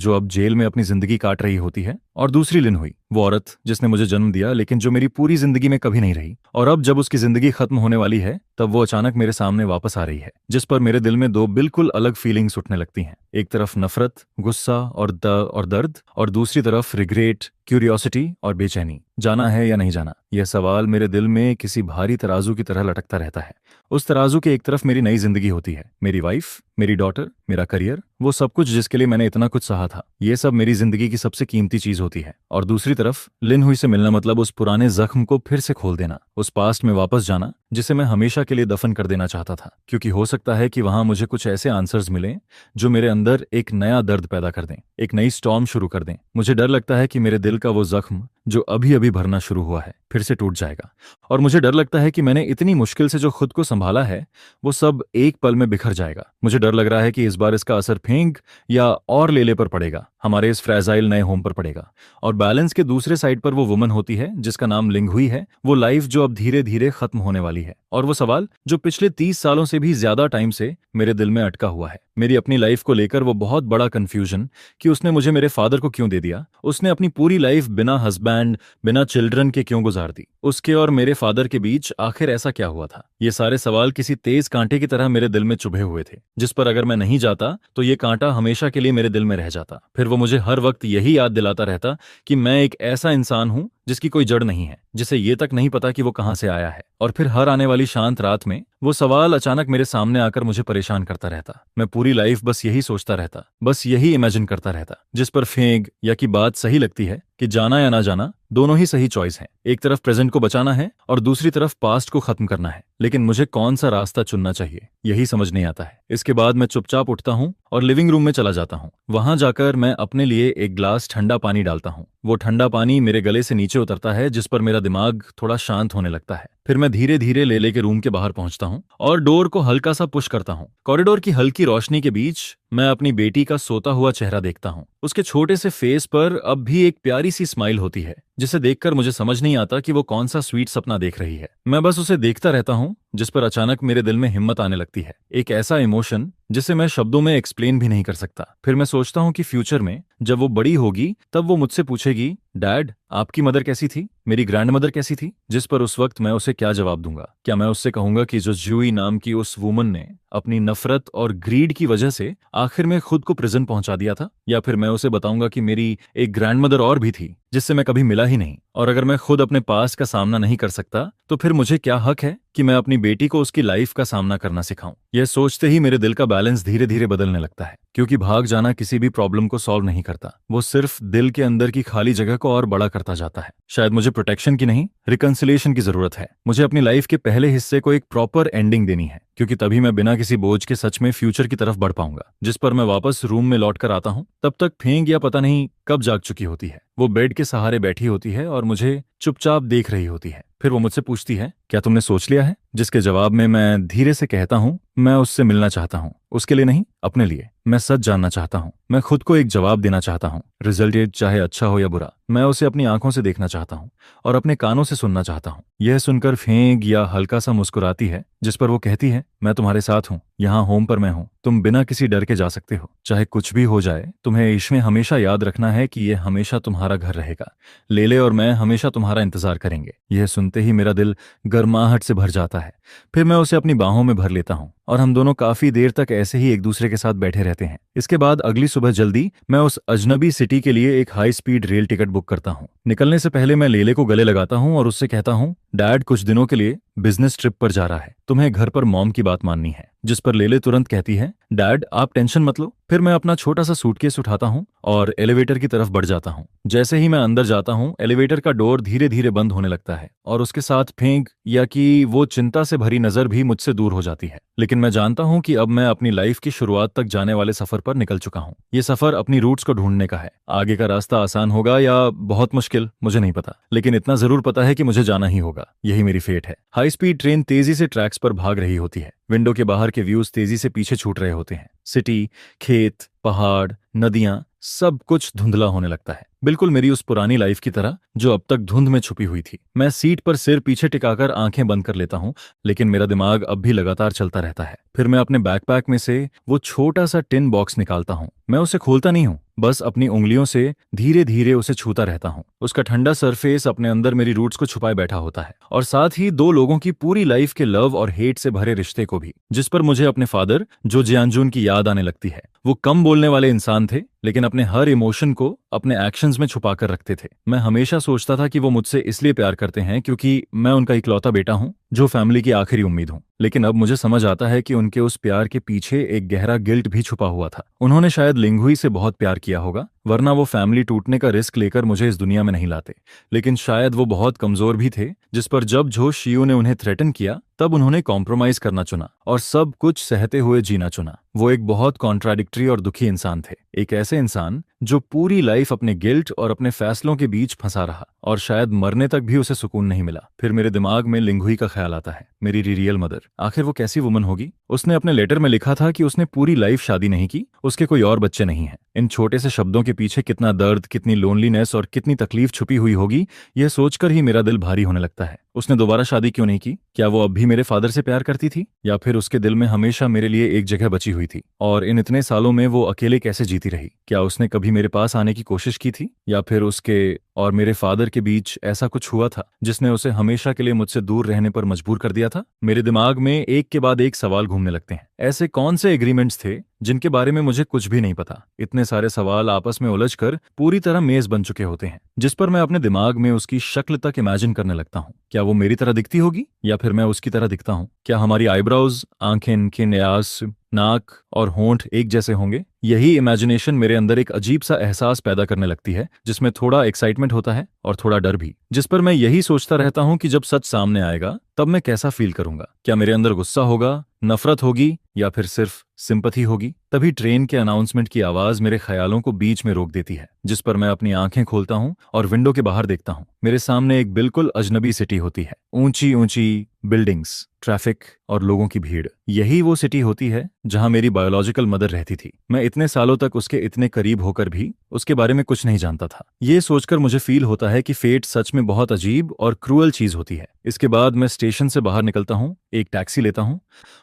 जो अब जेल में अपनी जिंदगी काट रही होती है। और दूसरी लिन हुई, वो औरत जिसने मुझे जन्म दिया लेकिन जो मेरी पूरी जिंदगी में कभी नहीं रही। और अब जब उसकी जिंदगी खत्म होने वाली है तब वो अचानक मेरे सामने वापस आ रही है, जिस पर मेरे दिल में 2 बिल्कुल अलग फीलिंग्स उठने लगती हैं। एक तरफ नफरत, गुस्सा और दर्द, और दूसरी तरफ रिग्रेट, क्यूरियोसिटी और बेचैनी। जाना है या नहीं जाना, यह सवाल मेरे दिल में किसी भारी तराजू की तरह लटकता रहता है। उस तराजू के एक तरफ मेरी नई जिंदगी होती है, मेरी वाइफ, मेरी डॉटर, मेरा करियर, वो सब कुछ जिसके लिए मैंने इतना कुछ सहा था। ये सब मेरी जिंदगी की सबसे कीमती चीज होती है। और दूसरी तरफ लिन हुई से मिलना मतलब उस पुराने जख्म को फिर से खोल देना, उस पास्ट में वापस जाना जिसे मैं हमेशा के लिए दफन कर देना चाहता था, क्योंकि हो सकता है कि वहां मुझे कुछ ऐसे आंसर्स मिलें जो मेरे अंदर एक नया दर्द पैदा कर दें, एक नई स्टॉर्म शुरू कर दें। मुझे डर लगता है कि मेरे दिल का वो जख्म जो अभी अभी भरना शुरू हुआ है फिर से टूट जाएगा। और मुझे डर लगता है कि मैंने इतनी मुश्किल से जो खुद को संभाला है वो सब एक पल में बिखर जाएगा। मुझे डर लग रहा है कि इस बार इसका असर फेंग या और लेले पर पड़ेगा, हमारे इस फ्रेजाइल नए होम पर पड़ेगा। और बैलेंस के दूसरे साइड पर वो वुमन होती है जिसका नाम लिंग हुई है, वो लाइफ जो अब धीरे धीरे खत्म होने वाली है। और वो सवाल जो पिछले 30 सालों से भी ज्यादा टाइम से मेरे दिल में अटका हुआ है, मेरी अपनी लाइफ को लेकर वो बहुत बड़ा कंफ्यूजन कि उसने मुझे मेरे फादर को क्यों दे दिया, उसने अपनी पूरी लाइफ बिना हस्बैंड, बिना चिल्ड्रन के क्यों गुजार दी, उसके और मेरे फादर के बीच आखिर ऐसा क्या हुआ था। ये सारे सवाल किसी तेज कांटे की तरह मेरे दिल में चुभे हुए थे, जिस पर अगर मैं नहीं जाता तो ये कांटा हमेशा के लिए मेरे दिल में रह जाता। फिर वो मुझे हर वक्त यही याद दिलाता रहता कि मैं एक ऐसा इंसान हूं जिसकी कोई जड़ नहीं है, जिसे ये तक नहीं पता कि वो कहाँ से आया है। और फिर हर आने वाली शांत रात में वो सवाल अचानक मेरे सामने आकर मुझे परेशान करता रहता। मैं पूरी लाइफ बस यही सोचता रहता, बस यही इमेजिन करता रहता। जिस पर फेंक या की बात सही लगती है कि जाना या ना जाना दोनों ही सही चॉइस हैं। एक तरफ प्रेजेंट को बचाना है और दूसरी तरफ पास्ट को खत्म करना है, लेकिन मुझे कौन सा रास्ता चुनना चाहिए यही समझ नहीं आता है। इसके बाद मैं चुपचाप उठता हूँ और लिविंग रूम में चला जाता हूँ। वहां जाकर मैं अपने लिए एक ग्लास ठंडा पानी डालता हूँ। वो ठंडा पानी मेरे गले से नीचे उतरता है, जिस पर मेरा दिमाग थोड़ा शांत होने लगता है। फिर मैं धीरे धीरे लेले के रूम के बाहर पहुंचता हूँ और डोर को हल्का सा पुश करता हूँ। कॉरिडोर की हल्की रोशनी के बीच मैं अपनी बेटी का सोता हुआ चेहरा देखता हूँ। उसके छोटे से फेस पर अब भी एक प्यारी सी स्माइल होती है, जिसे देखकर मुझे समझ नहीं आता कि वो कौन सा स्वीट सपना देख रही है। मैं बस उसे देखता रहता हूँ, जिस पर अचानक मेरे दिल में हिम्मत आने लगती है, एक ऐसा इमोशन जिसे मैं शब्दों में एक्सप्लेन भी नहीं कर सकता। फिर मैं सोचता हूँ कि फ्यूचर में जब वो बड़ी होगी तब वो मुझसे पूछेगी, डैड आपकी मदर कैसी थी, मेरी ग्रैंड मदर कैसी थी? जिस पर उस वक्त मैं उसे क्या जवाब दूंगा? क्या मैं उससे कहूंगा कि जो जूई नाम की उस वुमन ने अपनी नफरत और ग्रीड की वजह से आखिर में खुद को प्रिजन पहुंचा दिया था? या फिर मैं उसे बताऊंगा कि मेरी एक ग्रैंड मदर और भी थी जिससे मैं कभी मिला ही नहीं, और अगर मैं खुद अपने पास का सामना नहीं कर सकता तो फिर मुझे क्या हक है कि मैं अपनी बेटी को उसकी लाइफ का सामना करना सिखाऊं? यह सोचते ही मेरे दिल का बैलेंस धीरे धीरे बदलने लगता है, क्योंकि भाग जाना किसी भी प्रॉब्लम को सॉल्व नहीं करता, वो सिर्फ दिल के अंदर की खाली जगह को और बड़ा करता जाता है। शायद मुझे प्रोटेक्शन की नहीं, रिकंसिलिएशन की जरूरत है। मुझे अपनी लाइफ के पहले हिस्से को एक प्रॉपर एंडिंग देनी है, क्योंकि तभी मैं बिना किसी बोझ के सच में फ्यूचर की तरफ बढ़ पाऊंगा। जिस पर मैं वापस रूम में लौट कर आता हूँ, तब तक फेंग या पता नहीं कब जाग चुकी होती है। वो बेड के सहारे बैठी होती है और मुझे चुपचाप देख रही होती है। फिर वो मुझसे पूछती है, क्या तुमने सोच लिया है? जिसके जवाब में मैं धीरे से कहता हूँ, मैं उससे मिलना चाहता हूँ, उसके लिए नहीं, अपने लिए। मैं सच जानना चाहता हूँ, मैं खुद को एक जवाब देना चाहता हूँ, रिजल्ट ये चाहे अच्छा हो या बुरा। मैं उसे अपनी आंखों से देखना चाहता हूँ और अपने कानों से सुनना चाहता हूँ। यह सुनकर फेंग या हल्का सा मुस्कुराती है, जिस पर वो कहती है, मैं तुम्हारे साथ हूँ, यहाँ होम पर मैं हूँ, तुम बिना किसी डर के जा सकते हो। चाहे कुछ भी हो जाए, तुम्हें इसमें हमेशा याद रखना है कि यह हमेशा तुम्हारा घर रहेगा। लेले और मैं हमेशा तुम्हारा इंतजार करेंगे। यह सुनते ही मेरा दिल गर्माहट से भर जाता है। फिर मैं उसे अपनी बाहों में भर लेता हूँ और हम दोनों काफी देर तक ऐसे ही एक दूसरे के साथ बैठे रहते हैं। इसके बाद अगली सुबह जल्दी मैं उस अजनबी सिटी के लिए एक high speed rail ticket book करता हूँ। निकलने से पहले मैं लेले को गले लगाता हूँ और उससे कहता हूँ, डैड कुछ दिनों के लिए बिजनेस ट्रिप पर जा रहा है, तुम्हें घर पर मॉम की बात माननी है। जिस पर लेले तुरंत कहती है, डैड आप टेंशन मत लो। फिर मैं अपना छोटा सा सूटकेस उठाता हूँ और एलिवेटर की तरफ बढ़ जाता हूँ। जैसे ही मैं अंदर जाता हूँ, एलिवेटर का डोर धीरे धीरे बंद होने लगता है और उसके साथ फेंक या कि वो चिंता से भरी नजर भी मुझसे दूर हो जाती है। लेकिन मैं जानता हूँ कि अब मैं अपनी लाइफ की शुरुआत तक जाने वाले सफर पर निकल चुका हूँ। ये सफर अपनी रूट्स को ढूंढने का है। आगे का रास्ता आसान होगा या बहुत मुश्किल मुझे नहीं पता, लेकिन इतना जरूर पता है कि मुझे जाना ही होगा। यही मेरी फेट है। हाई स्पीड ट्रेन तेजी से ट्रैक्स पर भाग रही होती है। विंडो के बाहर के व्यूज तेजी से पीछे छूट रहे होते हैं। सिटी, खेत, पहाड़, नदियां, सब कुछ धुंधला होने लगता है, बिल्कुल मेरी उस पुरानी लाइफ की तरह जो अब तक धुंध में छुपी हुई थी। मैं सीट पर सिर पीछे टिकाकर आंखें बंद कर लेता हूँ, लेकिन मेरा दिमाग अब भी लगातार चलता रहता है। फिर मैं अपने बैकपैक में से वो छोटा सा टिन बॉक्स निकालता हूँ। मैं उसे खोलता नहीं हूँ, बस अपनी उंगलियों से धीरे धीरे उसे छूता रहता हूँ। उसका ठंडा सरफेस अपने अंदर मेरी रूट्स को छुपाए बैठा होता है, और साथ ही दो लोगों की पूरी लाइफ के लव और हेट से भरे रिश्ते को भी, जिस पर मुझे अपने फादर जो जियानजून की याद आने लगती है। वो कम बोलने वाले इंसान थे, लेकिन अपने हर इमोशन को अपने एक्शंस में छुपा कर रखते थे। मैं हमेशा सोचता था कि वो मुझसे इसलिए प्यार करते हैं क्योंकि मैं उनका इकलौता बेटा हूँ, जो फैमिली की आखिरी उम्मीद हूँ। लेकिन अब मुझे समझ आता है कि उनके उस प्यार के पीछे एक गहरा गिल्ट भी छुपा हुआ था। उन्होंने शायद लिंगुई से बहुत प्यार किया होगा, वरना वो फैमिली टूटने का रिस्क लेकर मुझे इस दुनिया में नहीं लाते। लेकिन शायद वो बहुत कमजोर भी थे, जिस पर जब जो शियू ने उन्हें थ्रेटन किया, तब उन्होंने कॉम्प्रोमाइज करना चुना और सब कुछ सहते हुए जीना चुना। वो एक बहुत कॉन्ट्राडिक्टरी और दुखी इंसान थे, एक ऐसे इंसान जो पूरी लाइफ अपने गिल्ट और अपने फैसलों के बीच फंसा रहा, और शायद मरने तक भी उसे सुकून नहीं मिला। फिर मेरे दिमाग में लिंगुई का ख्याल आता है, मेरी रियल मदर। आखिर वो कैसी वुमन होगी? उसने अपने लेटर में लिखा था कि उसने पूरी लाइफ शादी नहीं की, उसके कोई और बच्चे नहीं हैं। इन छोटे से शब्दों के पीछे कितना दर्द, कितनी लोनलीनेस और कितनी तकलीफ छुपी हुई होगी, यह सोचकर ही मेरा दिल भारी होने लगता है। उसने दोबारा शादी क्यों नहीं की? क्या वो अब भी मेरे फादर से प्यार करती थी, या फिर उसके दिल में हमेशा मेरे लिए एक जगह बची हुई थी? और इन इतने सालों में वो अकेले कैसे जीती रही? क्या उसने कभी मेरे पास आने की कोशिश की थी, या फिर उसके और मेरे फादर के बीच ऐसा कुछ हुआ था जिसने उसे हमेशा के लिए मुझसे दूर रहने पर मजबूर कर दिया था? मेरे दिमाग में एक के बाद एक सवाल घूमने लगते हैं, ऐसे कौन से एग्रीमेंट्स थे जिनके बारे में मुझे कुछ भी नहीं पता? इतने सारे सवाल आपस में उलझकर पूरी तरह मेज बन चुके होते हैं, जिस पर मैं अपने दिमाग में उसकी शक्ल तक इमेजिन करने लगता हूँ। क्या वो मेरी तरह दिखती होगी या फिर मैं उसकी तरह दिखता हूँ? क्या हमारी आईब्रोज, आंखें, न्यास, नाक और होंठ एक जैसे होंगे? यही इमेजिनेशन मेरे अंदर एक अजीब सा एहसास पैदा करने लगती है, जिसमें थोड़ा एक्साइटमेंट होता है और थोड़ा डर भी, जिस पर मैं यही सोचता रहता हूं कि जब सच सामने आएगा तब मैं कैसा फील करूंगा। क्या मेरे अंदर गुस्सा होगा, नफरत होगी या फिर सिर्फ सिंपथी होगी? तभी ट्रेन के अनाउंसमेंट की आवाज मेरे ख्यालों को बीच में रोक देती है, जिस पर मैं अपनी आंखें खोलता हूं और विंडो के बाहर देखता हूं। मेरे सामने एक बिल्कुल अजनबी सिटी होती है, ऊंची ऊंची बिल्डिंग्स, ट्रैफिक और लोगों की भीड़। यही वो सिटी होती है जहां मेरी बायोलॉजिकल मदर रहती थी। मैं इतने सालों तक उसके इतने करीब होकर भी उसके बारे में कुछ नहीं जानता था। ये सोचकर मुझे फील होता है कि फेट सच में बहुत अजीब और क्रूअल चीज होती है। इसके बाद मैं स्टेशन से बाहर निकलता हूँ, एक टैक्सी लेता हूँ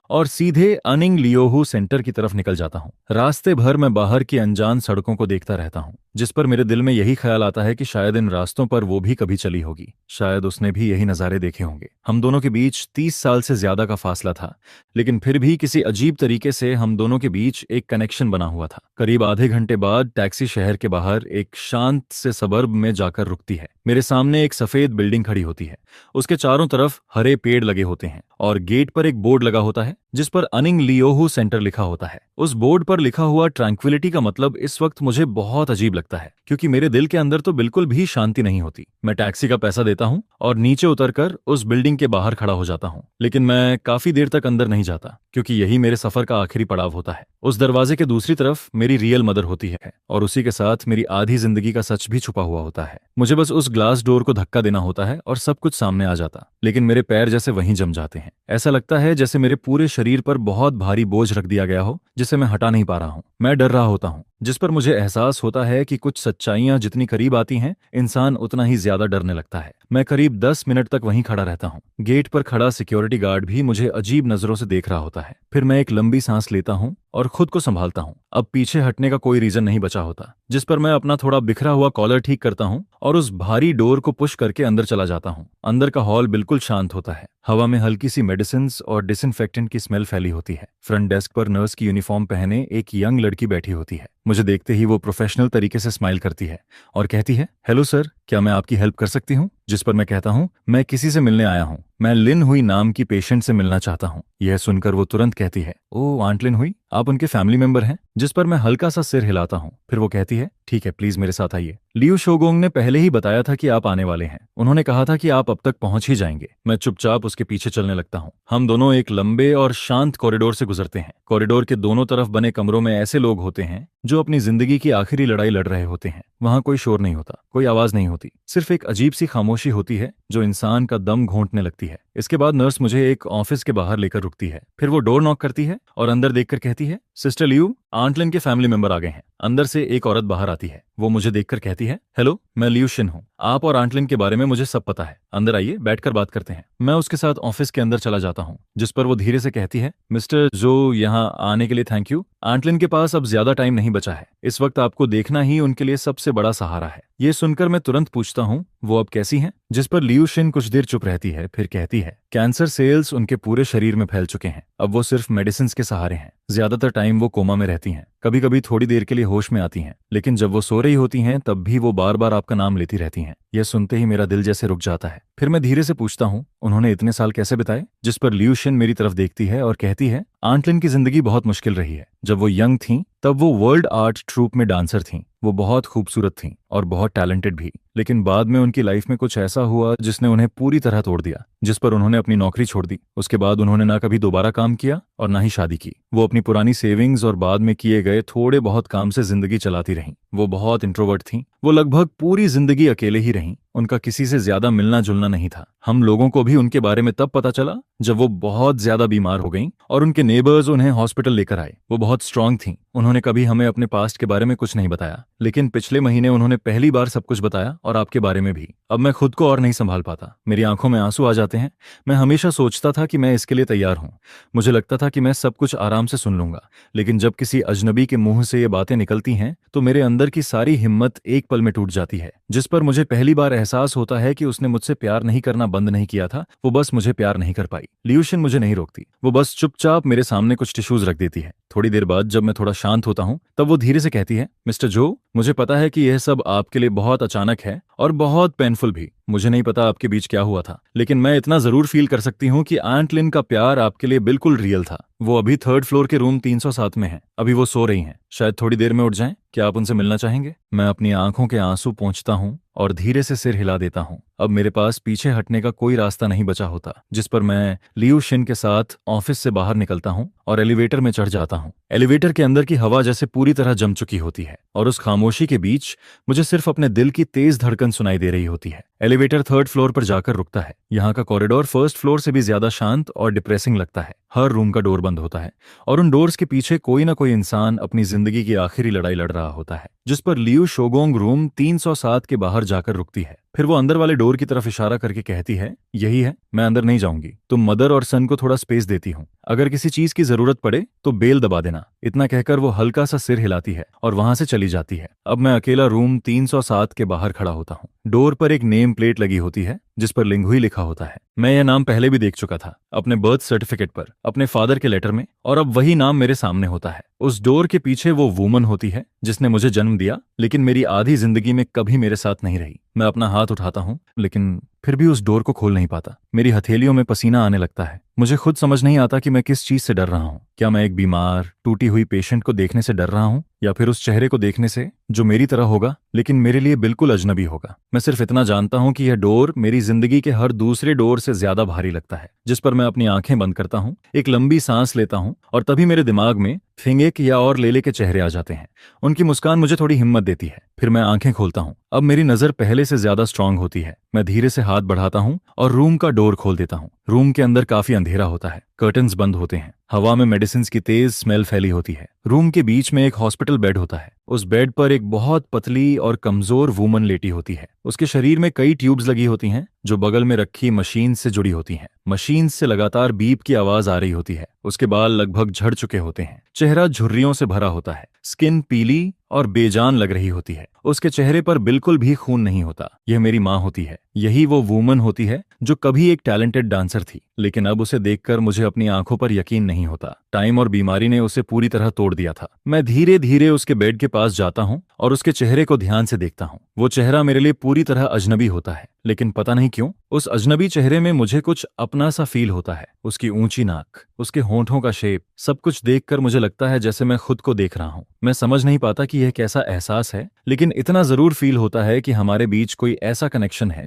और सीधे अनिंग लियोहू सेंटर की तरफ निकल जाता हूँ। रास्ते भर मैं बाहर की अनजान सड़कों को देखता रहता हूँ, जिस पर मेरे दिल में यही ख्याल आता है कि शायद इन रास्तों पर वो भी कभी चली होगी, शायद उसने भी यही नज़ारे देखे होंगे। हम दोनों के बीच 30 साल से ज्यादा का फासला था, लेकिन फिर भी किसी अजीब तरीके से हम दोनों के बीच एक कनेक्शन बना हुआ था। करीब आधे घंटे बाद टैक्सी शहर के बाहर एक शांत से सबर्ब में जाकर रुकती है। मेरे सामने एक सफेद बिल्डिंग खड़ी होती है, उसके चारों तरफ हरे पेड़ लगे होते हैं और गेट पर एक बोर्ड लगा होता है जिस पर अनिंग लियोहू सेंटर लिखा होता है। उस बोर्ड पर लिखा हुआ ट्रैंक्विलिटी का मतलब इस वक्त मुझे बहुत अजीब लगता है, क्योंकि मेरे दिल के अंदर तो बिल्कुल भी शांति नहीं होती। मैं टैक्सी का पैसा देता हूँ और नीचे उतरकर उस बिल्डिंग के बाहर खड़ा हो जाता हूँ, लेकिन मैं काफी देर तक अंदर नहीं जाता, क्योंकि यही मेरे सफर का आखिरी पड़ाव होता है। उस दरवाजे के दूसरी तरफ मेरी रियल मदर होती है और उसी के साथ मेरी आधी जिंदगी का सच भी छुपा हुआ होता है। मुझे बस उस ग्लास डोर को धक्का देना होता है और सब कुछ सामने आ जाता, लेकिन मेरे पैर जैसे वहीं जम जाते हैं। ऐसा लगता है जैसे मेरे पूरे शरीर पर बहुत भारी बोझ रख दिया गया हो, जिसे मैं हटा नहीं पा रहा हूँ। मैं डर रहा होता हूँ, जिस पर मुझे एहसास होता है कि कुछ सच्चाइयां जितनी करीब आती हैं, इंसान उतना ही ज्यादा डरने लगता है। मैं करीब 10 मिनट तक वहीं खड़ा रहता हूँ। गेट पर खड़ा सिक्योरिटी गार्ड भी मुझे अजीब नजरों से देख रहा होता है। फिर मैं एक लंबी सांस लेता हूँ और खुद को संभालता हूँ। अब पीछे हटने का कोई रीजन नहीं बचा होता, जिस पर मैं अपना थोड़ा बिखरा हुआ कॉलर ठीक करता हूँ और उस भारी डोर को पुश करके अंदर चला जाता हूँ। अंदर का हॉल बिल्कुल शांत होता है। हवा में हल्की सी मेडिसिन और डिसइंफेक्टेंट की स्मेल फैली होती है। फ्रंट डेस्क पर नर्स की यूनिफॉर्म पहने एक यंग लड़की बैठी होती है। मुझे देखते ही वो प्रोफेशनल तरीके से स्माइल करती है और कहती है, हेलो सर, क्या मैं आपकी हेल्प कर सकती हूँ? जिस पर मैं कहता हूँ, मैं किसी से मिलने आया हूँ, मैं लिन हुई नाम की पेशेंट से मिलना चाहता हूँ। यह सुनकर वो तुरंत कहती है, ओ आंट लिन हुई, आप उनके फैमिली मेंबर हैं? जिस पर मैं हल्का सा सिर हिलाता हूँ। फिर वो कहती है, ठीक है, प्लीज मेरे साथ आइए। लियू शोगोंग ने पहले ही बताया था कि आप आने वाले हैं। उन्होंने कहा था कि आप अब तक पहुंच ही जाएंगे। मैं चुपचाप उसके पीछे चलने लगता हूँ। हम दोनों एक लंबे और शांत कॉरिडोर से गुजरते हैं। कॉरिडोर के दोनों तरफ बने कमरों में ऐसे लोग होते हैं जो अपनी जिंदगी की आखिरी लड़ाई लड़ रहे होते हैं। वहां कोई शोर नहीं होता, कोई आवाज नहीं होती, सिर्फ एक अजीब सी खामोशी होती है जो इंसान का दम घोंटने लगती है। इसके बाद नर्स मुझे एक ऑफिस के बाहर लेकर रुकती है। फिर वो डोर नॉक करती है और अंदर देखकर कहती है, सिस्टर लियू, आंट लिन के फैमिली मेंबर आ गए हैं। अंदर से एक औरत बाहर आती है। वो मुझे देखकर कहती है, हेलो, मैं लियू शिन हूँ। आप और आंट लिन के बारे में मुझे सब पता है। अंदर आइए, बैठकर बात करते हैं। मैं उसके साथ ऑफिस के अंदर चला जाता हूँ, जिस पर वो धीरे से कहती है, मिस्टर जो, यहाँ आने के लिए थैंक यू। आंट लिन के पास अब ज्यादा टाइम नहीं बचा है। इस वक्त आपको देखना ही उनके लिए सबसे बड़ा सहारा है। ये सुनकर मैं तुरंत पूछता हूँ, वो अब कैसी हैं? जिस पर लियू शिन कुछ देर चुप रहती है, फिर कहती है, कैंसर सेल्स उनके पूरे शरीर में फैल चुके हैं। अब वो सिर्फ मेडिसिन के सहारे हैं। ज्यादातर टाइम वो कोमा में रहती हैं। कभी कभी थोड़ी देर के लिए होश में आती हैं, लेकिन जब वो सो रही होती हैं तब भी वो बार बार आपका नाम लेती रहती हैं। यह सुनते ही मेरा दिल जैसे रुक जाता है। फिर मैं धीरे से पूछता हूँ, उन्होंने इतने साल कैसे बिताए? जिस पर लियू शिन मेरी तरफ देखती है और कहती है, आंट लिन की जिंदगी बहुत मुश्किल रही है। जब वो यंग थीं तब वो वर्ल्ड आर्ट ट्रूप में डांसर थीं। वो बहुत खूबसूरत थीं और बहुत टैलेंटेड भी, लेकिन बाद में उनकी लाइफ में कुछ ऐसा हुआ जिसने उन्हें पूरी तरह तोड़ दिया, जिस पर उन्होंने अपनी नौकरी छोड़ दी। उसके बाद उन्होंने ना कभी दोबारा काम किया और ना ही शादी की। वो अपनी पुरानी सेविंग्स और बाद में किए गए थोड़े बहुत काम से जिंदगी चलाती रहीं। वो बहुत इंट्रोवर्ट थीं। वो लगभग पूरी जिंदगी अकेले ही रहीं। उनका किसी से ज्यादा मिलना जुलना नहीं था। हम लोगों को भी उनके बारे में तब पता चला जब वो बहुत ज्यादा बीमार हो गईं और उनके नेबर्स उन्हें हॉस्पिटल लेकर आए। वो बहुत स्ट्रांग थीं। उन्होंने कभी हमें अपने पास्ट के बारे में कुछ नहीं बताया। लेकिन पिछले महीने उन्होंने पहली बार सब कुछ बताया, और आपके बारे में भी। अब मैं खुद को और नहीं संभाल पाता, मेरी आंखों में आंसू आ जाते हैं। मैं हमेशा सोचता था कि मैं इसके लिए तैयार हूं। मुझे लगता था कि मैं सब कुछ आराम से सुन लूंगा, लेकिन जब किसी अजनबी के मुंह से ये बातें निकलती हैं तो मेरे अंदर की सारी हिम्मत एक पल में टूट जाती है। जिस पर मुझे पहली बार एहसास होता है कि उसने मुझसे प्यार नहीं करना बंद नहीं किया था, वो बस मुझे प्यार नहीं कर पाई। लियूशिन मुझे नहीं रोकती, वो बस चुपचाप मेरे सामने कुछ टिश्यूज रख देती है। थोड़ी देर बाद जब मैं थोड़ा शांत होता हूं तब वो धीरे से कहती है, मिस्टर जो, मुझे पता है कि यह सब आपके लिए बहुत अचानक है और बहुत पेनफुल भी। मुझे नहीं पता आपके बीच क्या हुआ था, लेकिन मैं इतना जरूर फील कर सकती हूँ कि आंट लिन का प्यार आपके लिए बिल्कुल रियल था। वो अभी 3rd फ्लोर के रूम 307 में है। अभी वो सो रही हैं, शायद थोड़ी देर में उठ जाएं। क्या आप उनसे मिलना चाहेंगे? मैं अपनी आंखों के आंसू पोंछता हूँ और धीरे से सिर हिला देता हूँ। अब मेरे पास पीछे हटने का कोई रास्ता नहीं बचा होता, जिस पर मैं लियू शिन के साथ ऑफिस से बाहर निकलता हूँ और एलिवेटर में चढ़ जाता हूँ। एलिवेटर के अंदर की हवा जैसे पूरी तरह जम चुकी होती है और उस खामोशी के बीच मुझे सिर्फ अपने दिल की तेज धड़कन सुनाई दे रही होती है। एलिवेटर 3rd फ्लोर पर जाकर रुकता है। यहाँ का कॉरिडोर 1st फ्लोर से भी ज्यादा शांत और डिप्रेसिंग लगता है। हर रूम का डोर बंद होता है और उन डोर्स के पीछे कोई ना कोई इंसान अपनी जिंदगी की आखिरी लड़ाई लड़ रहा होता है, जिस पर लियू शोगोंग रूम 307 के बाहर जाकर रुकती है। फिर वो अंदर वाले डोर की तरफ इशारा करके कहती है, यही है, मैं अंदर नहीं जाऊंगी। तुम मदर और सन को थोड़ा स्पेस देती हूँ, अगर किसी चीज की जरूरत पड़े तो बेल दबा देना। इतना कहकर वो हल्का सा सिर हिलाती है और वहां से चली जाती है। अब मैं अकेला रूम 307 के बाहर खड़ा होता हूँ। डोर पर एक नेम प्लेट लगी होती है जिस पर लिंगुई लिखा होता है। मैं यह नाम पहले भी देख चुका था, अपने बर्थ सर्टिफिकेट पर, अपने फादर के लेटर में, और अब वही नाम मेरे सामने होता है। उस डोर के पीछे वो वूमन होती है जिसने मुझे जन्म दिया, लेकिन मेरी आधी जिंदगी में कभी मेरे साथ नहीं रही। मैं अपना हाथ उठाता हूँ, लेकिन फिर भी उस डोर को खोल नहीं पाता। मेरी हथेलियों में पसीना आने लगता है। मुझे खुद समझ नहीं आता कि मैं किस चीज से डर रहा हूँ। क्या मैं एक बीमार, टूटी हुई पेशेंट को देखने से डर रहा हूँ, या फिर उस चेहरे को देखने से जो मेरी तरह होगा लेकिन मेरे लिए बिल्कुल अजनबी होगा। मैं सिर्फ इतना जानता हूँ कि यह डोर मेरी जिंदगी के हर दूसरे डोर से ज्यादा भारी लगता है। जिस पर मैं अपनी आंखें बंद करता हूँ, एक लंबी सांस लेता हूँ, और तभी मेरे दिमाग में फिंगेक या और लेले के चेहरे आ जाते हैं। उनकी मुस्कान मुझे थोड़ी हिम्मत देती है। फिर मैं आंखें खोलता हूँ। अब मेरी नजर पहले से ज्यादा स्ट्रांग होती है। मैं धीरे से हाथ बढ़ाता हूँ और रूम का डोर खोल देता हूँ। रूम के अंदर काफी अंधेरा होता है, कर्टन्स बंद होते हैं, हवा में मेडिसिन की तेज स्मेल फैली होती है। रूम के बीच में एक हॉस्पिटल बेड होता है। उस बेड पर एक बहुत पतली और कमजोर वूमन लेटी होती है। उसके शरीर में कई ट्यूब्स लगी होती हैं जो बगल में रखी मशीन से जुड़ी होती हैं। मशीन से लगातार बीप की आवाज आ रही होती है। उसके बाल लगभग झड़ चुके होते हैं, चेहरा झुर्रियों से भरा होता है, स्किन पीली और बेजान लग रही होती है। उसके चेहरे पर बिल्कुल भी खून नहीं होता। यह मेरी माँ होती है। यही वो वूमन होती है जो कभी एक टैलेंटेड डांसर थी, लेकिन अब उसे देखकर मुझे अपनी आंखों पर यकीन नहीं होता। टाइम और बीमारी ने उसे पूरी तरह तोड़ दिया था। मैं धीरे धीरे उसके बेड के पास जाता हूँ और उसके चेहरे को ध्यान से देखता हूँ। वो चेहरा मेरे लिए पूरी तरह अजनबी होता है, लेकिन पता नहीं क्यों उस अजनबी चेहरे में मुझे कुछ अपना सा फील होता है। उसकी ऊंची नाक, उसके होंठों का शेप, सब कुछ देखकर मुझे लगता है जैसे मैं खुद को देख रहा हूँ। मैं समझ नहीं पाता कि यह कैसा एहसास है, लेकिन इतना जरूर फील होता है कि हमारे बीच कोई ऐसा कनेक्शन है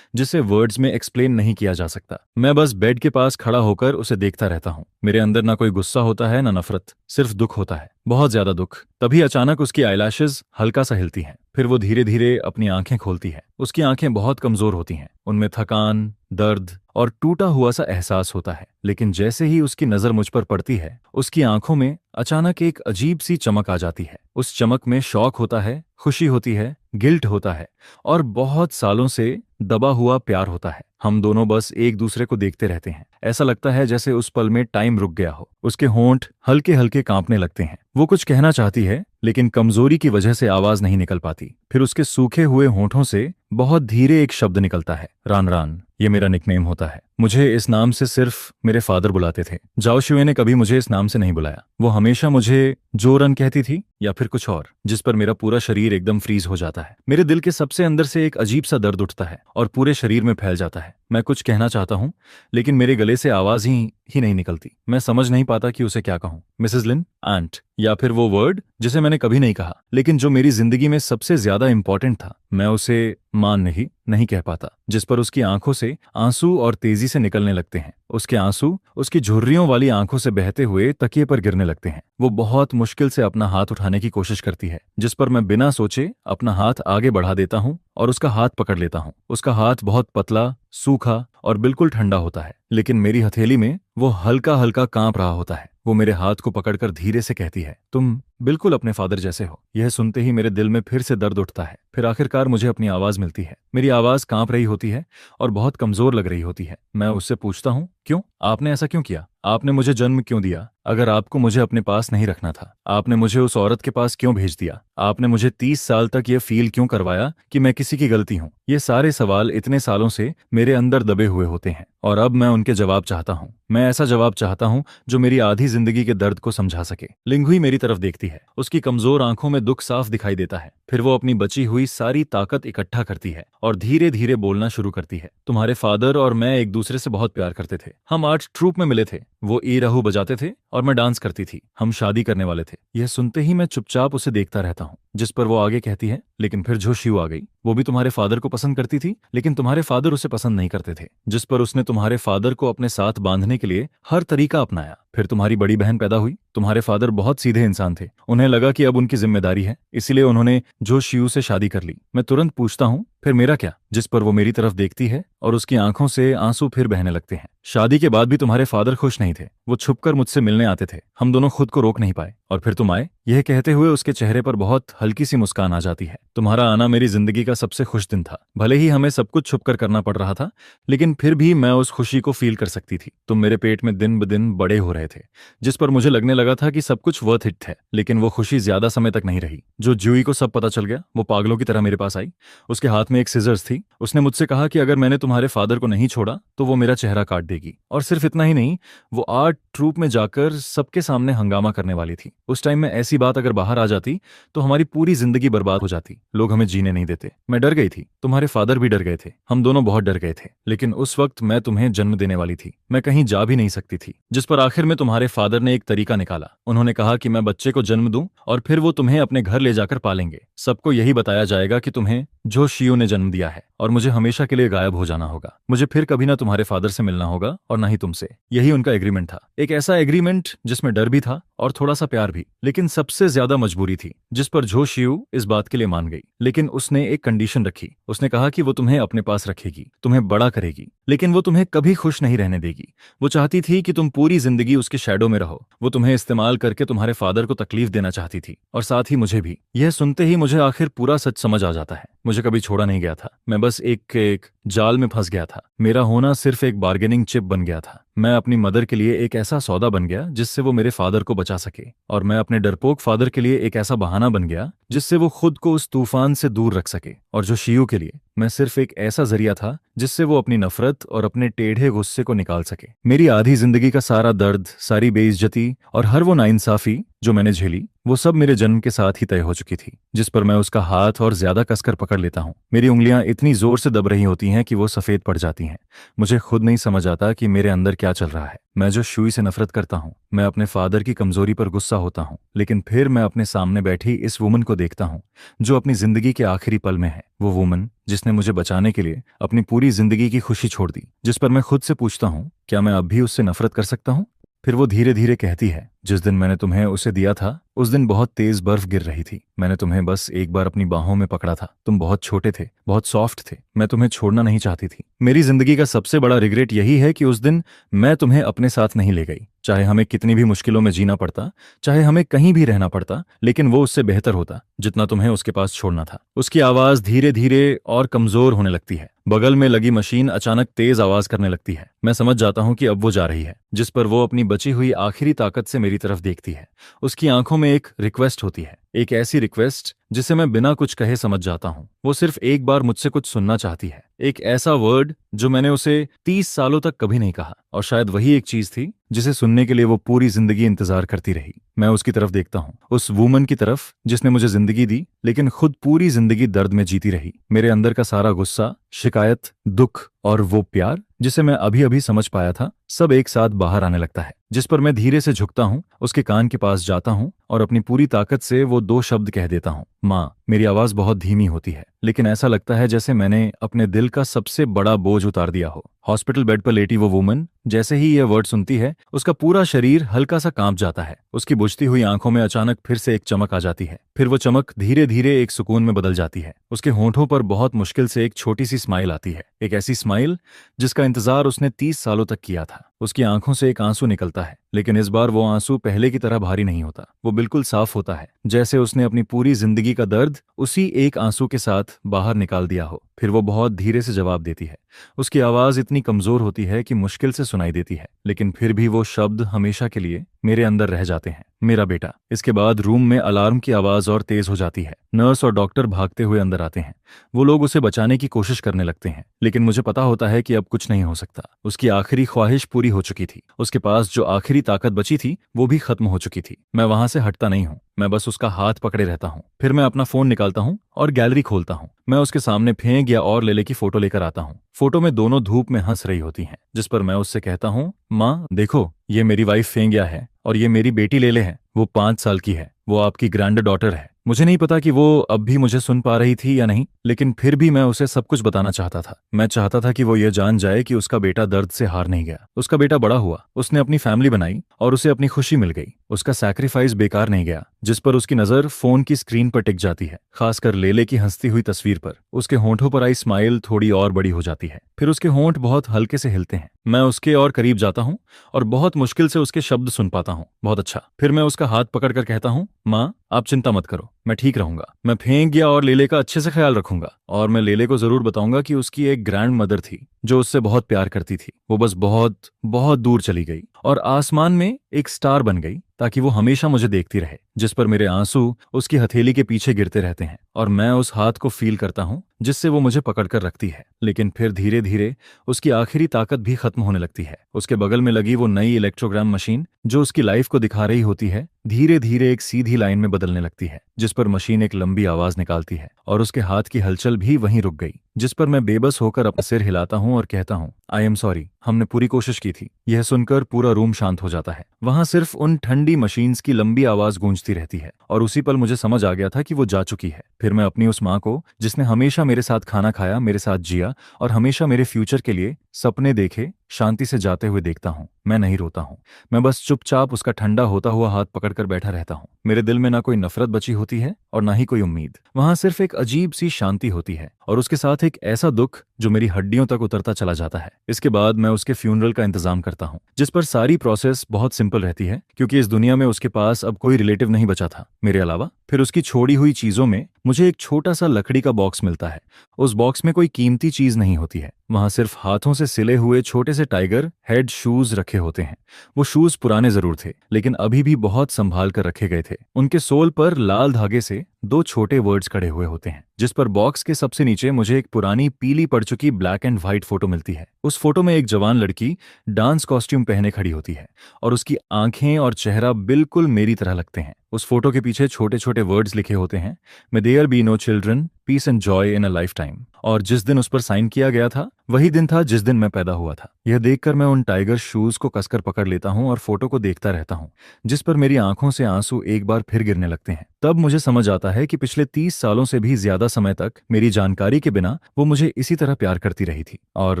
जिसे वर्ड्स में एक्सप्लेन नहीं किया जा सकता। मैं बस बेड के पास खड़ा होकर उसे देखता रहता हूँ। मेरे अंदर ना कोई गुस्सा होता है, ना नफरत, सिर्फ दुख होता है, बहुत ज्यादा दुख। तभी अचानक उसकी आईलैशेस हल्का सा हिलती हैं। फिर वो धीरे धीरे अपनी आंखें खोलती है। उसकी आंखें बहुत कमजोर होती हैं, उनमें थकान, दर्द और टूटा हुआ सा एहसास होता है। लेकिन जैसे ही उसकी नजर मुझ पर पड़ती है, उसकी आंखों में अचानक एक अजीब सी चमक आ जाती है। उस चमक में शौक होता है, खुशी होती है, गिल्ट होता है, और बहुत सालों से दबा हुआ प्यार होता है। हम दोनों बस एक दूसरे को देखते रहते हैं। ऐसा लगता है जैसे उस पल में टाइम रुक गया हो। उसके होंठ हल्के हल्के कांपने लगते हैं। वो कुछ कहना चाहती है, लेकिन कमजोरी की वजह से आवाज नहीं निकल पाती। फिर उसके सूखे हुए होंठों से बहुत धीरे एक शब्द निकलता है, रान रान। ये मेरा निकनेम होता है। मुझे इस नाम से सिर्फ मेरे फादर बुलाते थे। जाओ शुए ने कभी मुझे इस नाम से नहीं बुलाया। वो हमेशा मुझे जो रन कहती थी या फिर कुछ और, जिस पर मेरा पूरा शरीर एकदम फ्रीज हो जाता है। मेरे दिल के सबसे अंदर से एक अजीब सा दर्द उठता है और पूरे शरीर में फैल जाता है। मैं कुछ कहना चाहता हूँ, लेकिन मेरे गले से आवाज ही नहीं निकलती। मैं समझ नहीं पाता कि उसे क्या कहूँ। मिसेस लिन, आंट, या फिर वो वर्ड जिसे मैंने कभी नहीं कहा, लेकिन जो मेरी जिंदगी में सबसे ज्यादा इंपॉर्टेंट था। मैं उसे मान नहीं कह पाता। जिस पर उसकी आंखों से आंसू और तेजी से निकलने लगते हैं। उसके आंसू उसकी झुर्रियों वाली आंखों से बहते हुए तकिए पर गिरने लगते हैं। वो बहुत मुश्किल से अपना हाथ उठाने की कोशिश करती है, जिस पर मैं बिना सोचे अपना हाथ आगे बढ़ा देता हूँ और उसका हाथ पकड़ लेता हूँ। उसका हाथ बहुत पतला, सूखा और बिल्कुल ठंडा होता है, लेकिन मेरी हथेली में वो हल्का हल्का कांप रहा होता है। वो मेरे हाथ को पकड़कर धीरे से कहती है, तुम बिल्कुल अपने फादर जैसे हो। यह सुनते ही मेरे दिल में फिर से दर्द उठता है। फिर आखिरकार मुझे अपनी आवाज मिलती है। मेरी आवाज कांप रही होती है और बहुत कमजोर लग रही होती है। मैं उससे पूछता हूँ, क्यों? आपने ऐसा क्यों किया? आपने मुझे जन्म क्यों दिया? अगर आपको मुझे अपने पास नहीं रखना था, आपने मुझे उस औरत के पास क्यों भेज दिया? आपने मुझे 30 साल तक ये फील क्यों करवाया कि मैं किसी की गलती हूँ? ये सारे सवाल इतने सालों से मेरे अंदर दबे हुए होते हैं और अब मैं उनके जवाब चाहता हूँ। मैं ऐसा जवाब चाहता हूँ जो मेरी आधी जिंदगी के दर्द को समझा सके। लिंगुई मेरी तरफ देखती है। उसकी कमजोर आंखों में दुख साफ दिखाई देता है। फिर वो अपनी बची हुई सारी ताकत इकट्ठा करती है और धीरे धीरे बोलना शुरू करती है। तुम्हारे फादर और मैं एक दूसरे से बहुत प्यार करते थे। हम आर्ट ट्रूप में मिले थे। वो ई रहू बजाते थे और मैं डांस करती थी। हम शादी करने वाले थे। यह सुनते ही मैं चुपचाप उसे देखता रहता हूँ, जिस पर वो आगे कहती है, लेकिन फिर जो शिव आ गई। वो भी तुम्हारे फादर को पसंद करती थी, लेकिन तुम्हारे फादर उसे पसंद नहीं करते थे। जिस पर उसने तुम्हारे फादर को अपने साथ बांधने के लिए हर तरीका अपनाया। फिर तुम्हारी बड़ी बहन पैदा हुई। तुम्हारे फादर बहुत सीधे इंसान थे। उन्हें लगा कि अब उनकी जिम्मेदारी है, इसीलिए उन्होंने जो शिव से शादी कर ली। मैं तुरंत पूछता हूँ, फिर मेरा क्या? जिस पर वो मेरी तरफ देखती है और उसकी आंखों से आंसू फिर बहने लगते हैं। शादी के बाद भी तुम्हारे फादर खुश नहीं थे। वो छुपकर मुझसे मिलने आते थे। हम दोनों खुद को रोक नहीं पाए और फिर तुम आए। यह कहते हुए उसके चेहरे पर बहुत हल्की सी मुस्कान आ जाती है। तुम्हारा आना मेरी जिंदगी का सबसे खुश दिन था। भले ही हमें सब कुछ छुपकर करना पड़ रहा था, लेकिन फिर भी मैं उस खुशी को फील कर सकती थी। तुम मेरे पेट में दिन ब दिन बड़े हो रहे थे, जिस पर मुझे लगने लगा था कि सब कुछ वर्थ इट है। लेकिन वो खुशी ज्यादा समय तक नहीं रही। जो ज्यूई को सब पता चल गया, वो पागलों की तरह मेरे पास आई। उसके हाथ में एक सिजर्स थी। उसने मुझसे कहा कि अगर मैंने तुम्हारे फादर को नहीं छोड़ा तो वो मेरा चेहरा काट देगी। और सिर्फ इतना ही नहीं, वो आर्ट ट्रूप में जाकर सबके सामने हंगामा करने वाली थी। उस टाइम में ऐसी बात अगर बाहर आ जाती तो हमारी पूरी जिंदगी बर्बाद हो जाती। लोग हमें जीने नहीं देते। मैं डर गई थी। तुम्हारे फादर भी डर गए थे। हम दोनों बहुत डर गए थे। लेकिन उस वक्त मैं तुम्हें जन्म देने वाली थी। मैं कहीं जा भी नहीं सकती थी। जिस पर आखिर में तुम्हारे फादर ने एक तरीका निकाला। उन्होंने कहा कि मैं बच्चे को जन्म दूं और फिर वो तुम्हें अपने घर ले जाकर पालेंगे। सबको यही बताया जाएगा कि तुम्हें जो शियो ने जन्म दिया है और मुझे हमेशा के लिए गायब हो जाना होगा। मुझे फिर कभी ना तुम्हारे फादर से मिलना होगा और ना ही तुमसे। यही उनका एग्रीमेंट था। एक ऐसा एग्रीमेंट जिसमें डर भी था और थोड़ा सा प्यार भी, लेकिन सबसे ज्यादा मजबूरी थी। जिस पर झो शियो इस बात के लिए मान गई, लेकिन उसने एक कंडीशन रखी। उसने कहा कि वो तुम्हें अपने पास रखेगी, तुम्हें बड़ा करेगी, लेकिन वो तुम्हें कभी खुश नहीं रहने देगी। वो चाहती थी कि तुम पूरी जिंदगी उसके शैडो में रहो। वो तुम्हें इस्तेमाल करके तुम्हारे फादर को तकलीफ देना चाहती थी और साथ ही मुझे भी। यह सुनते ही मुझे आखिर पूरा सच समझ आ जाता है। मुझे कभी छोड़ा नहीं गया था। मैं बस एक जाल में फंस गया था। मेरा होना सिर्फ एक बार्गेनिंग चिप बन गया था। मैं अपनी मदर के लिए एक ऐसा सौदा बन गया जिससे वो मेरे फादर को बचा सके, और मैं अपने डरपोक फादर के लिए एक ऐसा बहाना बन गया जिससे वो खुद को उस तूफान से दूर रख सके। और जो शियो के लिए मैं सिर्फ एक ऐसा जरिया था जिससे वो अपनी नफरत और अपने टेढ़े गुस्से को निकाल सके। मेरी आधी जिंदगी का सारा दर्द, सारी बेइज्जती और हर वो नाइंसाफी जो मैंने झेली, वो सब मेरे जन्म के साथ ही तय हो चुकी थी। जिस पर मैं उसका हाथ और ज्यादा कसकर पकड़ लेता हूँ। मेरी उंगलियां इतनी जोर से दब रही होती हैं कि वो सफेद पड़ जाती हैं। मुझे खुद नहीं समझ आता कि मेरे अंदर क्या चल रहा है। मैं जो शुई से नफरत करता हूँ, मैं अपने फादर की कमजोरी पर गुस्सा होता हूँ, लेकिन फिर मैं अपने सामने बैठी इस वुमन को देखता हूँ जो अपनी जिंदगी के आखिरी पल में है। वो वुमन जिसने मुझे बचाने के लिए अपनी पूरी जिंदगी की खुशी छोड़ दी। जिस पर मैं खुद से पूछता हूँ, क्या मैं अब भी उससे नफरत कर सकता हूँ? फिर वो धीरे धीरे कहती है, जिस दिन मैंने तुम्हें उसे दिया था उस दिन बहुत तेज बर्फ गिर रही थी। मैंने तुम्हें बस एक बार अपनी बाहों में पकड़ा था। तुम बहुत छोटे थे, बहुत सॉफ्ट थे। मैं तुम्हें छोड़ना नहीं चाहती थी। मेरी जिंदगी का सबसे बड़ा रिग्रेट यही है कि उस दिन मैं तुम्हें अपने साथ नहीं ले गई। चाहे हमें कितनी भी मुश्किलों में जीना पड़ता, चाहे हमें कहीं भी रहना पड़ता, लेकिन वो उससे बेहतर होता जितना तुम्हें उसके पास छोड़ना था। उसकी आवाज धीरे धीरे और कमजोर होने लगती है। बगल में लगी मशीन अचानक तेज आवाज करने लगती है। मैं समझ जाता हूँ कि अब वो जा रही है। जिस पर वो अपनी बची हुई आखिरी ताकत से मेरी तरफ देखती है। उसकी आंखों में एक रिक्वेस्ट होती है, एक ऐसी रिक्वेस्ट जिसे मैं बिना कुछ कहे समझ जाता हूँ। वो सिर्फ एक बार मुझसे कुछ सुनना चाहती है, एक ऐसा वर्ड जो मैंने उसे 30 सालों तक कभी नहीं कहा, और शायद वही एक चीज थी जिसे सुनने के लिए वो पूरी जिंदगी इंतजार करती रही। मैं उसकी तरफ देखता हूँ, उस वुमन की तरफ जिसने मुझे जिंदगी दी, लेकिन खुद पूरी जिंदगी दर्द में जीती रही। मेरे अंदर का सारा गुस्सा, शिकायत, दुख और वो प्यार जिसे मैं अभी अभी समझ पाया था, सब एक साथ बाहर आने लगता है। जिस पर मैं धीरे से झुकता हूँ, उसके कान के पास जाता हूँ और अपनी पूरी ताकत से वो 2 शब्द कह देता हूँ, माँ। मेरी आवाज बहुत धीमी होती है, लेकिन ऐसा लगता है जैसे मैंने अपने दिल का सबसे बड़ा बोझ उतार दिया हो। हॉस्पिटल बेड पर लेटी वो वुमन जैसे ही यह वर्ड सुनती है, उसका पूरा शरीर हल्का सा कांप जाता है। उसकी बुझती हुई आंखों में अचानक फिर से एक चमक आ जाती है। फिर वो चमक धीरे धीरे एक सुकून में बदल जाती है। उसके होंठों पर बहुत मुश्किल से एक छोटी सी स्माइल आती है। एक ऐसी स्माइल जिसका इंतजार उसने 30 सालों तक किया था। उसकी आंखों से एक आंसू निकलता है, लेकिन इस बार वो आंसू पहले की तरह भारी नहीं होता। वो बिल्कुल साफ होता है, जैसे उसने अपनी पूरी जिंदगी का दर्द उसी एक आंसू के साथ बाहर निकाल दिया हो। फिर वो बहुत धीरे से जवाब देती है। उसकी आवाज इतनी कमजोर होती है कि मुश्किल से सुनाई देती है, लेकिन फिर भी वो शब्द हमेशा के लिए मेरे अंदर रह जाते हैं, मेरा बेटा। इसके बाद रूम में अलार्म की आवाज और तेज हो जाती है। नर्स और डॉक्टर भागते हुए अंदर आते हैं। वो लोग उसे बचाने की कोशिश करने लगते हैं, लेकिन मुझे पता होता है कि अब कुछ नहीं हो सकता। उसकी आखिरी ख्वाहिश पूरी हो चुकी थी। उसके पास जो आखिरी ताकत बची थी वो भी खत्म हो चुकी थी। मैं वहां से हटता नहीं हूं, मैं बस उसका हाथ पकड़े रहता हूं। फिर मैं अपना फोन निकालता हूं और गैलरी खोलता हूं। मैं उसके सामने फेंक या और लेले की फोटो लेकर आता हूं। फोटो में दोनों धूप में हंस रही होती हैं, जिस पर मैं उससे कहता हूं, माँ देखो, ये मेरी वाइफ फेंगिया है और ये मेरी बेटी लेले है। वो 5 साल की है, वो आपकी ग्रैंड डॉटर है। मुझे नहीं पता कि वो अब भी मुझे सुन पा रही थी या नहीं, लेकिन फिर भी मैं उसे सब कुछ बताना चाहता था। मैं चाहता था कि वो ये जान जाए कि उसका बेटा दर्द से हार नहीं गया। उसका बेटा बड़ा हुआ, उसने अपनी फैमिली बनाई और उसे अपनी खुशी मिल गई। उसका सैक्रिफाइस बेकार नहीं गया। जिस पर उसकी नजर फोन की स्क्रीन पर टिक जाती है, खासकर लेले की हंसती हुई तस्वीर पर। उसके होंठों पर आई स्माइल थोड़ी और बड़ी हो जाती है। फिर उसके होंठ बहुत हल्के से हिलते हैं। मैं उसके और करीब जाता हूँ और बहुत मुश्किल से उसके शब्द सुन पाता हूँ, बहुत अच्छा। फिर मैं उसका हाथ पकड़कर कहता हूँ, माँ आप चिंता मत करो, मैं ठीक रहूंगा। मैं फेंक गया और लेले का अच्छे से ख्याल रखूंगा। और मैं लेले को जरूर बताऊंगा कि उसकी एक ग्रैंड मदर थी जो उससे बहुत प्यार करती थी। वो बस बहुत बहुत दूर चली गई और आसमान में एक स्टार बन गई, ताकि वो हमेशा मुझे देखती रहे। जिस पर मेरे आंसू उसकी हथेली के पीछे गिरते रहते हैं और मैं उस हाथ को फील करता हूँ जिससे वो मुझे पकड़कर रखती है। लेकिन फिर धीरे धीरे उसकी आखिरी ताकत भी खत्म होने लगती है। उसके बगल में लगी वो नई इलेक्ट्रोग्राम मशीन जो उसकी लाइफ को दिखा रही होती है, धीरे धीरे एक सीधी लाइन में बदलने लगती है, जिस पर मशीन एक लंबी आवाज निकालती है और उसके हाथ की हलचल भी वहीं रुक गई। जिस पर मैं बेबस होकर अपना सिर हिलाता हूँ और कहता हूँ, आई एम सॉरी, हमने पूरी कोशिश की थी। यह सुनकर पूरा रूम शांत हो जाता है। वहां सिर्फ उन ठंडी मशीन्स की लंबी आवाज गूंजती रहती है और उसी पल मुझे समझ आ गया था कि वो जा चुकी है। फिर मैं अपनी उस माँ को, जिसने हमेशा मेरे साथ खाना खाया, मेरे साथ जिया और हमेशा मेरे फ्यूचर के लिए सपने देखे, शांति से जाते हुए देखता हूँ। मैं नहीं रोता हूँ, मैं बस चुपचाप उसका ठंडा होता हुआ हाथ पकड़कर बैठा रहता हूँ। मेरे दिल में ना कोई नफरत बची होती है और ना ही कोई उम्मीद। वहां सिर्फ एक अजीब सी शांति होती है और उसके साथ एक ऐसा दुख जो मेरी हड्डियों तक उतरता चला जाता है। इसके बाद मैं उसके फ्यूनरल का इंतजाम करता हूँ, जिस पर सारी प्रोसेस बहुत सिंपल रहती है, क्योंकि इस दुनिया में उसके पास अब कोई रिलेटिव नहीं बचा था मेरे अलावा। फिर उसकी छोड़ी हुई चीजों में मुझे एक छोटा सा लकड़ी का बॉक्स मिलता है। उस बॉक्स में कोई कीमती चीज नहीं होती है, वहां सिर्फ हाथों से सिले हुए छोटे से टाइगर हेड शूज रखे होते हैं। वो शूज पुराने जरूर थे, लेकिन अभी भी बहुत संभाल कर रखे गए थे। उनके सोल पर लाल धागे से 2 छोटे वर्ड्स खड़े हुए होते हैं, जिस पर बॉक्स के सबसे नीचे मुझे एक पुरानी पीली पड़ चुकी ब्लैक एंड व्हाइट फोटो मिलती है। उस फोटो में एक जवान लड़की डांस कॉस्ट्यूम पहने खड़ी होती है और उसकी आंखें और चेहरा बिल्कुल मेरी तरह लगते हैं। उस फोटो के पीछे छोटे छोटे वर्ड्स लिखे होते हैं, may there be no children, peace and joy in a lifetime. और जिस दिन उस पर साइन किया गया था वही दिन था जिस दिन मैं पैदा हुआ था। यह देखकर मैं उन टाइगर शूज को कसकर पकड़ लेता हूं और फोटो को देखता रहता हूं, जिस पर मेरी आंखों से आंसू एक बार फिर गिरने लगते हैं। तब मुझे समझ आता है कि पिछले 30 सालों से भी ज्यादा समय तक मेरी जानकारी के बिना वो मुझे इसी तरह प्यार करती रही थी और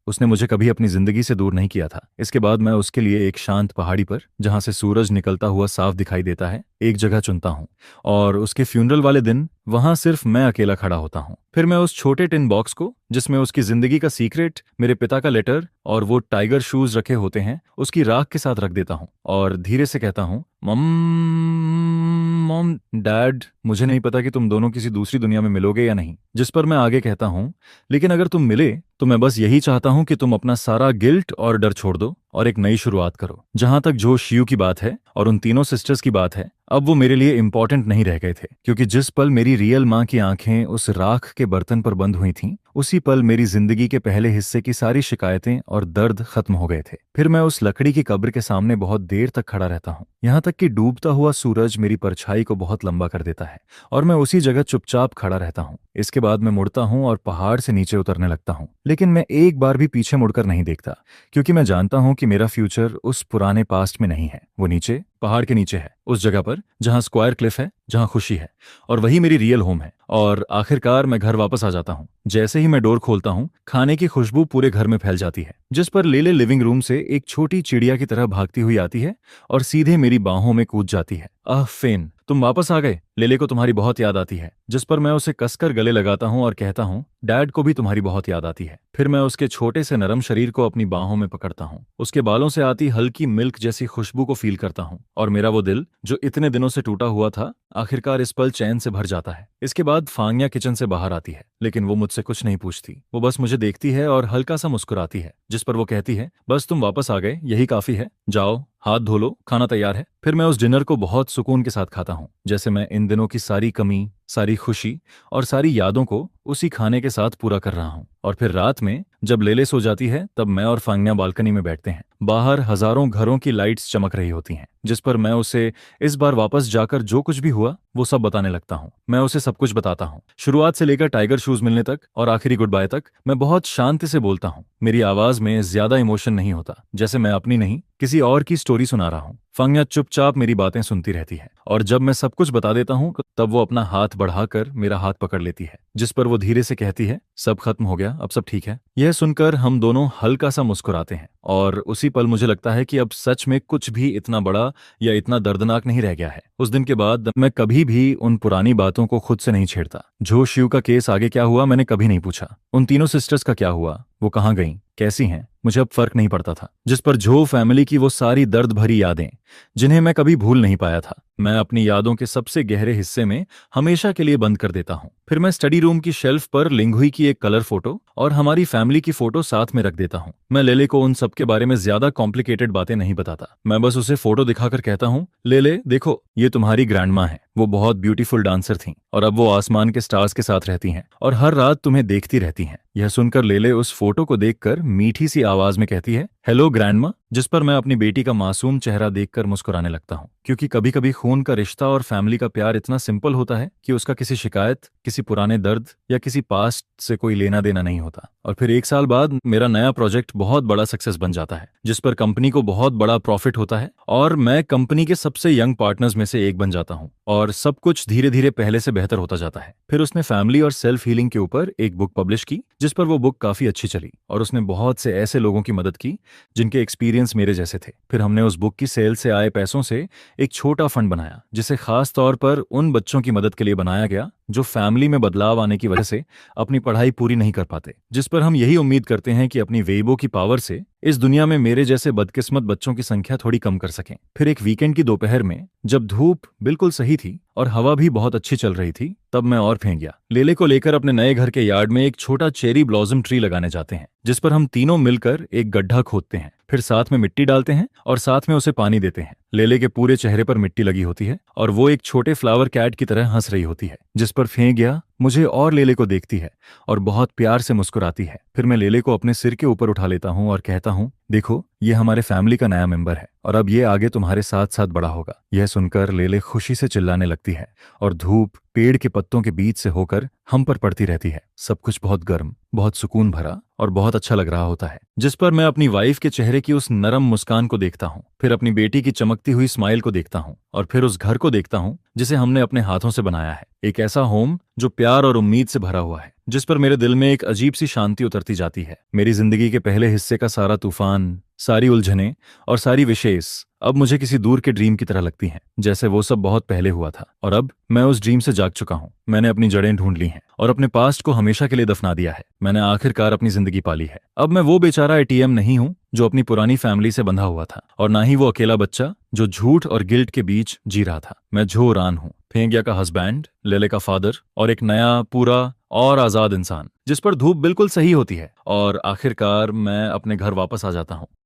उसने मुझे कभी अपनी जिंदगी से दूर नहीं किया था। इसके बाद मैं उसके लिए एक शांत पहाड़ी पर, जहां से सूरज निकलता हुआ साफ दिखाई देता है, एक जगह चुनता हूं और उसके फ्यूनरल वाले दिन वहां सिर्फ मैं अकेला खड़ा होता हूं। फिर मैं उस छोटे टिन बॉक्स को, जिसमें उसकी जिंदगी का सीक्रेट, मेरे पिता का लेटर और वो टाइगर शूज रखे होते हैं, उसकी राख के साथ रख देता हूं और धीरे से कहता हूं, मम मॉम डैड, मुझे नहीं पता कि तुम दोनों किसी दूसरी दुनिया में मिलोगे या नहीं। जिस पर मैं आगे कहता हूं, लेकिन अगर तुम मिले तो मैं बस यही चाहता हूं कि तुम अपना सारा गिल्ट और डर छोड़ दो और एक नई शुरुआत करो। जहां तक जो शियू की बात है और उन तीनों सिस्टर्स की बात है, अब वो मेरे लिए इंपॉर्टेंट नहीं रह गए थे, क्योंकि जिस पल मेरी रियल माँ की आंखें उस राख के बर्तन पर बंद हुई थीं, उसी पल मेरी जिंदगी के पहले हिस्से की सारी शिकायतें और दर्द खत्म हो गए थे। फिर मैं उस लकड़ी की कब्र के सामने बहुत देर तक खड़ा रहता हूँ, यहाँ तक कि डूबता हुआ सूरज मेरी परछाई को बहुत लंबा कर देता है और मैं उसी जगह चुपचाप खड़ा रहता हूँ। इसके बाद मैं मुड़ता हूँ और पहाड़ से नीचे उतरने लगता हूँ, लेकिन मैं एक बार भी पीछे मुड़कर नहीं देखता, क्योंकि मैं जानता हूँ कि मेरा फ्यूचर उस पुराने पास्ट में नहीं है। वो नीचे, पहाड़ के नीचे है, उस जगह पर जहां स्क्वायर क्लिफ है, जहां खुशी है, और वही मेरी रियल होम है। और आखिरकार मैं घर वापस आ जाता हूँ। जैसे ही मैं डोर खोलता हूँ, खाने की खुशबू पूरे घर में फैल जाती है, जिस पर लेले लिविंग रूम से एक छोटी चिड़िया की तरह भागती हुई आती है और सीधे मेरी बाहों में कूद जाती है। आह फेन, तुम वापस आ गए, लेले को तुम्हारी बहुत याद आती है। जिस पर मैं उसे कसकर गले लगाता हूँ और कहता हूँ, डैड को भी तुम्हारी बहुत याद आती है। फिर मैं उसके छोटे से नरम शरीर को अपनी बाहों में पकड़ता हूँ, उसके बालों से आती हल्की मिल्क जैसी खुशबू को फील करता हूँ, और मेरा वो दिल जो इतने दिनों से टूटा हुआ था आखिरकार इस पल चैन से भर जाता है। इसके बाद फांगिया किचन से बाहर आती है, लेकिन वो मुझसे कुछ नहीं पूछती। वो बस मुझे देखती है और हल्का सा मुस्कुराती है, जिस पर वो कहती है, बस तुम वापस आ गए, यही काफी है, जाओ हाथ धो लो, खाना तैयार है। फिर मैं उस डिनर को बहुत सुकून के साथ खाता हूँ, जैसे मैं इन दिनों की सारी कमी, सारी खुशी और सारी यादों को उसी खाने के साथ पूरा कर रहा हूँ। और फिर रात में जब लेले सो जाती है, तब मैं और फांगनिया बालकनी में बैठते हैं। बाहर हजारों घरों की लाइट्स चमक रही होती हैं, जिस पर मैं उसे इस बार वापस जाकर जो कुछ भी हुआ वो सब बताने लगता हूँ। मैं उसे सब कुछ बताता हूँ, शुरुआत से लेकर टाइगर शूज मिलने तक और आखिरी गुड बाय तक। मैं बहुत शांति से बोलता हूँ, मेरी आवाज में ज्यादा इमोशन नहीं होता, जैसे मैं अपनी नहीं किसी और की स्टोरी सुना रहा हूँ। फांगनिया चुपचाप मेरी बातें सुनती रहती है, और जब मैं सब कुछ बता देता हूँ तब वो अपना हाथ बढ़ाकर मेरा हाथ पकड़ लेती है, जिस पर वो धीरे से कहती है, सब खत्म हो गया, अब सब ठीक है। यह सुनकर हम दोनों हल्का सा मुस्कुराते हैं, और उसी पल मुझे लगता है कि अब सच में कुछ भी इतना बड़ा या इतना दर्दनाक नहीं रह गया है। उस दिन के बाद मैं कभी भी उन पुरानी बातों को खुद से नहीं छेड़ता। जो शिव का केस आगे क्या हुआ मैंने कभी नहीं पूछा। उन तीनों सिस्टर्स का क्या हुआ, वो कहाँ गईं, कैसी हैं, मुझे अब फर्क नहीं पड़ता था। जिस पर झो फैमिली की वो सारी दर्द भरी यादें जिन्हें मैं कभी भूल नहीं पाया था, मैं अपनी यादों के सबसे गहरे हिस्से में हमेशा के लिए बंद कर देता हूँ। फिर मैं स्टडी रूम की शेल्फ पर लिंगुई की एक कलर फोटो और हमारी फैमिली की फोटो साथ में रख देता हूँ। मैं लेले को उन सब के बारे में ज्यादा कॉम्प्लिकेटेड बातें नहीं बताता। मैं बस उसे फोटो दिखाकर कहता हूँ, लेले देखो, ये तुम्हारी ग्रैंडमा है, वो बहुत ब्यूटीफुल डांसर थीं और अब वो आसमान के स्टार्स के साथ रहती हैं और हर रात तुम्हें देखती रहती हैं। यह सुनकर लेले उस फोटो को देखकर मीठी सी आवाज में कहती है, हेलो ग्रैंडमा। जिस पर मैं अपनी बेटी का मासूम चेहरा देखकर मुस्कुराने लगता हूँ, क्योंकि कभी कभी खून का रिश्ता और फैमिली का प्यार इतना सिंपल होता है कि उसका किसी शिकायत, किसी पुराने दर्द या किसी पास्ट से कोई लेना देना नहीं होता। और फिर 1 साल बाद मेरा नया प्रोजेक्ट बहुत बड़ा सक्सेस बन जाता है, जिस पर कंपनी को बहुत बड़ा प्रॉफिट होता है और मैं कंपनी के सबसे यंग पार्टनर्स में से एक बन जाता हूँ, और सब कुछ धीरे धीरे पहले से बेहतर होता जाता है। फिर उसने फैमिली और सेल्फ हीलिंग के ऊपर एक बुक पब्लिश की, जिस पर वो बुक काफी अच्छी चली और उसने बहुत से ऐसे लोगों की मदद की जिनके एक्सपीरियंस मेरे जैसे थे। फिर हमने उस बुक की सेल से आए पैसों से एक छोटा फंड बनाया, जिसे खास तौर पर उन बच्चों की मदद के लिए बनाया गया जो फैमिली में बदलाव आने की वजह से अपनी पढ़ाई पूरी नहीं कर पाते, जिस पर हम यही उम्मीद करते हैं कि अपनी वेबो की पावर से इस दुनिया में मेरे जैसे बदकिस्मत बच्चों की संख्या थोड़ी कम कर सकें। फिर एक वीकेंड की दोपहर में जब धूप बिल्कुल सही थी और हवा भी बहुत अच्छी चल रही थी, तब मैं और फेंक गया। लेले को लेकर अपने नए घर के यार्ड में एक छोटा चेरी ब्लॉसम ट्री लगाने जाते हैं, जिस पर हम तीनों मिलकर एक गड्ढा खोदते हैं, फिर साथ में मिट्टी डालते हैं और साथ में उसे पानी देते हैं। लेले के पूरे चेहरे पर मिट्टी लगी होती है और वो एक छोटे फ्लावर कैट की तरह हंस रही होती है, जिस पर फेंक गया मुझे और लेले को देखती है और बहुत प्यार से मुस्कुराती है। फिर मैं लेले को अपने सिर के ऊपर उठा लेता हूँ और कहता हूँ, देखो, ये हमारे फैमिली का नया मेंबर है और अब ये आगे तुम्हारे साथ साथ बड़ा होगा। यह सुनकर लेले खुशी से चिल्लाने लगती है और धूप पेड़ के पत्तों के बीच से होकर हम पर पड़ती रहती है। सब कुछ बहुत गर्म, बहुत सुकून भरा और बहुत अच्छा लग रहा होता है, जिस पर मैं अपनी वाइफ के चेहरे की उस नरम मुस्कान को देखता हूँ, फिर अपनी बेटी की चमकती हुई स्माइल को देखता हूँ और फिर उस घर को देखता हूँ जिसे हमने अपने हाथों से बनाया है। एक ऐसा होम जो प्यार और उम्मीद से भरा हुआ है, जिस पर मेरे दिल में एक अजीब सी शांति उतरती जाती है। मेरी जिंदगी के पहले हिस्से का सारा तूफान, सारी उलझनें और सारी विशेष अब मुझे किसी दूर के ड्रीम की तरह लगती हैं, जैसे वो सब बहुत पहले हुआ था और अब मैं उस ड्रीम से जाग चुका हूँ। मैंने अपनी जड़ें ढूंढ ली हैं और अपने पास्ट को हमेशा के लिए दफना दिया है। मैंने आखिरकार अपनी जिंदगी पाली है। अब मैं वो बेचारा एटीएम नहीं हूँ जो अपनी पुरानी फैमिली से बंधा हुआ था, और ना ही वो अकेला बच्चा जो झूठ और गिल्ट के बीच जी रहा था। मैं झो रान हूँ, फेंगिया का हस्बैंड, लेले का फादर और एक नया, पूरा और आजाद इंसान, जिस पर धूप बिल्कुल सही होती है। और आखिरकार मैं अपने घर वापस आ जाता हूँ।